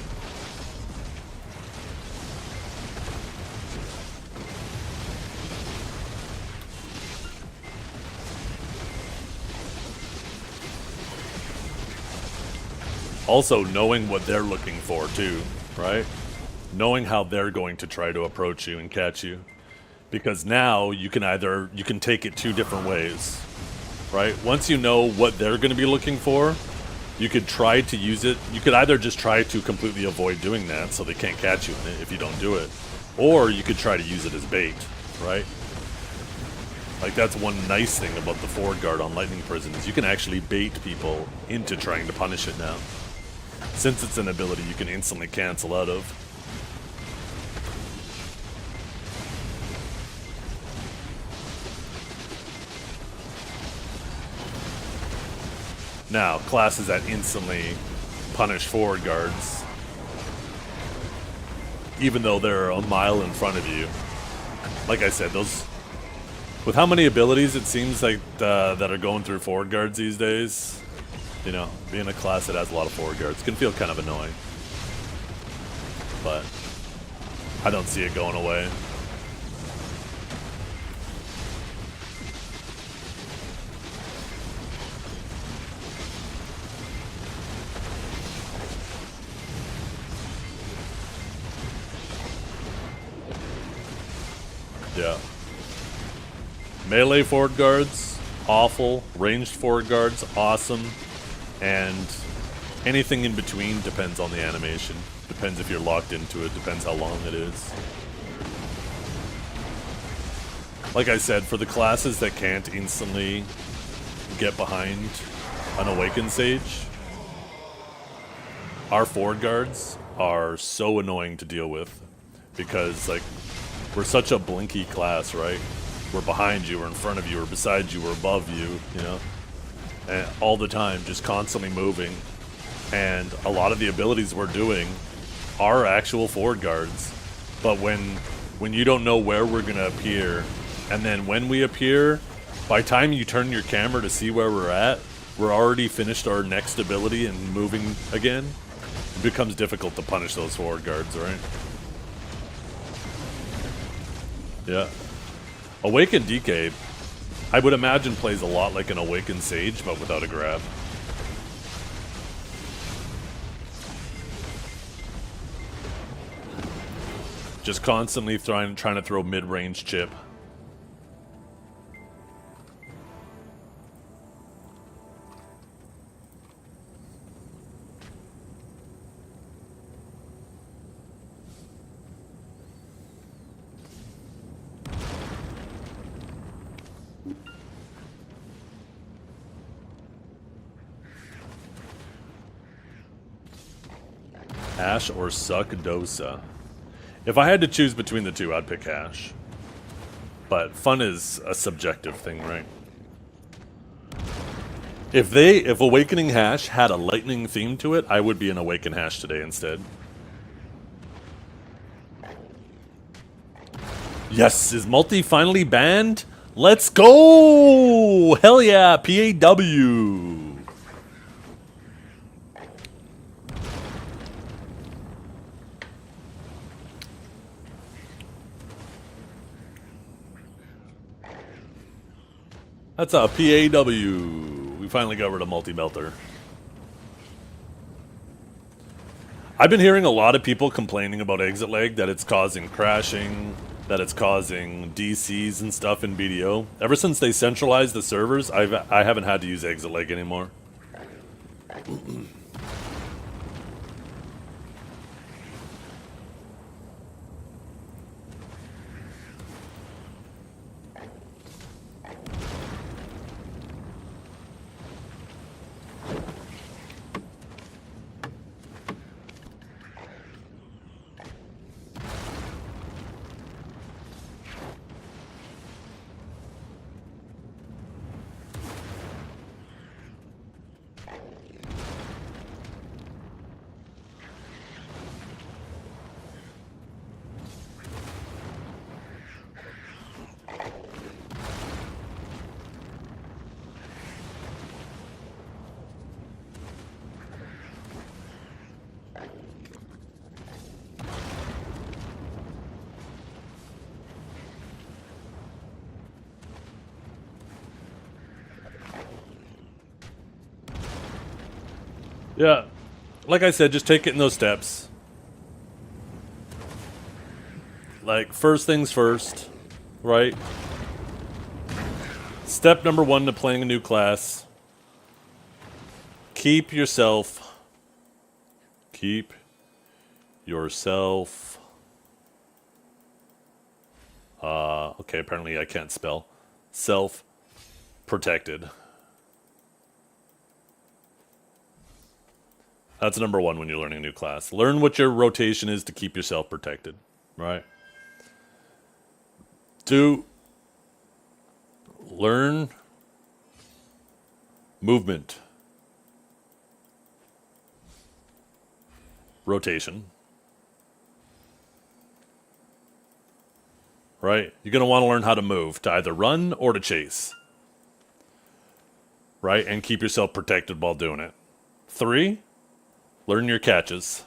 Also, knowing what they're looking for, too, right? Knowing how they're going to try to approach you and catch you. Because now you can take it two different ways, right? Once you know what they're going to be looking for, you could try to use it. You could either just try to completely avoid doing that so they can't catch you in it if you don't do it. Or you could try to use it as bait, right? Like, that's one nice thing about the forward guard on Lightning Prison is you can actually bait people into trying to punish it now. Since it's an ability you can instantly cancel out of. Now, classes that instantly punish forward guards, even though they're a mile in front of you. Like I said, those, with how many abilities it seems like that are going through forward guards these days, you know, being a class that has a lot of forward guards can feel kind of annoying. But I don't see it going away. Yeah. Melee forward guards, awful. Ranged forward guards, awesome. And anything in between depends on the animation. Depends if you're locked into it, depends how long it is. like I said, for the classes that can't instantly get behind an Awakened Sage, our forward guards are so annoying to deal with because, like, we're such a blinky class, right? We're behind you, we're in front of you, we're beside you, we're above you, you know? And all the time, just constantly moving. And a lot of the abilities we're doing are actual forward guards. But when you don't know where we're going to appear, and then when we appear, by the time you turn your camera to see where we're at, we're already finished our next ability and moving again. It becomes difficult to punish those forward guards, right? Yeah. Awakened DK, I would imagine, plays a lot like an Awakened Sage, but without a grab. Just constantly trying to throw mid-range chip. Ash or Suck Dosa. If I had to choose between the two, I'd pick Ash. But fun is a subjective thing, right? If Awakening Hash had a lightning theme to it, I would be an Awaken Hash today instead. Yes, is multi finally banned? Let's go! Hell yeah, PAW! That's a PAW. We finally got rid of multi-melter. I've been hearing a lot of people complaining about exit lag, that it's causing crashing, that it's causing DCs and stuff in BDO. Ever since they centralized the servers, I haven't had to use exit lag anymore. Yeah, like I said, just take it in those steps. Like, first things first, right? Step number one to playing a new class. Keep yourself. Okay, apparently I can't spell. Self-protected. That's number one when you're learning a new class. Learn what your rotation is to keep yourself protected, right? 2, learn movement. Rotation. Right? You're going to want to learn how to move, to either run or to chase. Right? And keep yourself protected while doing it. 3, learn your catches.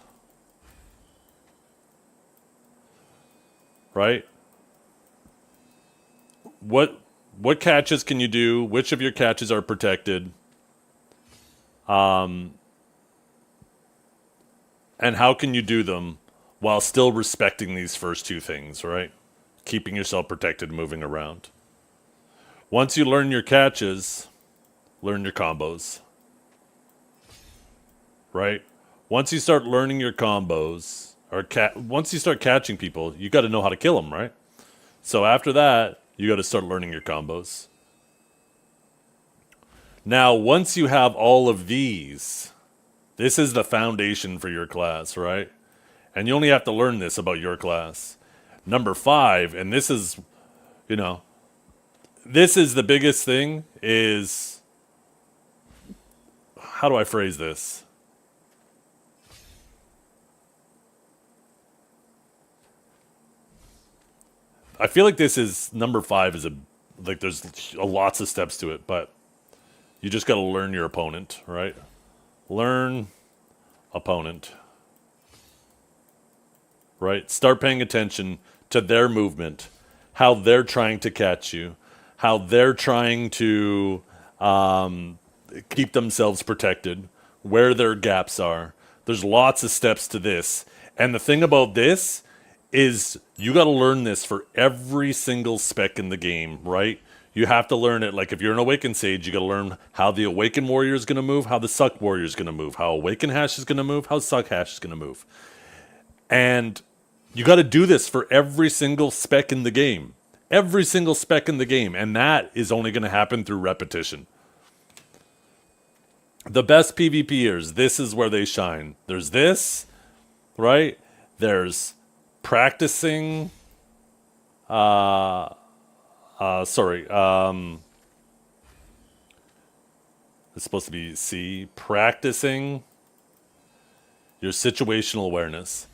Right? What catches can you do? Which of your catches are protected? And how can you do them while still respecting these first two things, right? Keeping yourself protected, moving around. Once you learn your catches, learn your combos. Right? Once you start learning your combos, once you start catching people, you got to know how to kill them, right? So after that, You got to start learning your combos. Now, once you have all of these, this is the foundation for your class, right? And you only have to learn this about your class. Number 5, and this is, you know, this is the biggest thing, is, how do I phrase this? I feel like this is, number 5 is like there's lots of steps to it, but you just got to learn your opponent, right? Learn opponent. Right? Start paying attention to their movement, how they're trying to catch you, how they're trying to keep themselves protected, where their gaps are. There's lots of steps to this. And the thing about this is you got to learn this for every single spec in the game, right? You have to learn it. Like if you're an Awakened Sage, you got to learn how the Awakened Warrior is going to move, how the Suck Warrior is going to move, how Awakened Hash is going to move, how Suck Hash is going to move. And you got to do this for every single spec in the game. Every single spec in the game. And that is only going to happen through repetition. The best PvPers, this is where they shine. There's this, right? There's practicing. It's supposed to be C. Practicing your situational awareness.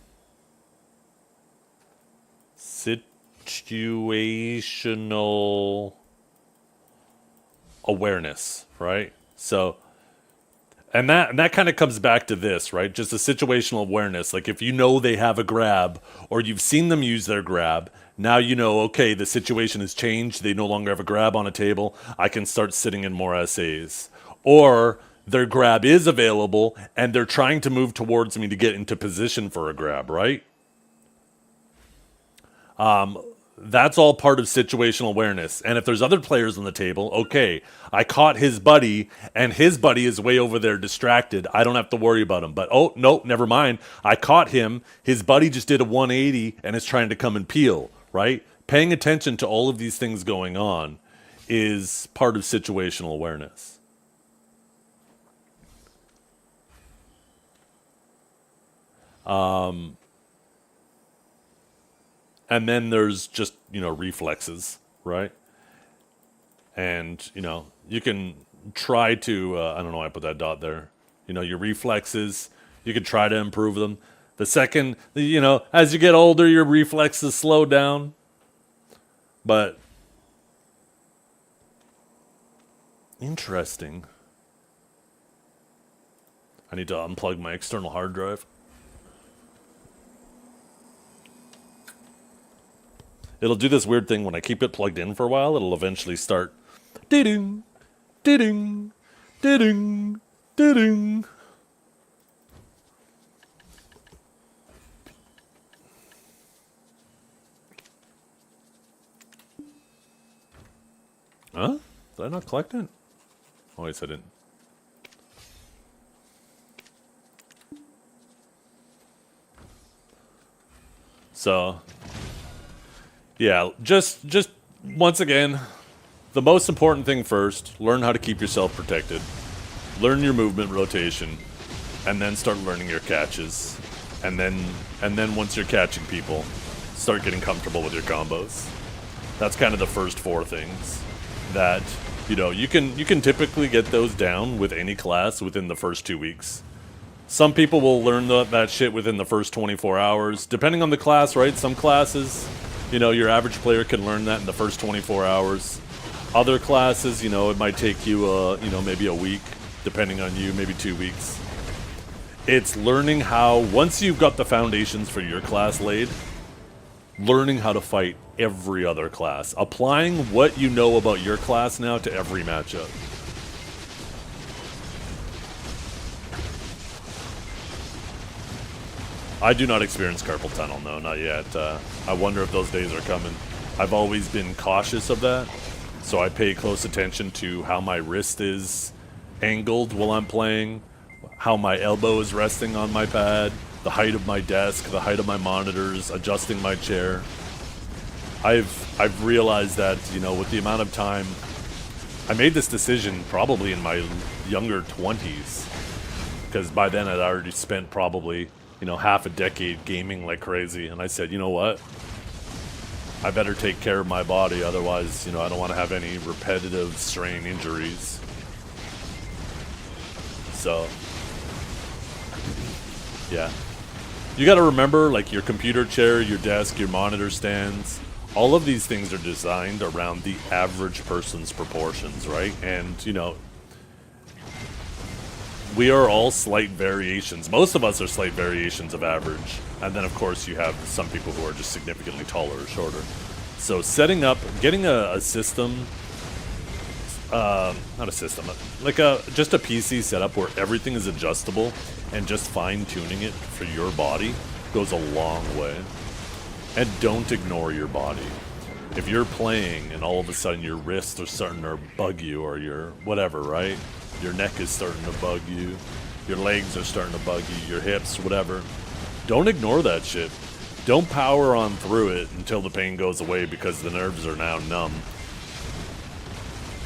Situational awareness, right? So, and that kind of comes back to this, right? Just a situational awareness. Like if you know they have a grab or you've seen them use their grab, now you know, okay, the situation has changed. They no longer have a grab on a table. I can start sitting in more SAs. Or their grab is available and they're trying to move towards me to get into position for a grab, right? That's all part of situational awareness. And if there's other players on the table, okay, I caught his buddy, and his buddy is way over there distracted. I don't have to worry about him. But, oh, nope, never mind. I caught him. His buddy just did a 180 and is trying to come and peel, right? Paying attention to all of these things going on is part of situational awareness. And then there's just, reflexes, right? And, you can try to, I don't know why I put that dot there. Your reflexes, you can try to improve them. The second, as you get older, your reflexes slow down. But, interesting. I need to unplug my external hard drive. It'll do this weird thing when I keep it plugged in for a while. It'll eventually start. Ding, ding, ding, ding. Huh? Did I not collect it? Oh, yes, I didn't. So. Yeah, just once again, the most important thing first, learn how to keep yourself protected. Learn your movement rotation, and then start learning your catches. And then once you're catching people, start getting comfortable with your combos. That's kind of the first 4 things that, you can typically get those down with any class within the first 2 weeks. Some people will learn that shit within the first 24 hours, depending on the class, right? Some classes, your average player can learn that in the first 24 hours. Other classes, it might take you, maybe a week, depending on you, maybe 2 weeks. It's learning how, once you've got the foundations for your class laid, learning how to fight every other class. Applying what you know about your class now to every matchup. I do not experience carpal tunnel, no, not yet. I wonder if those days are coming. I've always been cautious of that, so I pay close attention to how my wrist is angled while I'm playing, how my elbow is resting on my pad, the height of my desk, the height of my monitors, adjusting my chair. I've realized that, you know, with the amount of time I made this decision probably in my younger 20s, because by then I'd already spent probably, you know, half a decade gaming like crazy, and I said, you know what? I better take care of my body, otherwise, you know, I don't want to have any repetitive strain injuries. So, yeah. You gotta remember, like, your computer chair, your desk, your monitor stands, all of these things are designed around the average person's proportions, right? And, you know, we are all slight variations. Most of us are slight variations of average. And then, of course, you have some people who are just significantly taller or shorter. So setting up, getting a system, not a system, like just a PC setup where everything is adjustable and just fine-tuning it for your body goes a long way. And don't ignore your body. If you're playing and all of a sudden your wrists are starting to bug you, or your whatever, right? Your neck is starting to bug you, your legs are starting to bug you, your hips, whatever. Don't ignore that shit. Don't power on through it until the pain goes away because the nerves are now numb.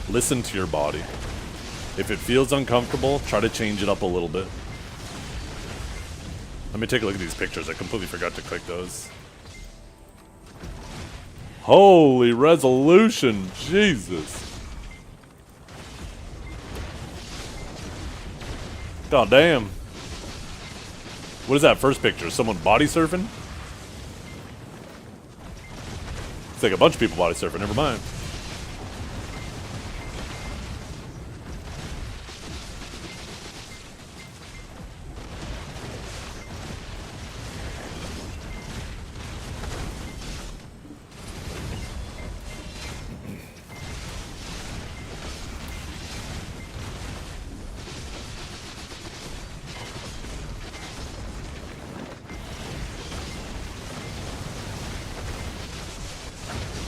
Listen to your body. If it feels uncomfortable, try to change it up a little bit. Let me take a look at these pictures. I completely forgot to click those. Holy resolution, Jesus. God damn. What is that first picture? Someone body surfing? It's like a bunch of people body surfing, never mind.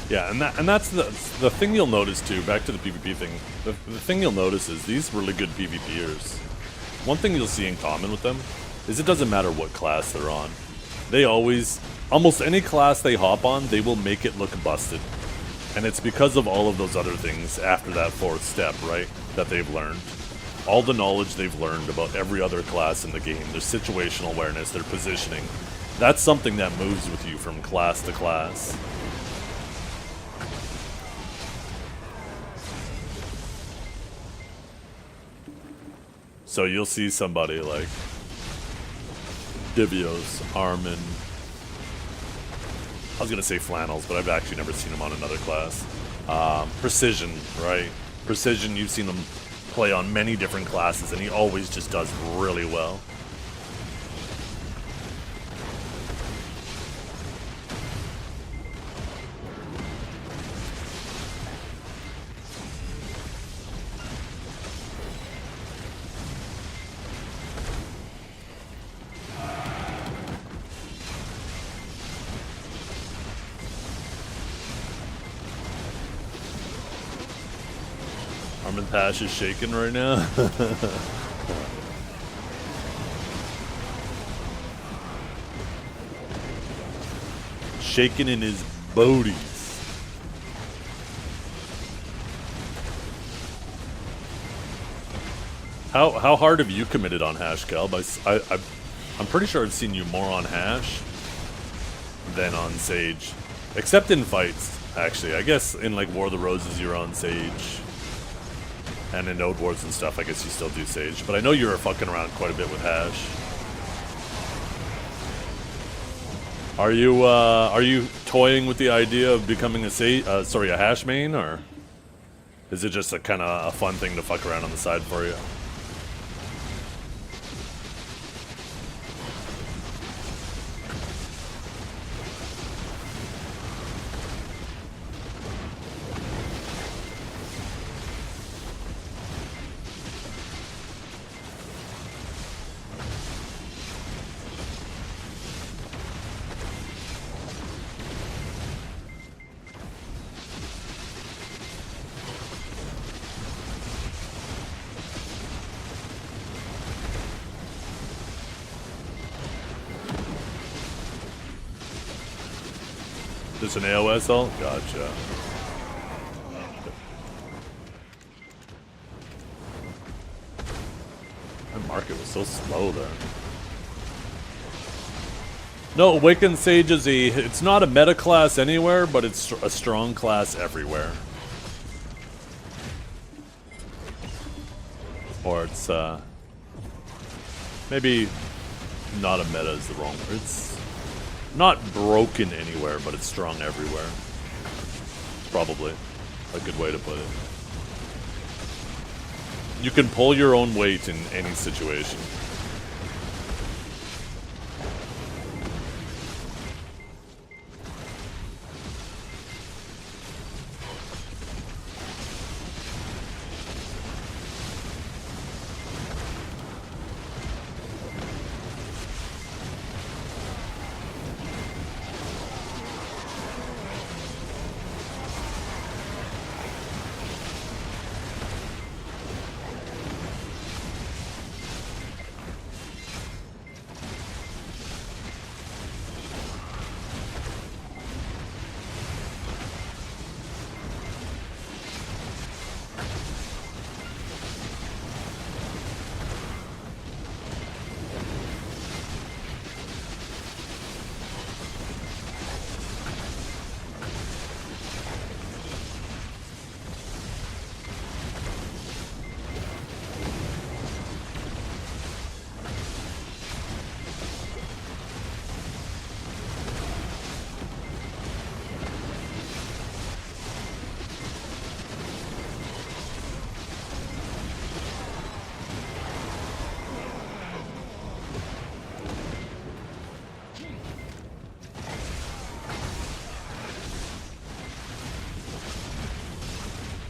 Yeah, and that's the thing you'll notice too, back to the PvP thing, the thing you'll notice is these really good PvPers, one thing you'll see in common with them is it doesn't matter what class they're on. They always, almost any class they hop on, they will make it look busted. And it's because of all of those other things after that fourth step, right, that they've learned. All the knowledge they've learned about every other class in the game, their situational awareness, their positioning. That's something that moves with you from class to class. So you'll see somebody like Divios, Armin. I was gonna say Flannels, but I've actually never seen him on another class. Precision, right? Precision, you've seen him play on many different classes, and he always just does really well. Armin Pash is shaking right now. Shaking in his booties. How hard have you committed on Hash, Calb? I'm pretty sure I've seen you more on Hash than on Sage. Except in fights, actually. I guess in like War of the Roses you're on Sage. And in Node Wars and stuff, I guess you still do Sage. But I know you were fucking around quite a bit with Hash. Are you toying with the idea of becoming a Hash main, or is it just a kind of a fun thing to fuck around on the side for you? Just an AOS ult? Gotcha. My market was so slow there. No, Awakened Sage is it's not a meta class anywhere, but it's a strong class everywhere. Or it's, maybe not a meta is the wrong word. It's not broken anywhere, but it's strong everywhere. Probably a good way to put it. You can pull your own weight in any situation.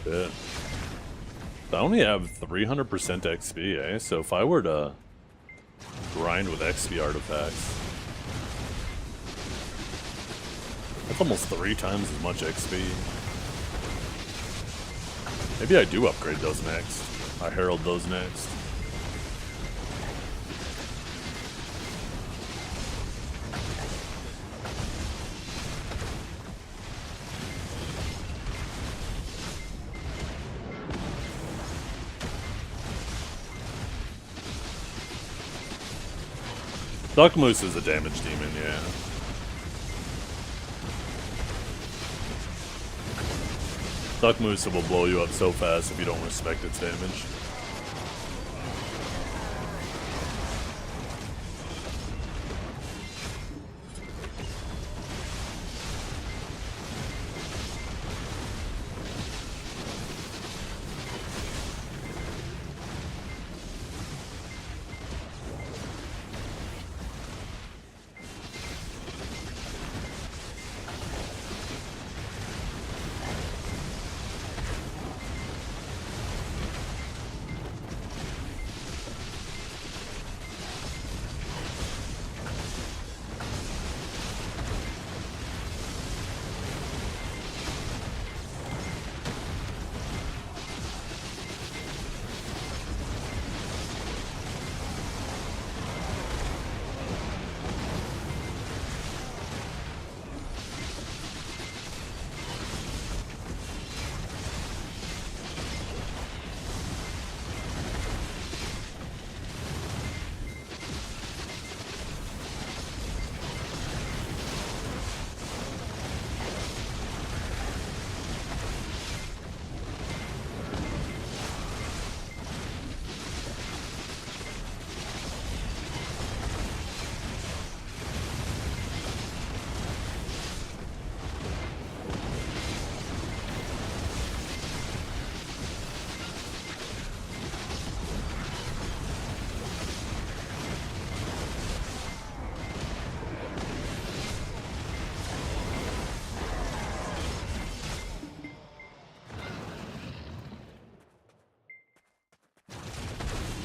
Shit. I only have 300% XP, eh? So if I were to grind with XP artifacts, that's almost 3 times as much XP. Maybe I do upgrade those next. I herald those next. Duck Moose is a damage demon, yeah. Duck Moose will blow you up so fast if you don't respect its damage.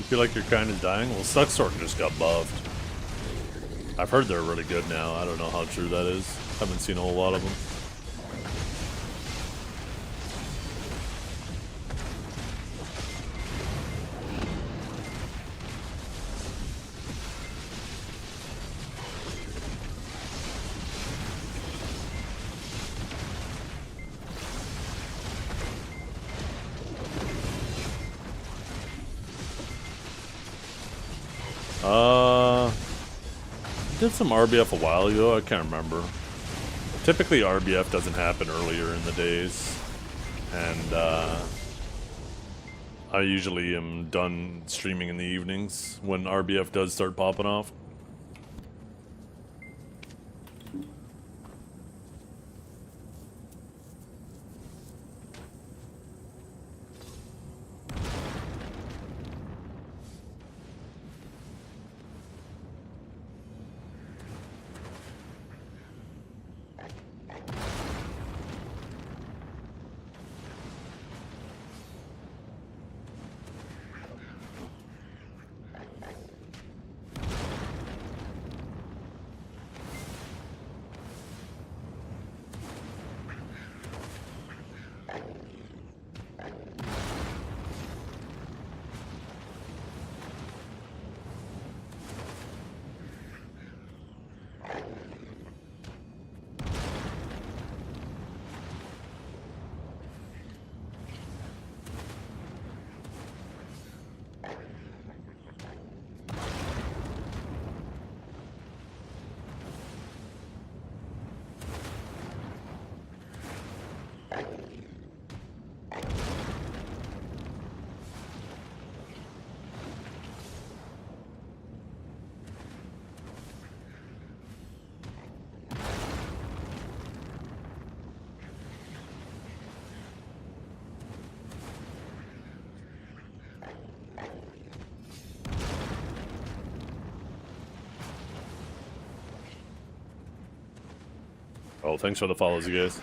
Feel like your kind is dying? Well, Sucksword just got buffed. I've heard they're really good now. I don't know how true that is. Haven't seen a whole lot of them. Did some RBF a while ago. I can't remember. Typically, RBF doesn't happen earlier in the days, and I usually am done streaming in the evenings when RBF does start popping off. Oh, thanks for the follows, you guys.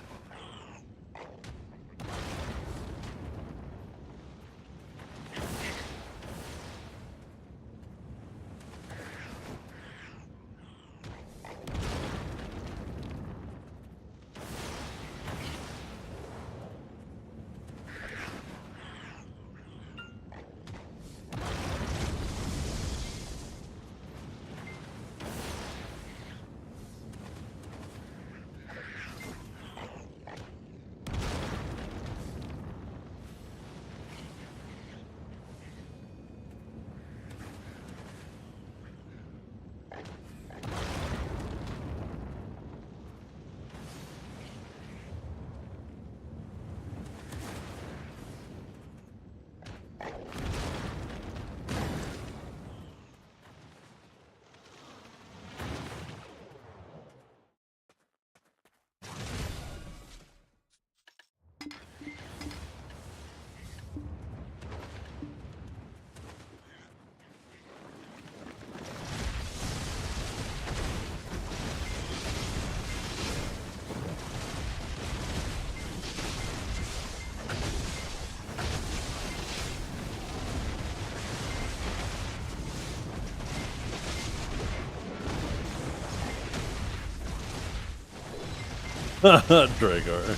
Dragar.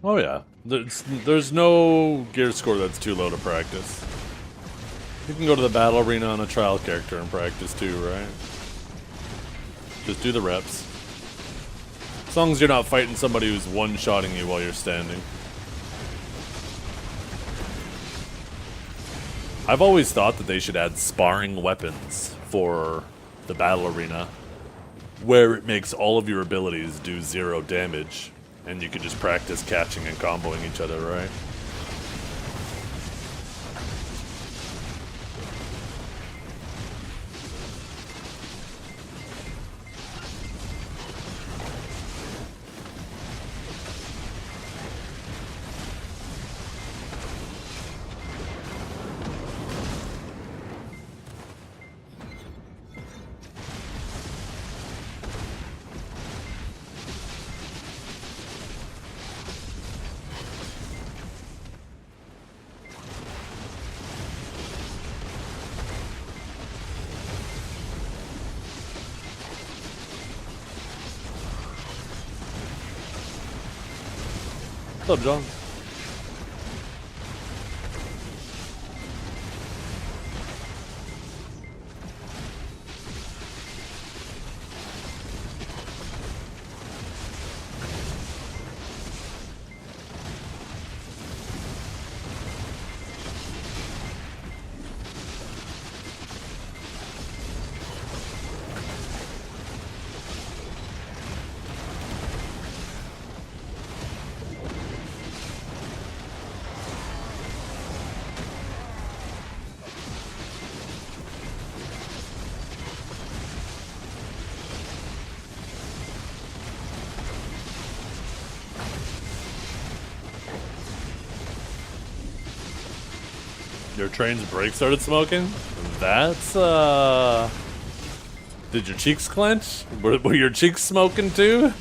Oh yeah, there's no gear score that's too low to practice. You can go to the battle arena on a trial character and practice too, right? Just do the reps. As long as you're not fighting somebody who's one-shotting you while you're standing. I've always thought that they should add sparring weapons for the battle arena, where it makes all of your abilities do 0 damage. And you could just practice catching and comboing each other, right? What's up, John? Your train's brake started smoking? That's, Did your cheeks clench? Were your cheeks smoking too?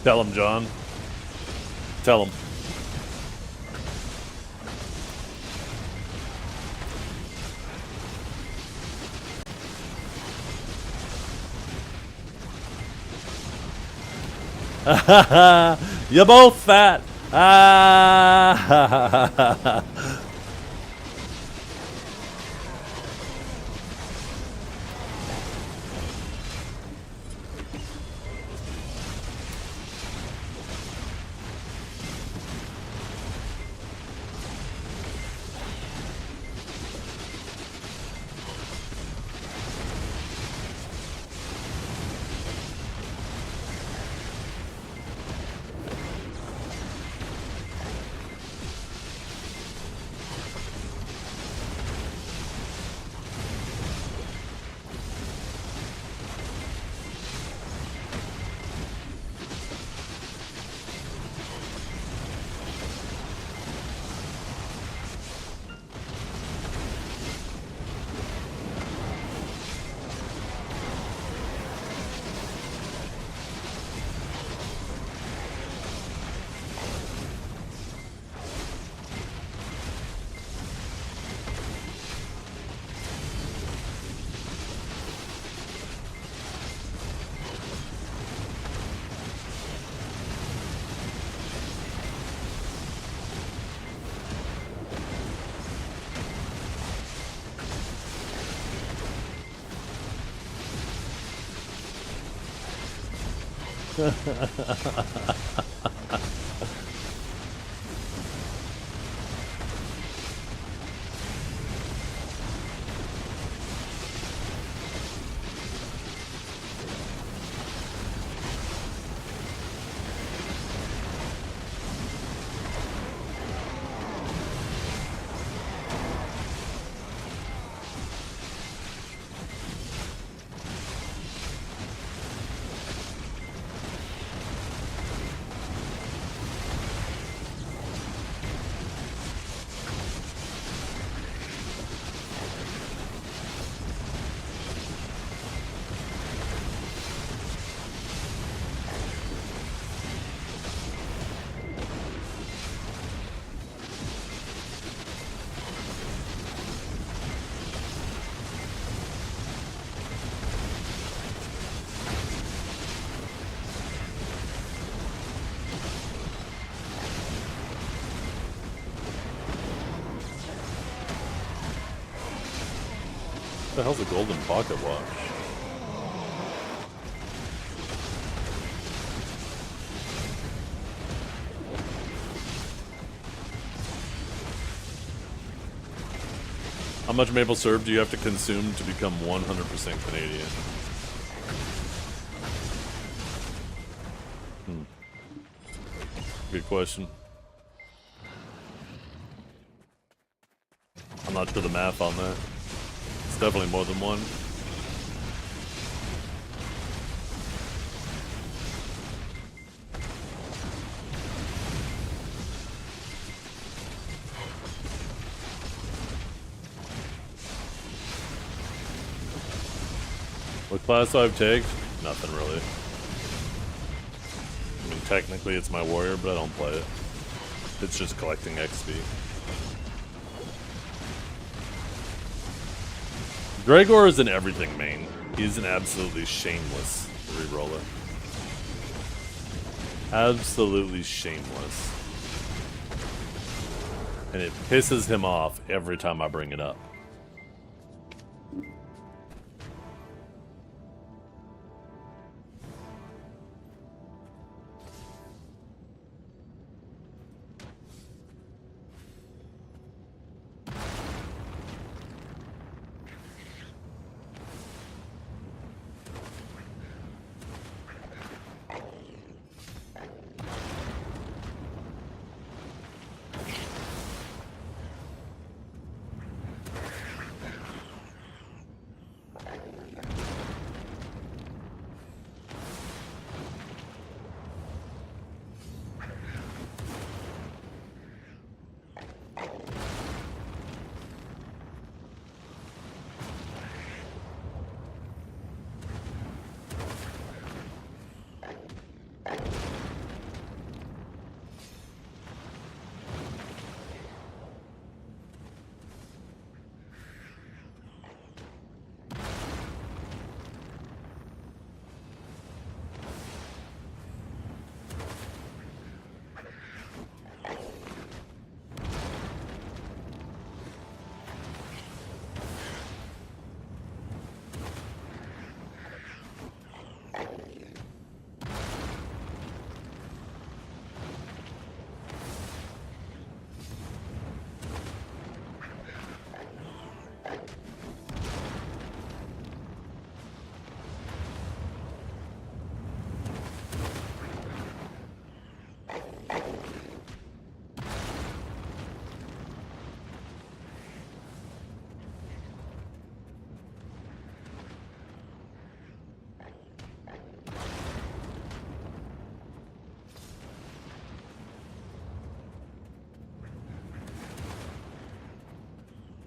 Tell him, John. Tell him. You're both fat. Ah. What the hell's a golden pocket watch? How much maple syrup do you have to consume to become 100% Canadian? Good question. I'm not sure the math on that. It's definitely more than one. What class do I've taken? Nothing really. I mean, technically it's my warrior, but I don't play it. It's just collecting XP. Gregor is an everything main. He's an absolutely shameless reroller. Absolutely shameless. And it pisses him off every time I bring it up.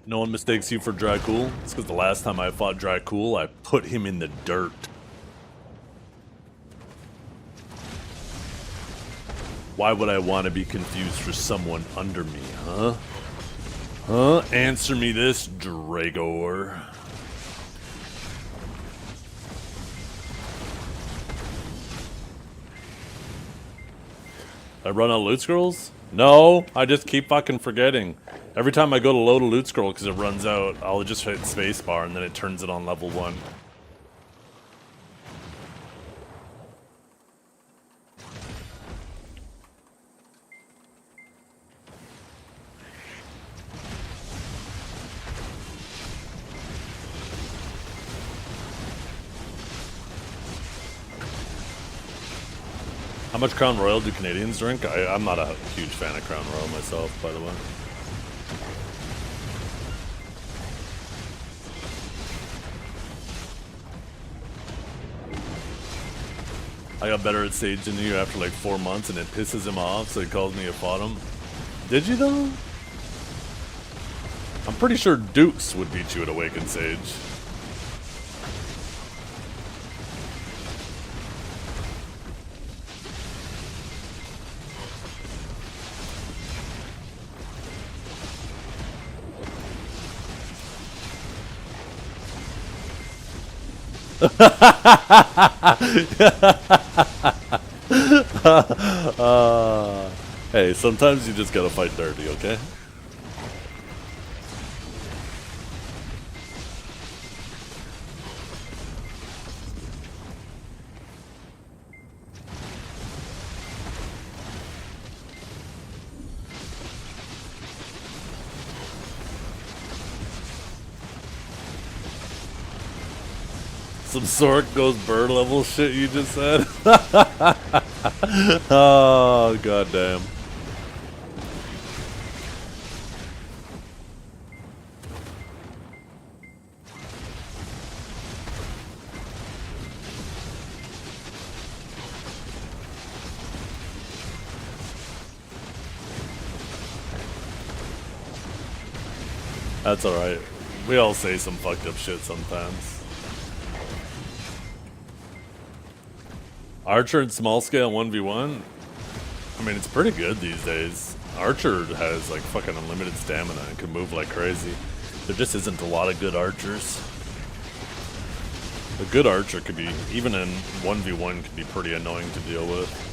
No one mistakes you for Dracul. It's because the last time I fought Dracul, I put him in the dirt. Why would I want to be confused for someone under me, huh? Huh? Answer me this, Dragor. I run out of loot scrolls? No, I just keep fucking forgetting. Every time I go to load a loot scroll because it runs out, I'll just hit spacebar and then it turns it on level 1. How much Crown Royal do Canadians drink? I'm not a huge fan of Crown Royal myself, by the way. I got better at Sage than you after like 4 months and it pisses him off, so he calls me a bottom. Did you though? I'm pretty sure Dukes would beat you at Awakened Sage. Hey, sometimes you just gotta fight dirty, okay? Some Sork goes bird level shit you just said? Oh, goddamn. That's alright. We all say some fucked up shit sometimes. Archer and small scale 1v1? I mean, it's pretty good these days. Archer has like fucking unlimited stamina and can move like crazy. There just isn't a lot of good archers. A good archer could be, even in 1v1, could be pretty annoying to deal with.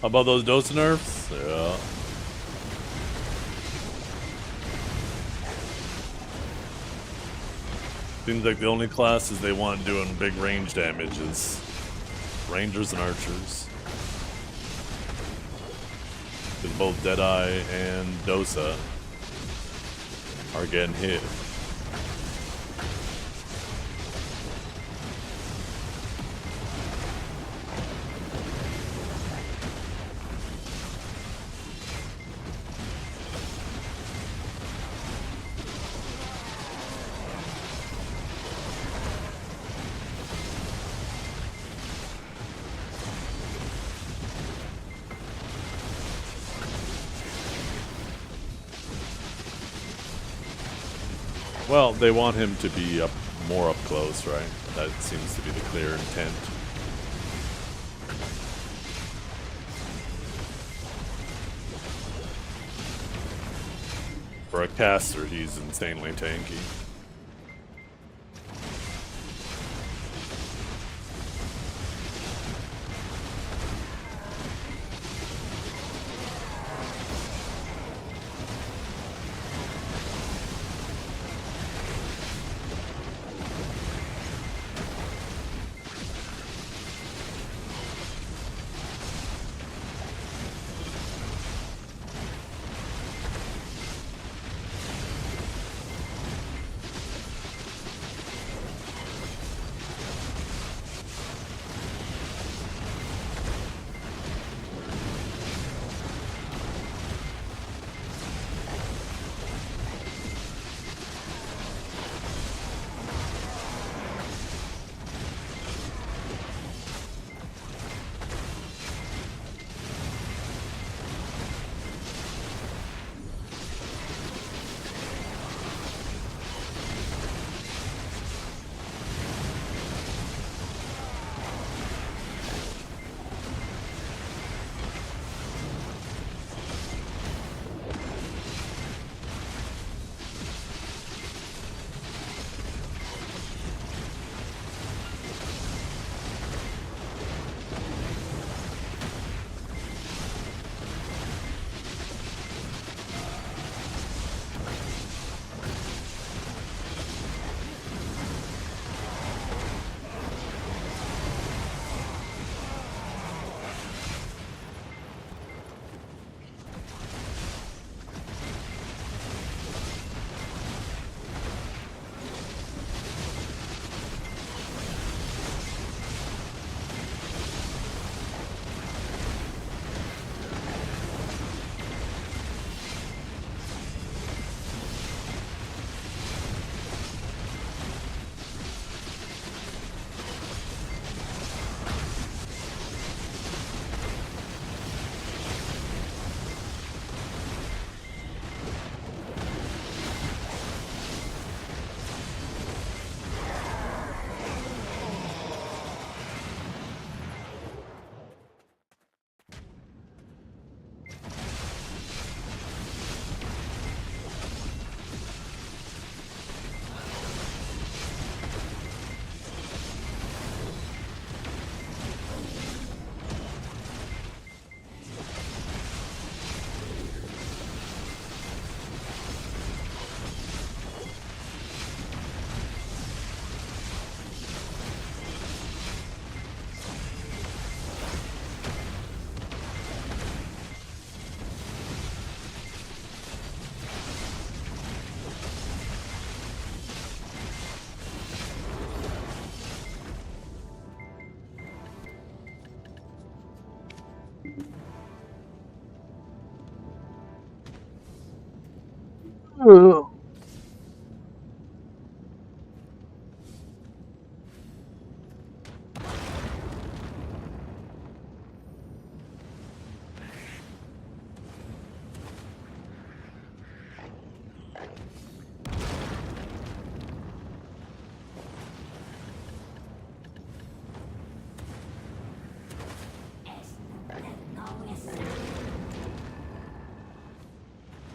How about those Dosa nerfs? Yeah. Seems like the only classes they want doing big range damage is Rangers and Archers. Because both Deadeye and Dosa are getting hit. Well, they want him to be more up close, right? That seems to be the clear intent. For a caster, he's insanely tanky.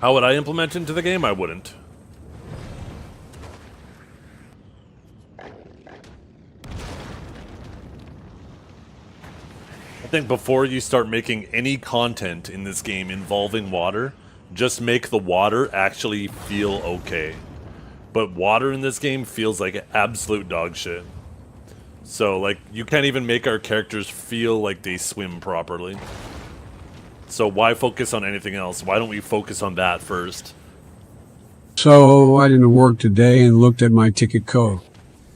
How would I implement into the game? I wouldn't. I think before you start making any content in this game involving water, just make the water actually feel okay. But water in this game feels like absolute dog shit. So, like, you can't even make our characters feel like they swim properly. So why focus on anything else? Why don't we focus on that first? So I didn't work today and looked at my ticket code.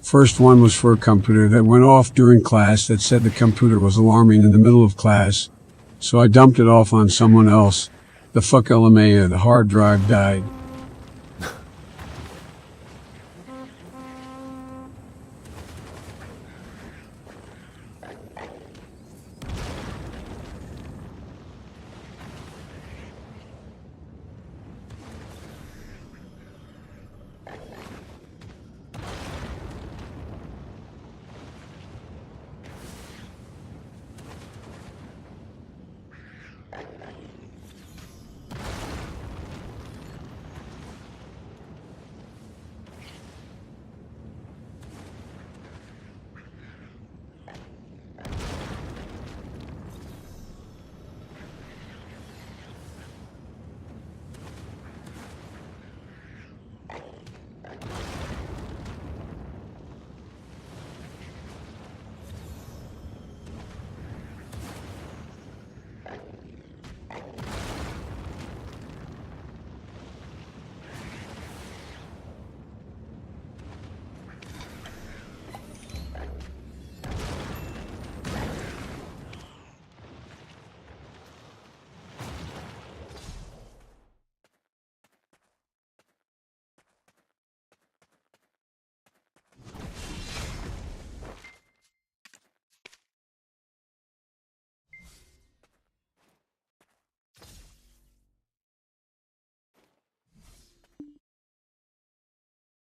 First one was for a computer that went off during class that said the computer was alarming in the middle of class. So I dumped it off on someone else. The fuck LMA, the hard drive died.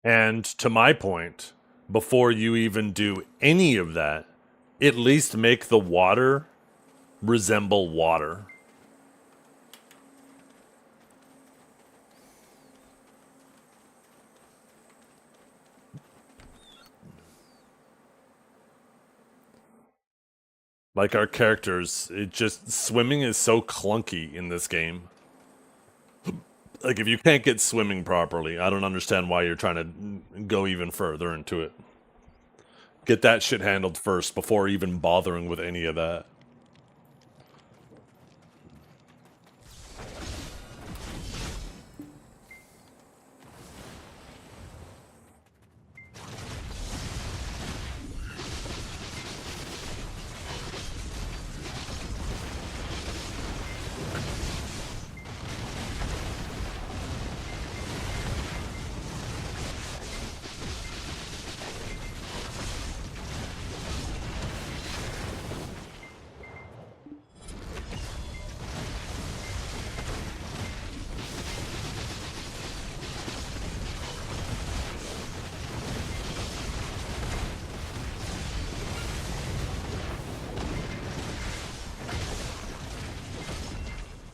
And to my point, before you even do any of that, at least make the water resemble water. Like our characters, swimming is so clunky in this game. Like, if you can't get swimming properly, I don't understand why you're trying to go even further into it. Get that shit handled first before even bothering with any of that.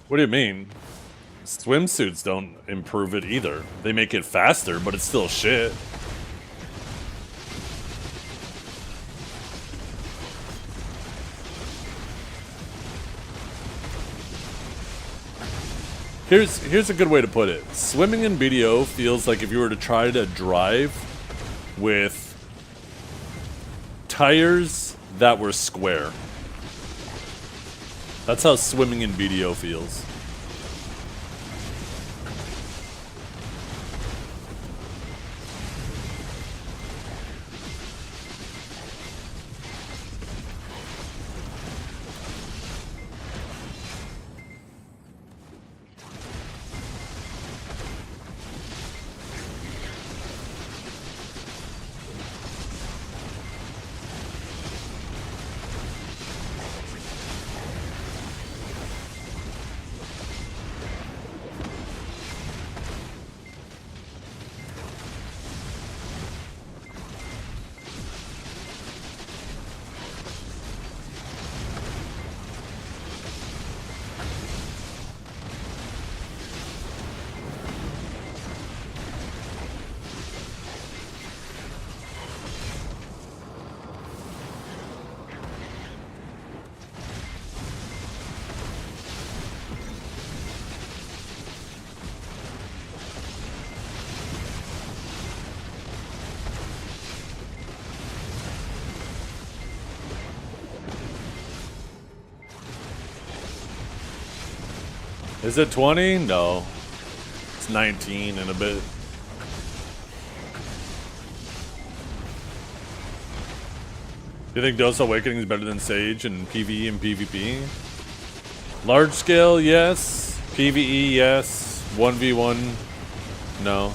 What do you mean? Swimsuits don't improve it either. They make it faster, but it's still shit. Here's a good way to put it. Swimming in BDO feels like if you were to try to drive with tires that were square. That's how swimming in BDO feels. Is it 20? No. It's 19 and a bit. Do you think Dose Awakening is better than Sage and PvE and PvP? Large scale, yes. PvE, yes. 1v1, no.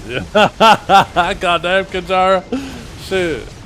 Yeah. Goddamn, Katara. Shit.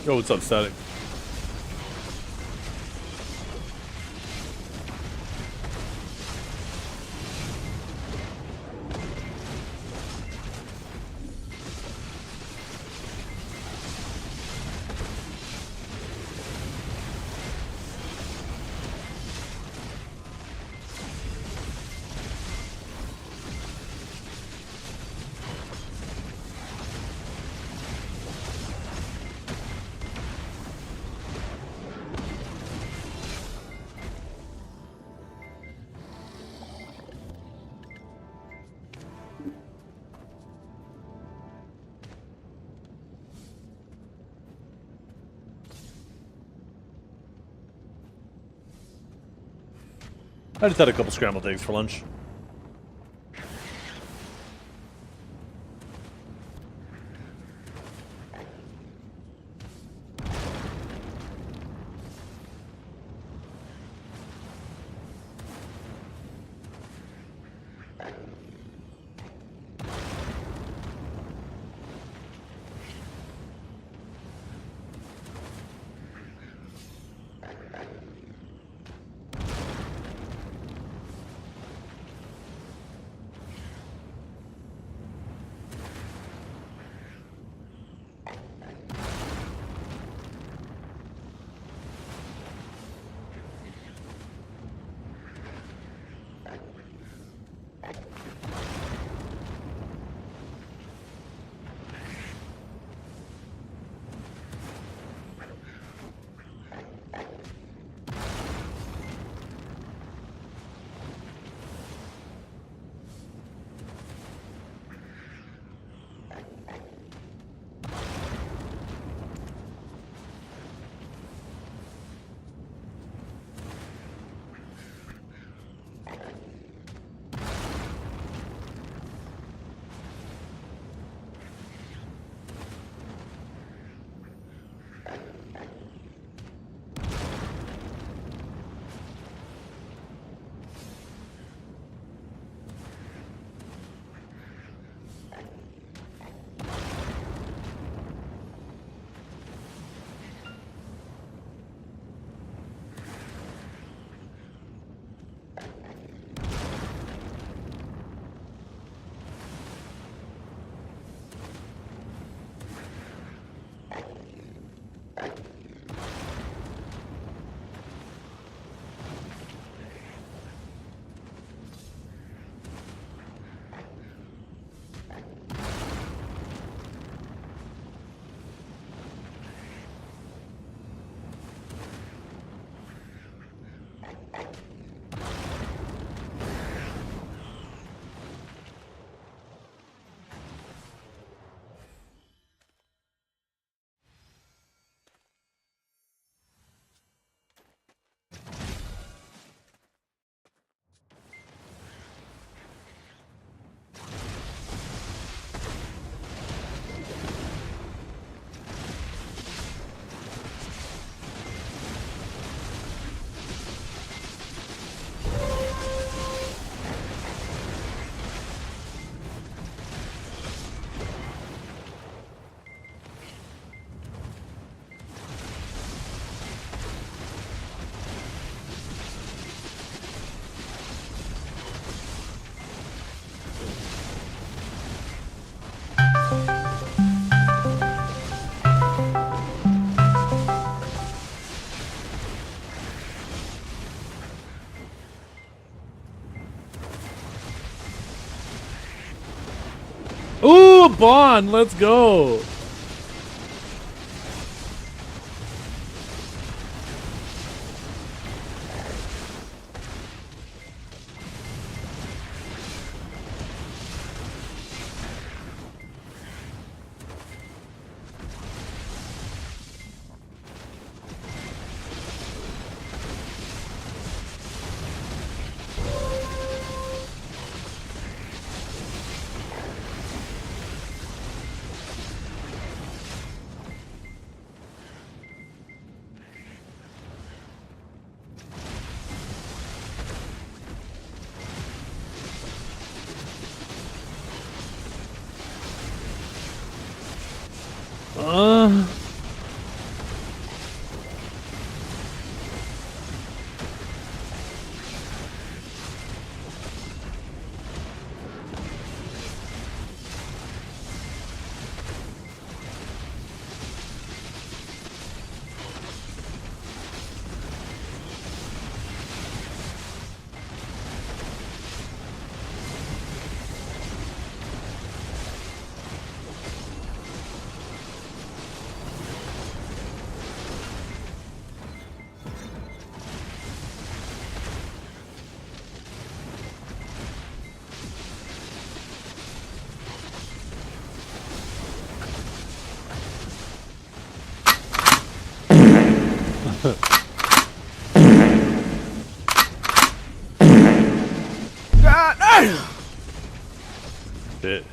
Yo, what's up, Static? I just had a couple scrambled eggs for lunch. Ooh, Bond, let's go.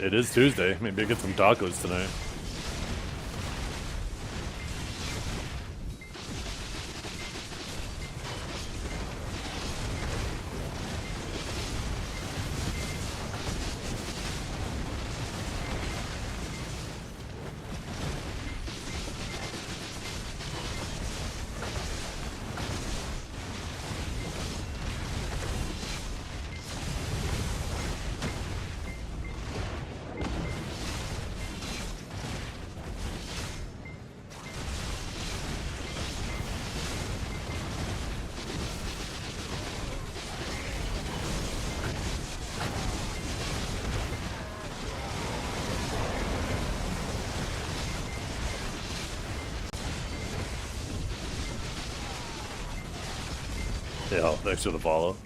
It is Tuesday. Maybe I get some tacos tonight. Yeah, thanks for the follow.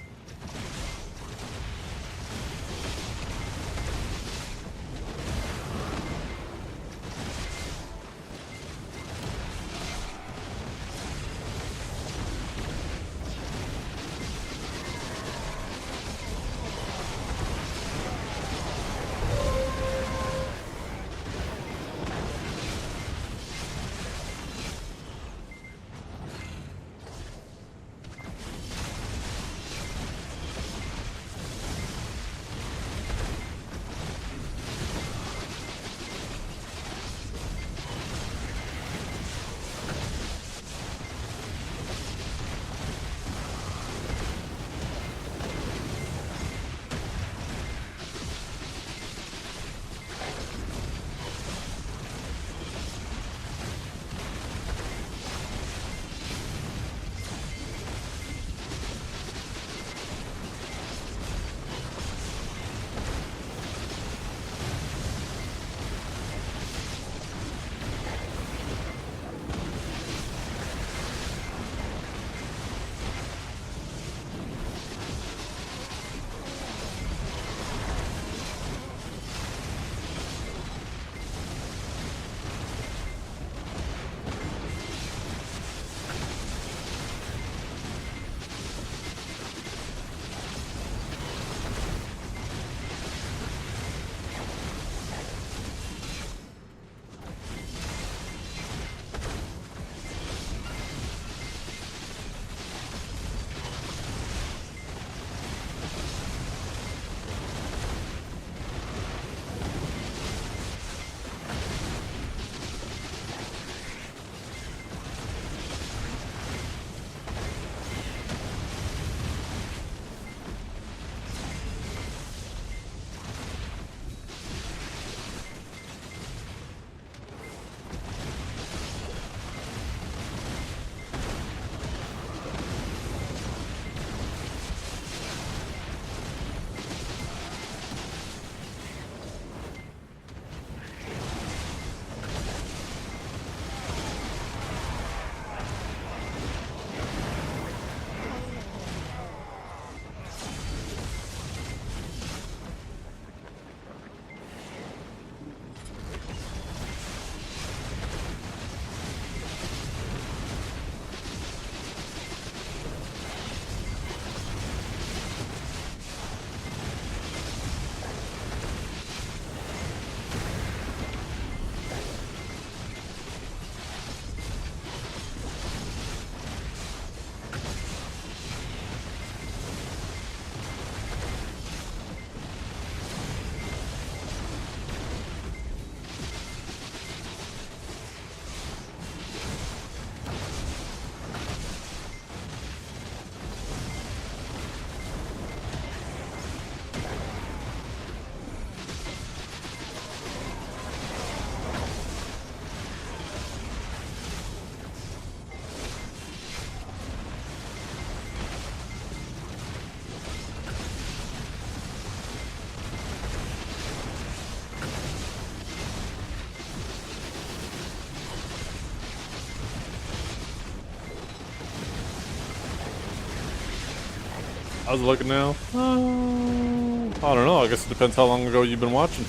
How's it looking now? I don't know. I guess it depends how long ago you've been watching.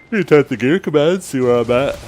You type the gear command, see where I'm at.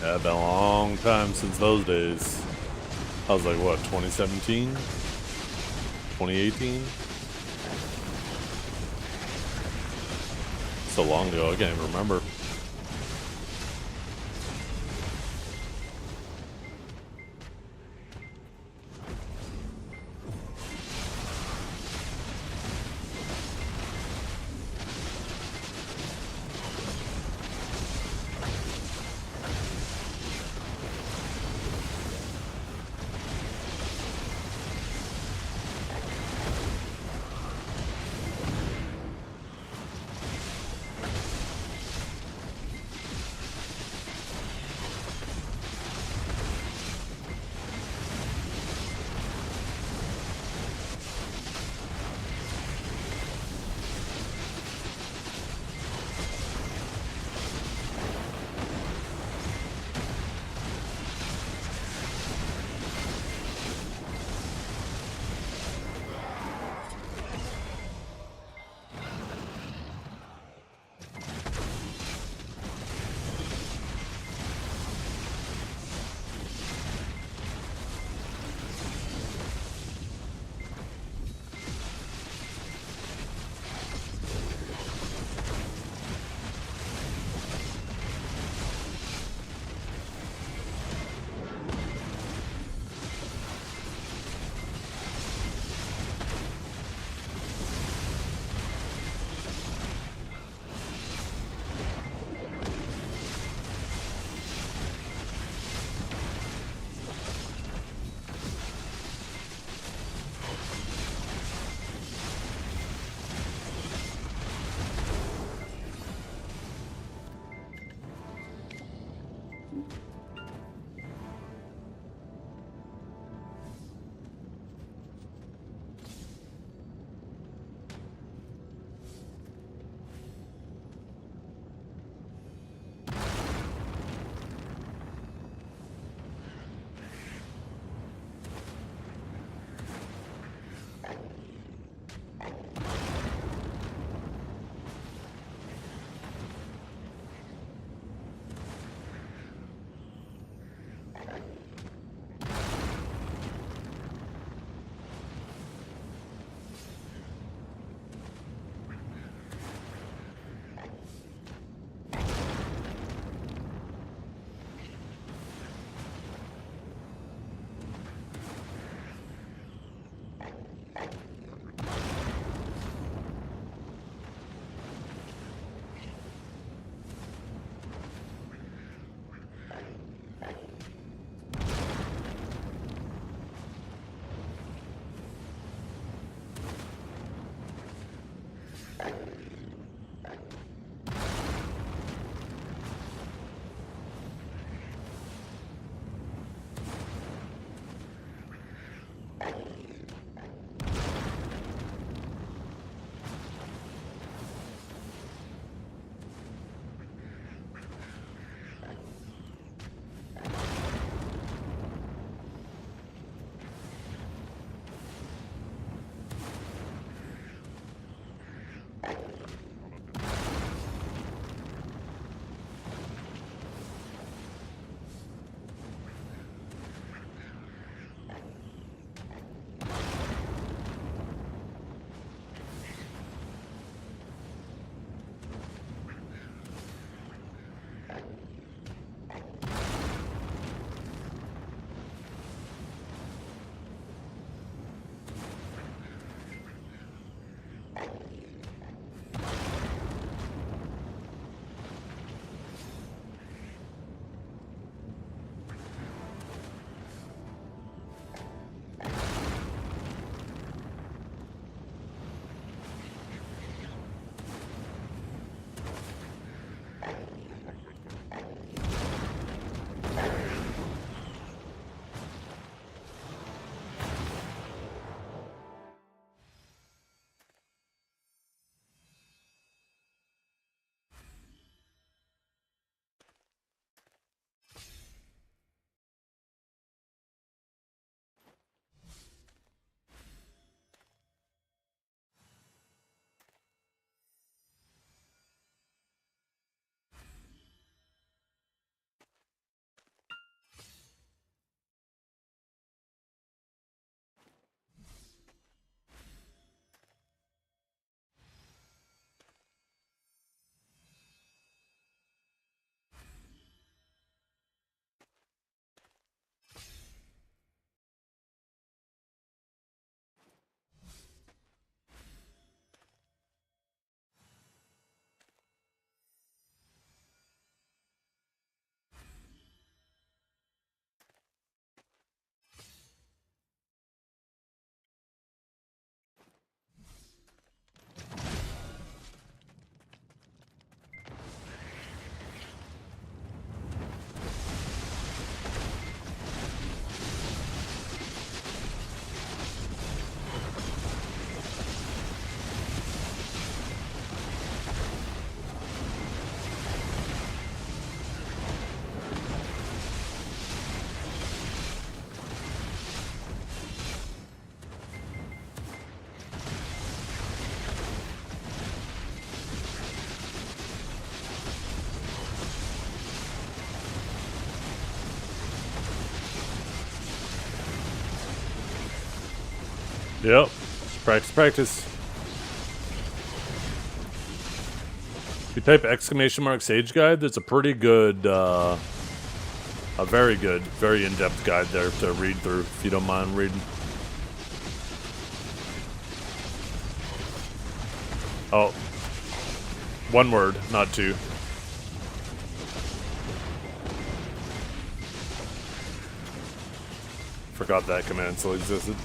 Yeah, been a long time since those days. I was like, what, 2017? 2018? So long ago, I can't even remember. Yep. Practice, practice. If you type !sage guide, there's a pretty good, a very good, very in-depth guide there to read through, if you don't mind reading. Oh. One word, not two. Forgot that command still existed.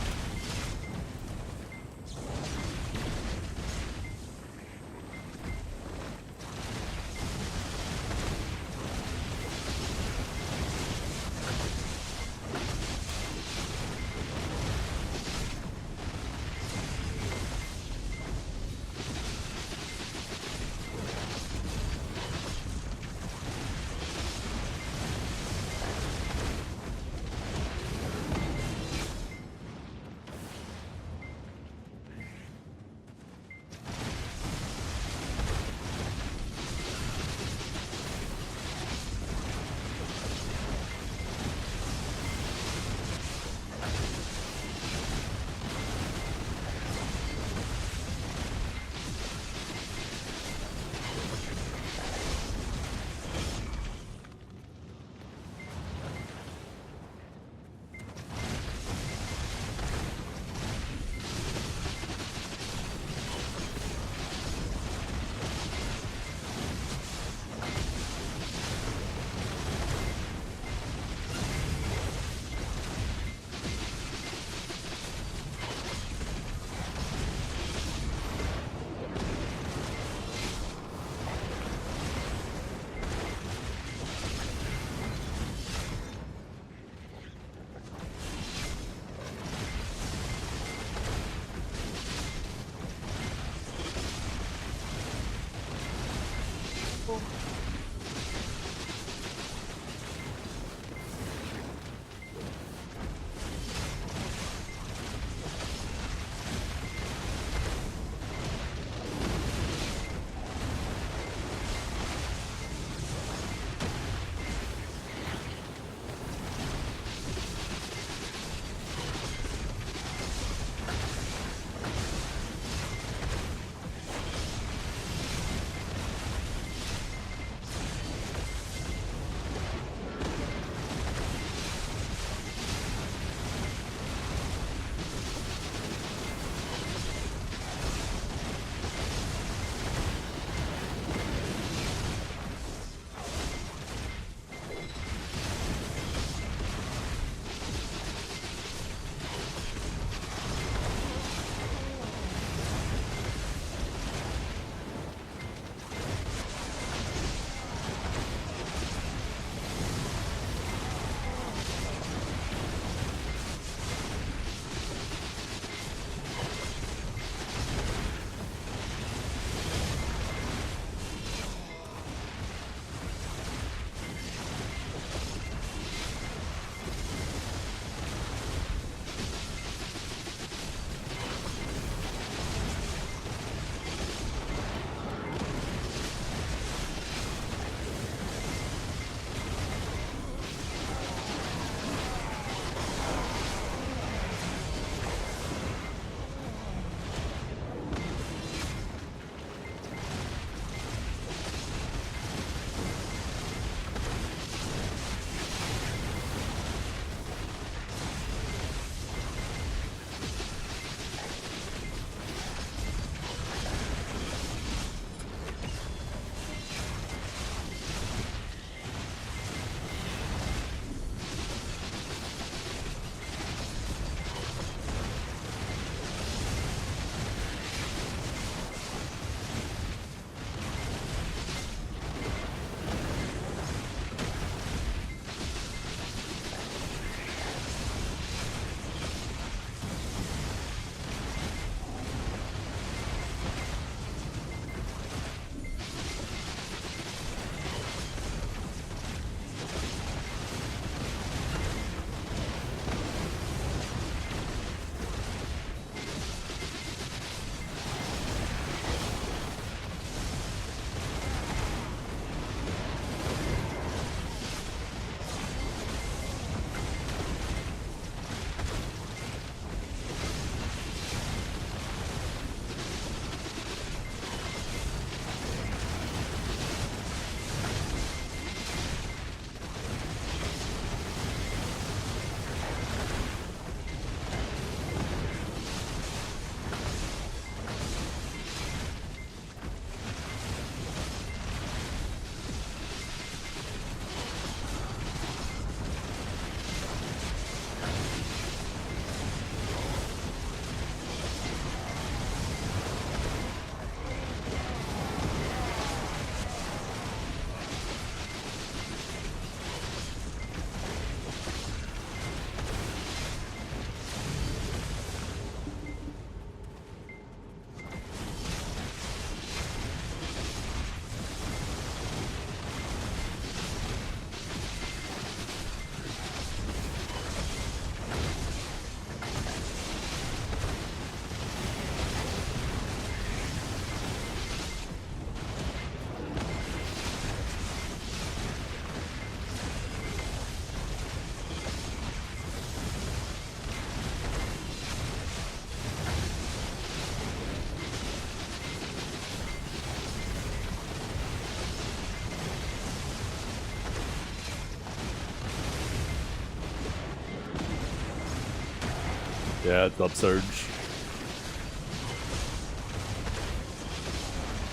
Yeah, it's upsurge.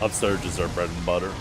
Upsurge is our bread and butter.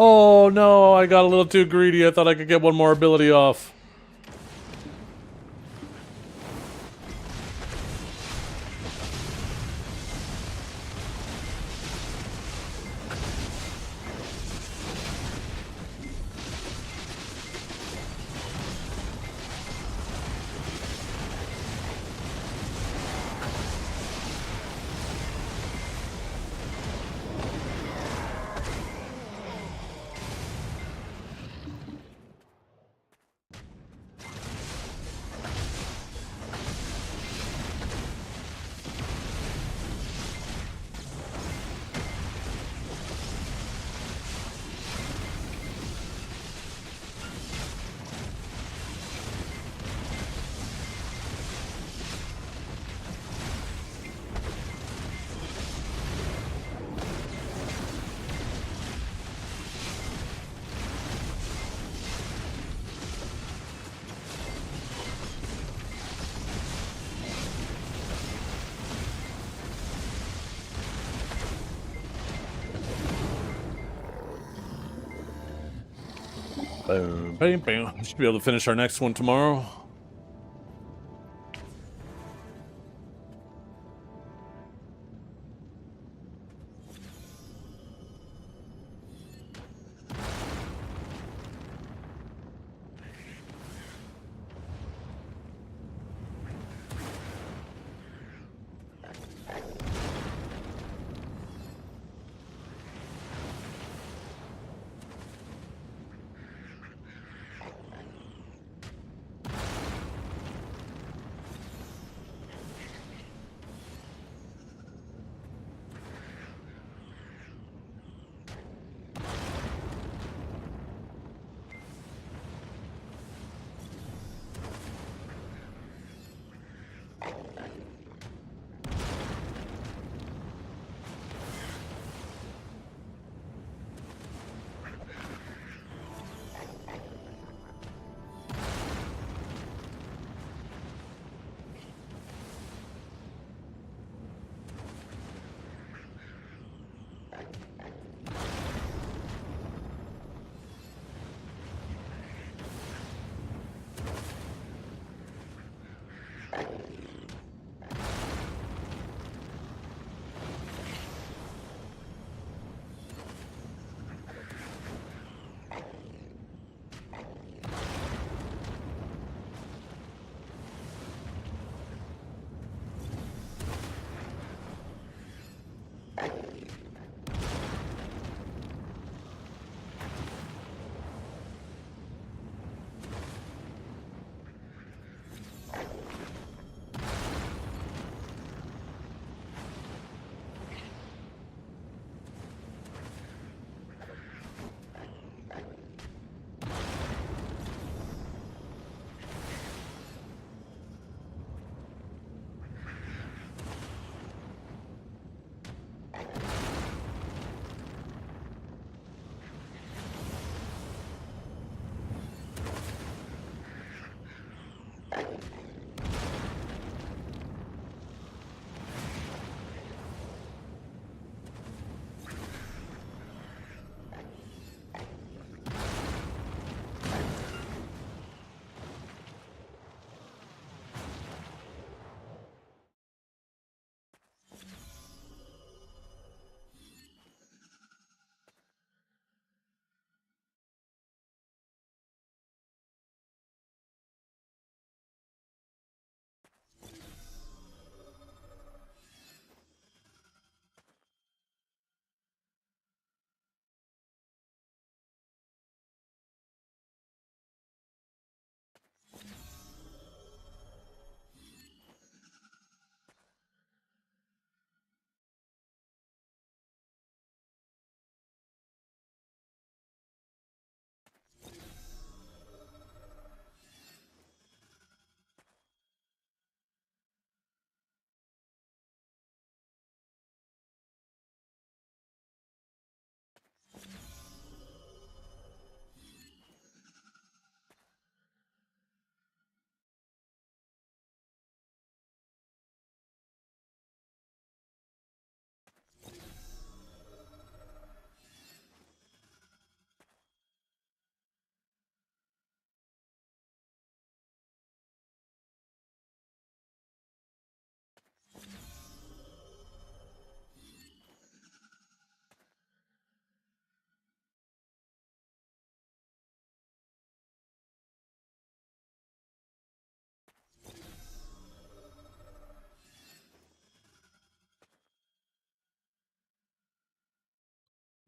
Oh no, I got a little too greedy. I thought I could get one more ability off. Boom, bam, bam. Should be able to finish our next one tomorrow.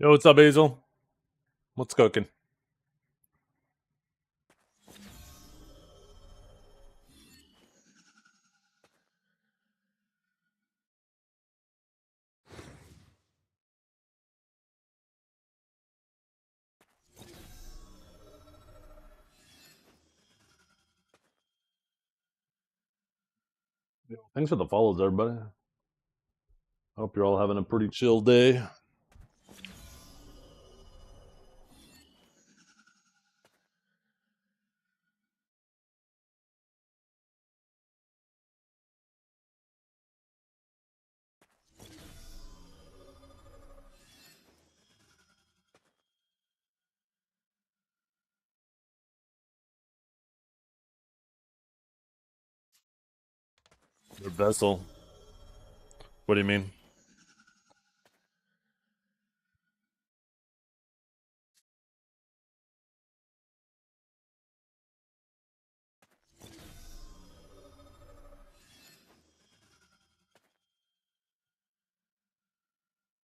Yo, what's up, Hazel? What's cooking? Thanks for the follows, everybody. Hope you're all having a pretty chill day. Your vessel. What do you mean?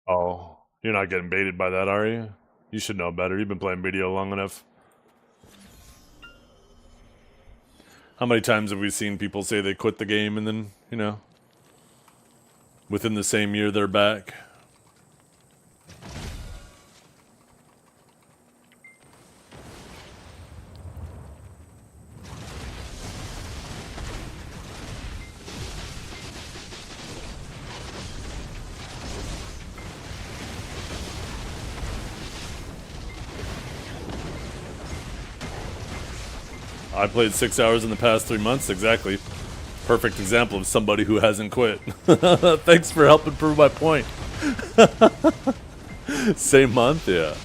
Oh, you're not getting baited by that, are you? You should know better. You've been playing video long enough. How many times have we seen people say they quit the game and then, you know, within the same year they're back? I played 6 hours in the past 3 months, exactly. Perfect example of somebody who hasn't quit. Thanks for helping prove my point. Same month, yeah.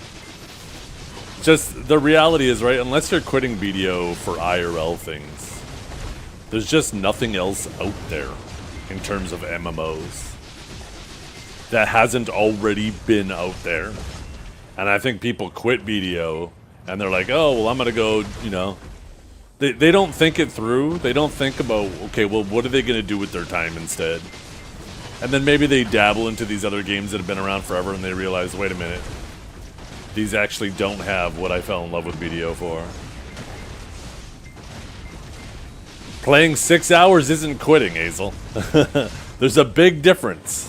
Just, the reality is, right, unless you're quitting video for IRL things, there's just nothing else out there in terms of MMOs that hasn't already been out there. And I think people quit video, and they're like, oh, well, I'm gonna go, you know, They don't think it through. They don't think about, okay, well, what are they going to do with their time instead? And then maybe they dabble into these other games that have been around forever and they realize, wait a minute, these actually don't have what I fell in love with BDO for. Playing 6 hours isn't quitting, Hazel. There's a big difference.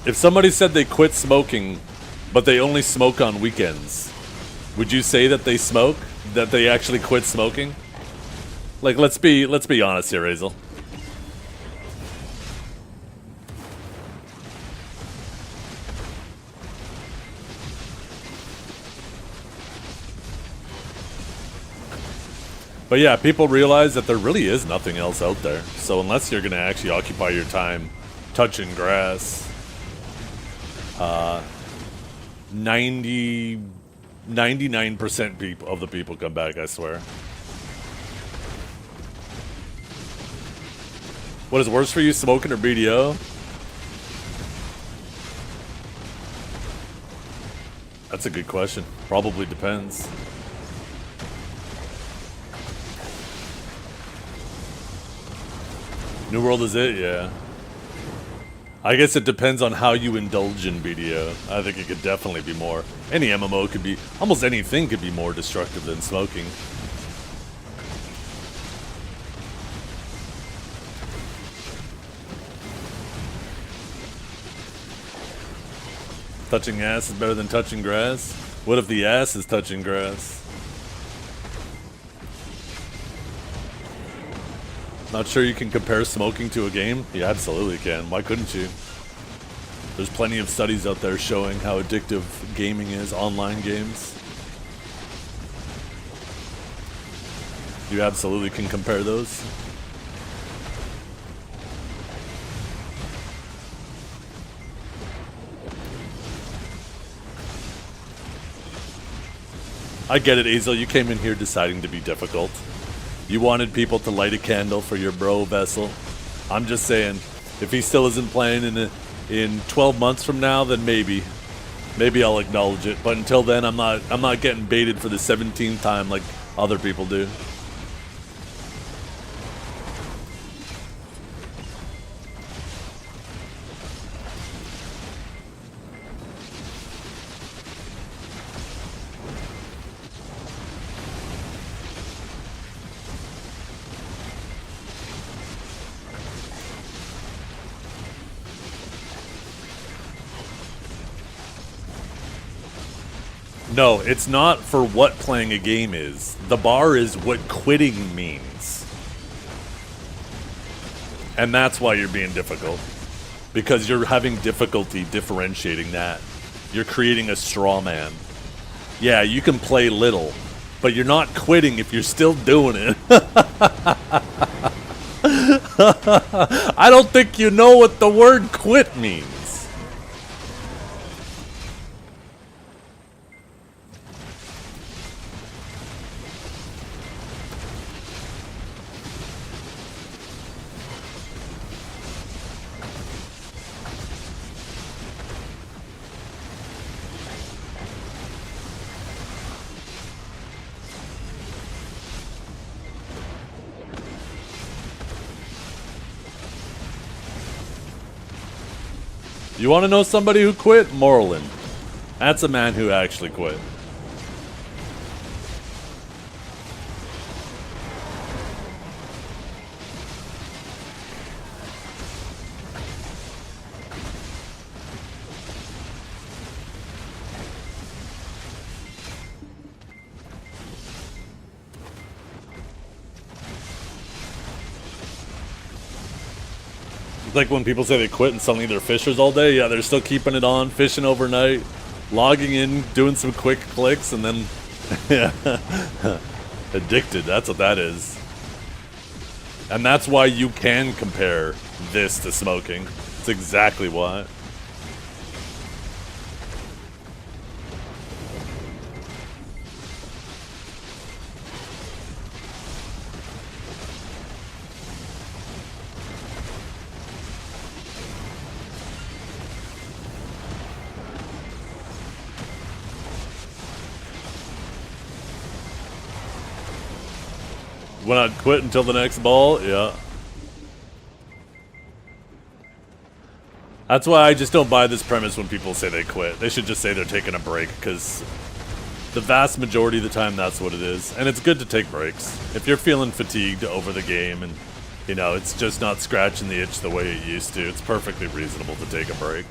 If somebody said they quit smoking, but they only smoke on weekends, would you say that they smoke? That they actually quit smoking? Like, let's be honest here, Hazel. But yeah, people realize that there really is nothing else out there. So unless you're gonna actually occupy your time touching grass, 99% of the people come back, I swear. What is worse for you, smoking or BDO? That's a good question. Probably depends. New World is it? Yeah. I guess it depends on how you indulge in BDO. I think it could definitely be more. Any MMO could be, almost anything could be more destructive than smoking. Touching ass is better than touching grass? What if the ass is touching grass? Not sure you can compare smoking to a game? You absolutely can. Why couldn't you? There's plenty of studies out there showing how addictive gaming is, online games. You absolutely can compare those. I get it, Azel. You came in here deciding to be difficult. You wanted people to light a candle for your bro Vessel. I'm just saying, if he still isn't playing in 12 months from now, then maybe I'll acknowledge it. But until then, I'm not getting baited for the 17th time like other people do. No, it's not for what playing a game is. The bar is what quitting means. And that's why you're being difficult. Because you're having difficulty differentiating that. You're creating a straw man. Yeah, you can play little, but you're not quitting if you're still doing it. I don't think you know what the word quit means. You want to know somebody who quit? Moreland. That's a man who actually quit. Like when people say they quit and suddenly they're fishers all day. Yeah, they're still keeping it on, fishing overnight, logging in, doing some quick clicks, and then yeah, addicted. That's what that is. And that's why you can compare this to smoking. It's exactly why. When I quit until the next ball, yeah. That's why I just don't buy this premise when people say they quit. They should just say they're taking a break, because the vast majority of the time that's what it is. And it's good to take breaks. If you're feeling fatigued over the game and, you know, it's just not scratching the itch the way it used to, it's perfectly reasonable to take a break.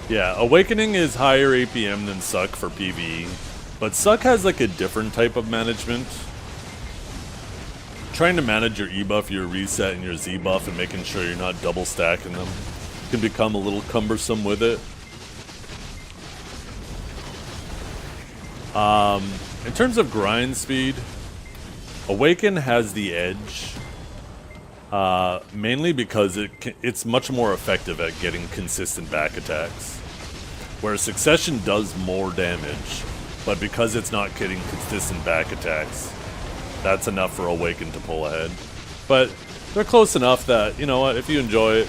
Yeah, Awakening is higher APM than Suck for PvE, but Suck has like a different type of management. Trying to manage your E buff, your reset, and your Z buff, and making sure you're not double stacking them can become a little cumbersome with it. In terms of grind speed, Awaken has the edge. Mainly because it's much more effective at getting consistent back attacks. Whereas Succession does more damage, but because it's not getting consistent back attacks, that's enough for Awaken to pull ahead. But they're close enough that, you know what, if you enjoy it,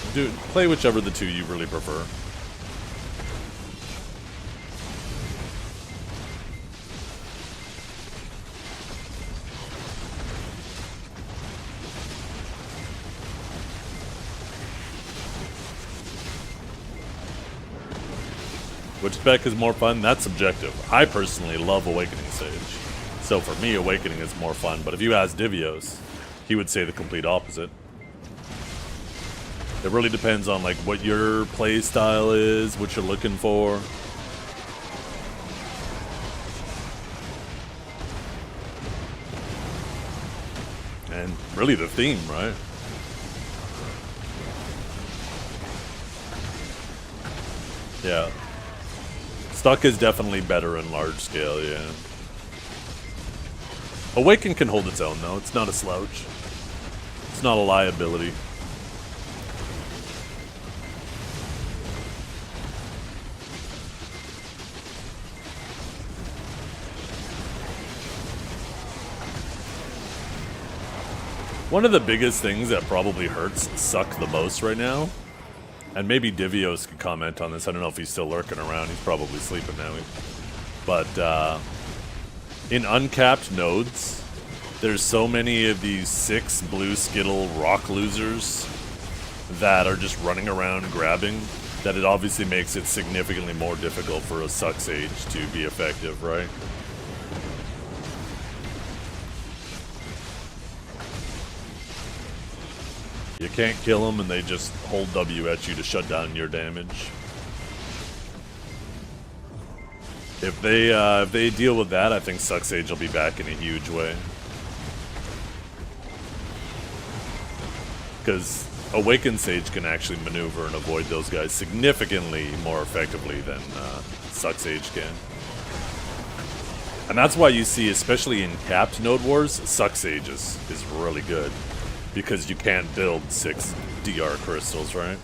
play whichever the two you really prefer. Which spec is more fun? That's subjective. I personally love Awakening Sage. So for me, Awakening is more fun. But if you ask Divios, he would say the complete opposite. It really depends on like what your play style is, what you're looking for. And really the theme, right? Yeah. Stuck is definitely better in large scale, yeah. Awaken can hold its own, though. It's not a slouch. It's not a liability. One of the biggest things that probably hurts Suck the most right now And maybe Divios could comment on this. I don't know if he's still lurking around. He's probably sleeping now. But in uncapped nodes, there's so many of these 6 blue skittle rock losers that are just running around grabbing that it obviously makes it significantly more difficult for a Suck Sage to be effective, right? You can't kill them and they just hold W at you to shut down your damage. If they deal with that, I think Suck Sage will be back in a huge way. Because Awakened Sage can actually maneuver and avoid those guys significantly more effectively than Suck Sage can. And that's why you see, especially in capped node wars, Suck Sage is really good. Because you can't build 6 DR crystals, right?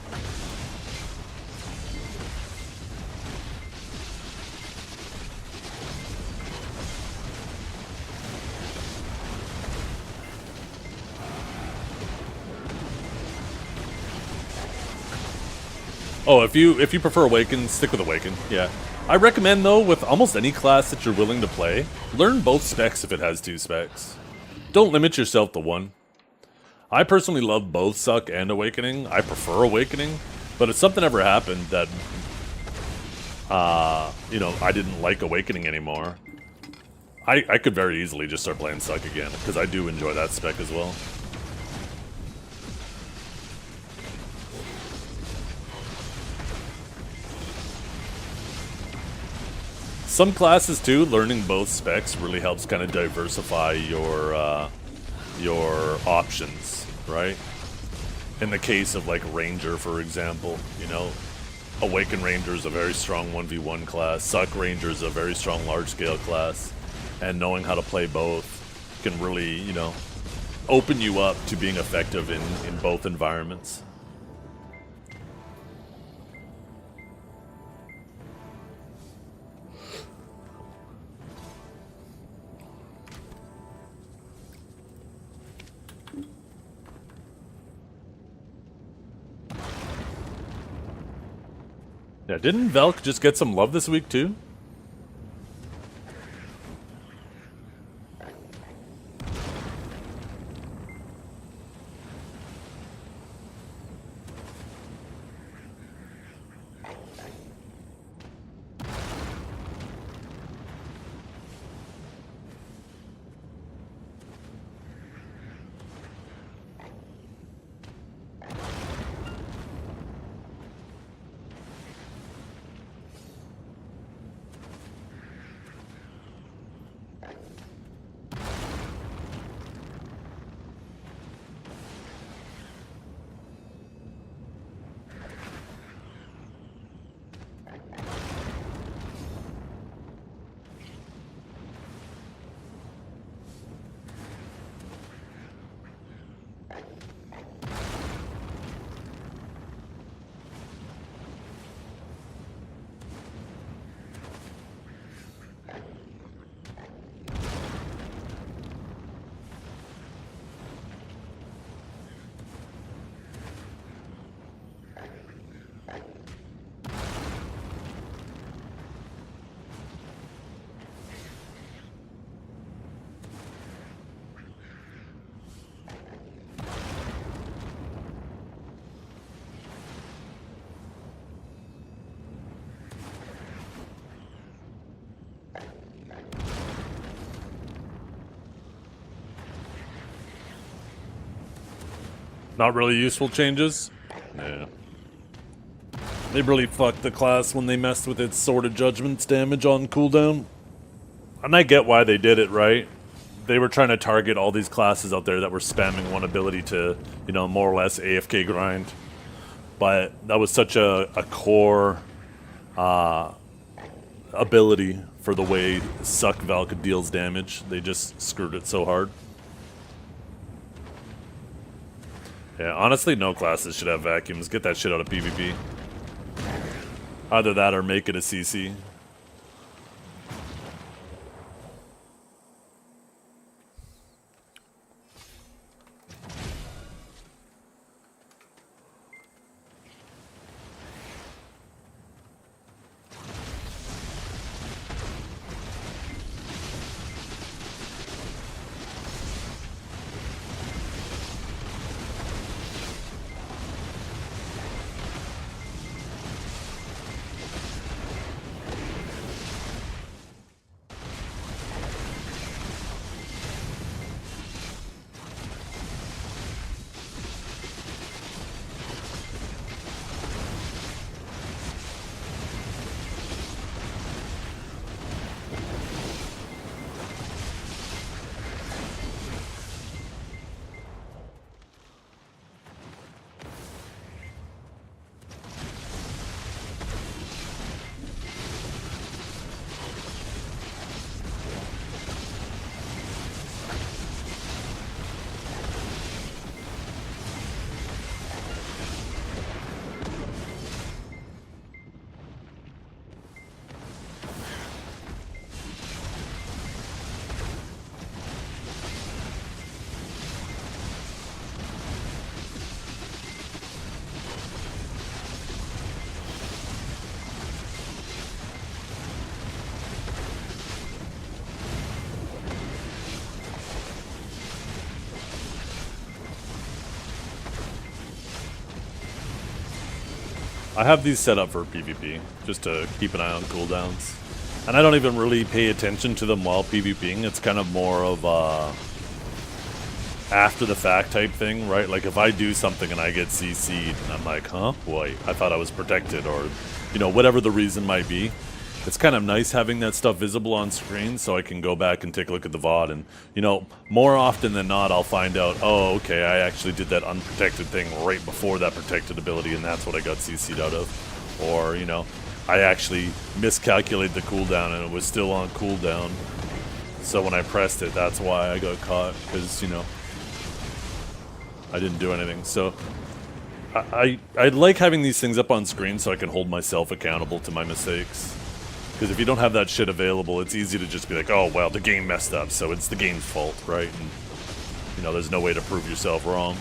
Oh, if you prefer Awaken, stick with Awaken, yeah. I recommend, though, with almost any class that you're willing to play, learn both specs if it has 2 specs. Don't limit yourself to one. I personally love both Suck and Awakening. I prefer Awakening, but if something ever happened that, you know, I didn't like Awakening anymore, I could very easily just start playing Suck again, because I do enjoy that spec as well. Some classes, too, learning both specs really helps kind of diversify your options, right? In the case of, like, Ranger, for example, you know, Awakened Ranger is a very strong 1v1 class, Suck Ranger is a very strong large-scale class, and knowing how to play both can really, you know, open you up to being effective in both environments. Yeah, didn't Velk just get some love this week, too? Not really useful changes? Yeah. They really fucked the class when they messed with its Sword of Judgment's damage on cooldown. And I get why they did it, right? They were trying to target all these classes out there that were spamming one ability to, you know, more or less AFK grind. But that was such a core ability for the way Suck Valk deals damage. They just screwed it so hard. Yeah, honestly, no classes should have vacuums. Get that shit out of PvP. Either that or make it a CC. I have these set up for PvP, just to keep an eye on cooldowns. And I don't even really pay attention to them while PvPing. It's kind of more of a after the fact type thing, right? Like if I do something and I get CC'd and I'm like, huh? Boy, I thought I was protected, or, you know, whatever the reason might be. It's kind of nice having that stuff visible on screen so I can go back and take a look at the VOD. And, you know, more often than not, I'll find out, oh, okay, I actually did that unprotected thing right before that protected ability, and that's what I got CC'd out of. Or, you know, I actually miscalculated the cooldown and it was still on cooldown. So when I pressed it, that's why I got caught, because, you know, I didn't do anything. So I like having these things up on screen so I can hold myself accountable to my mistakes. Because if you don't have that shit available, it's easy to just be like, oh, well, the game messed up, so it's the game's fault, right? And, you know, there's no way to prove yourself wrong.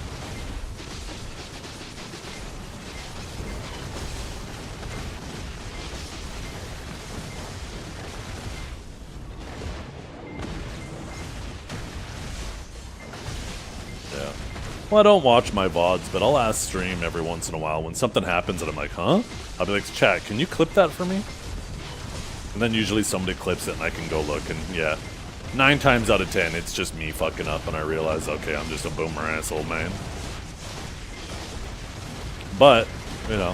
Yeah. Well, I don't watch my VODs, but I'll ask stream every once in a while when something happens and I'm like, huh? I'll be like, chat, can you clip that for me? And then usually somebody clips it and I can go look, and yeah, 9 times out of 10 it's just me fucking up and I realize, okay, I'm just a boomer asshole, man. But, you know,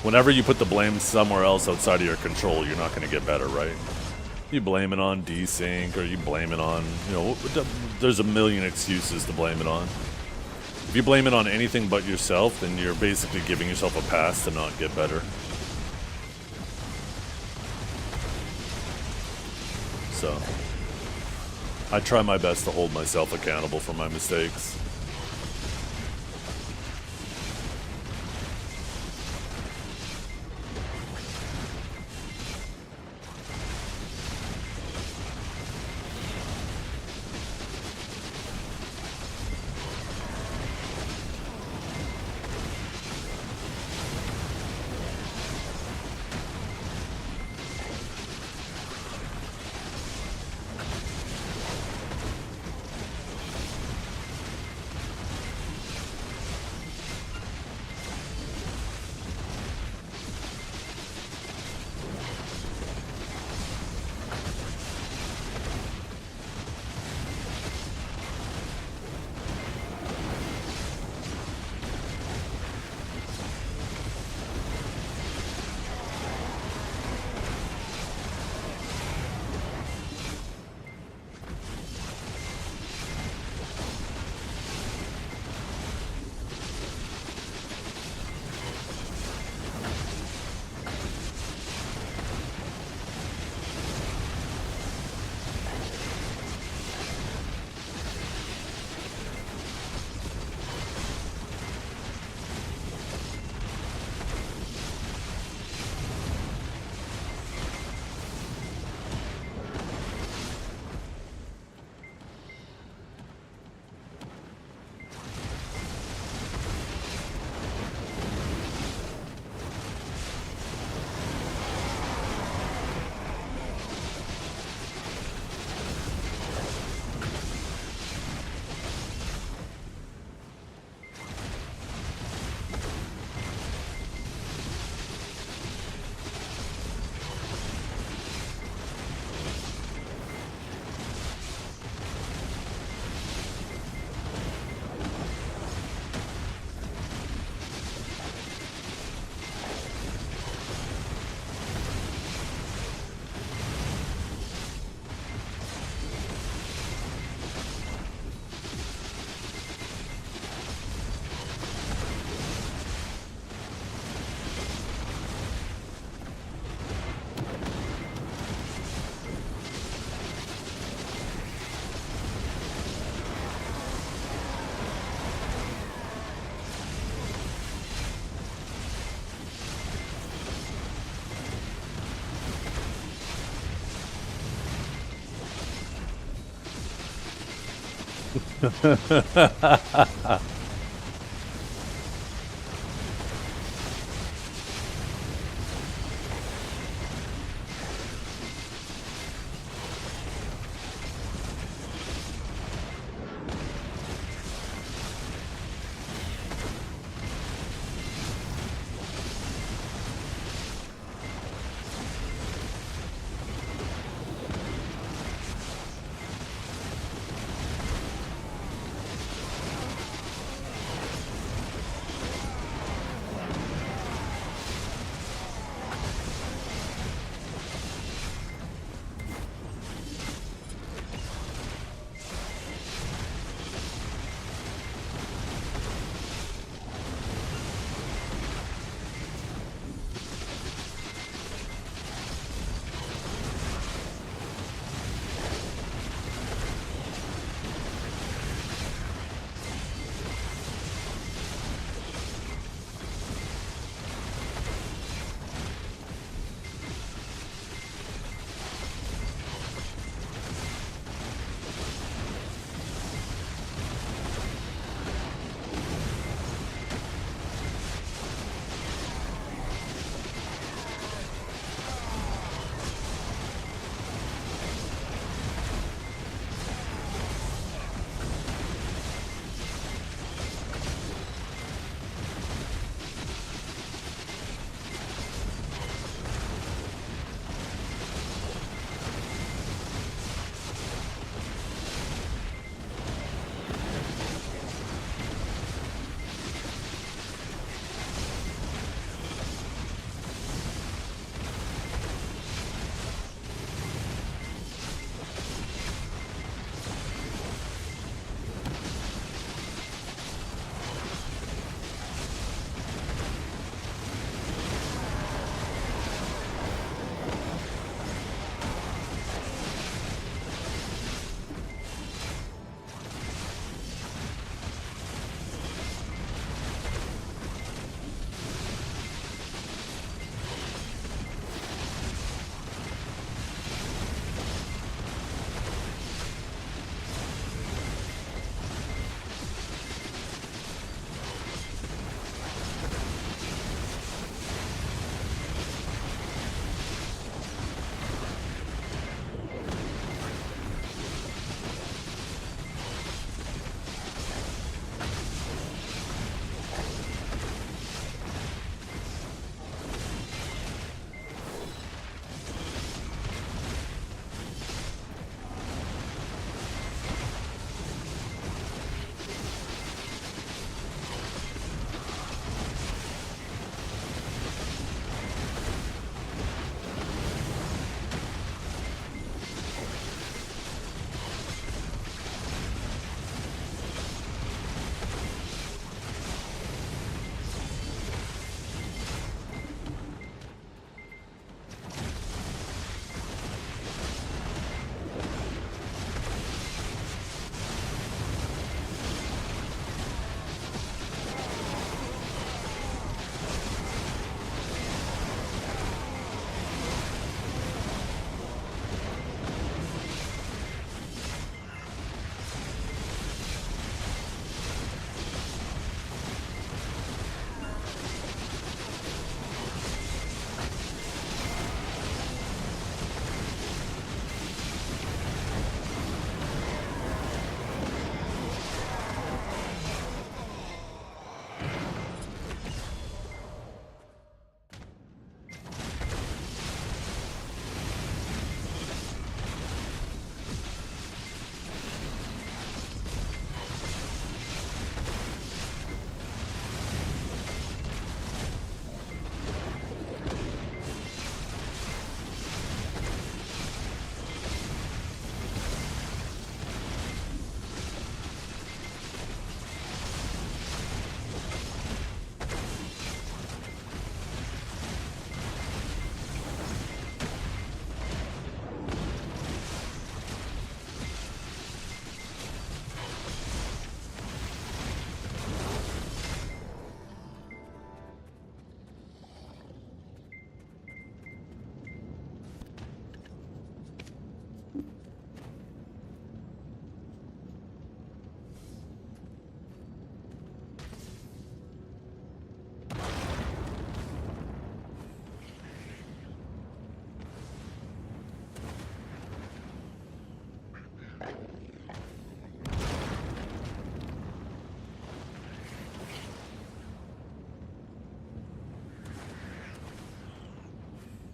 whenever you put the blame somewhere else outside of your control, you're not going to get better, right? You blame it on desync, or you blame it on, you know, there's a million excuses to blame it on. If you blame it on anything but yourself, then you're basically giving yourself a pass to not get better. So, I try my best to hold myself accountable for my mistakes.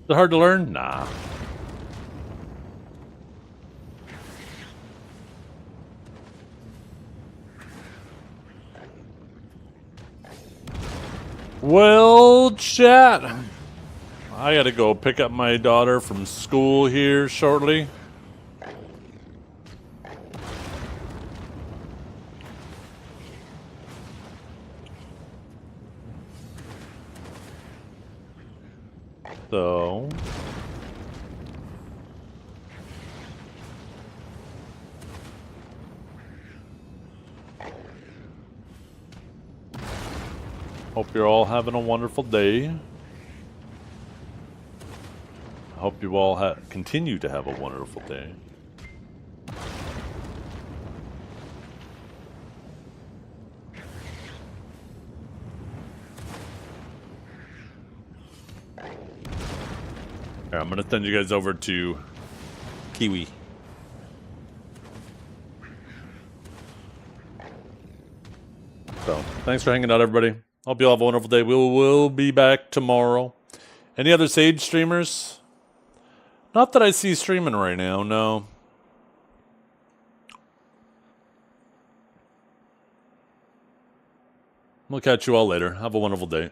it hard to learn? Nah. Well, chat. I gotta go pick up my daughter from school here shortly. So... hope you're all having a wonderful day. I hope you all continue to have a wonderful day. Right, I'm gonna send you guys over to Kiwi. So, thanks for hanging out, everybody. Hope you all have a wonderful day. We will be back tomorrow. Any other Sage streamers? Not that I see streaming right now, no. We'll catch you all later. Have a wonderful day.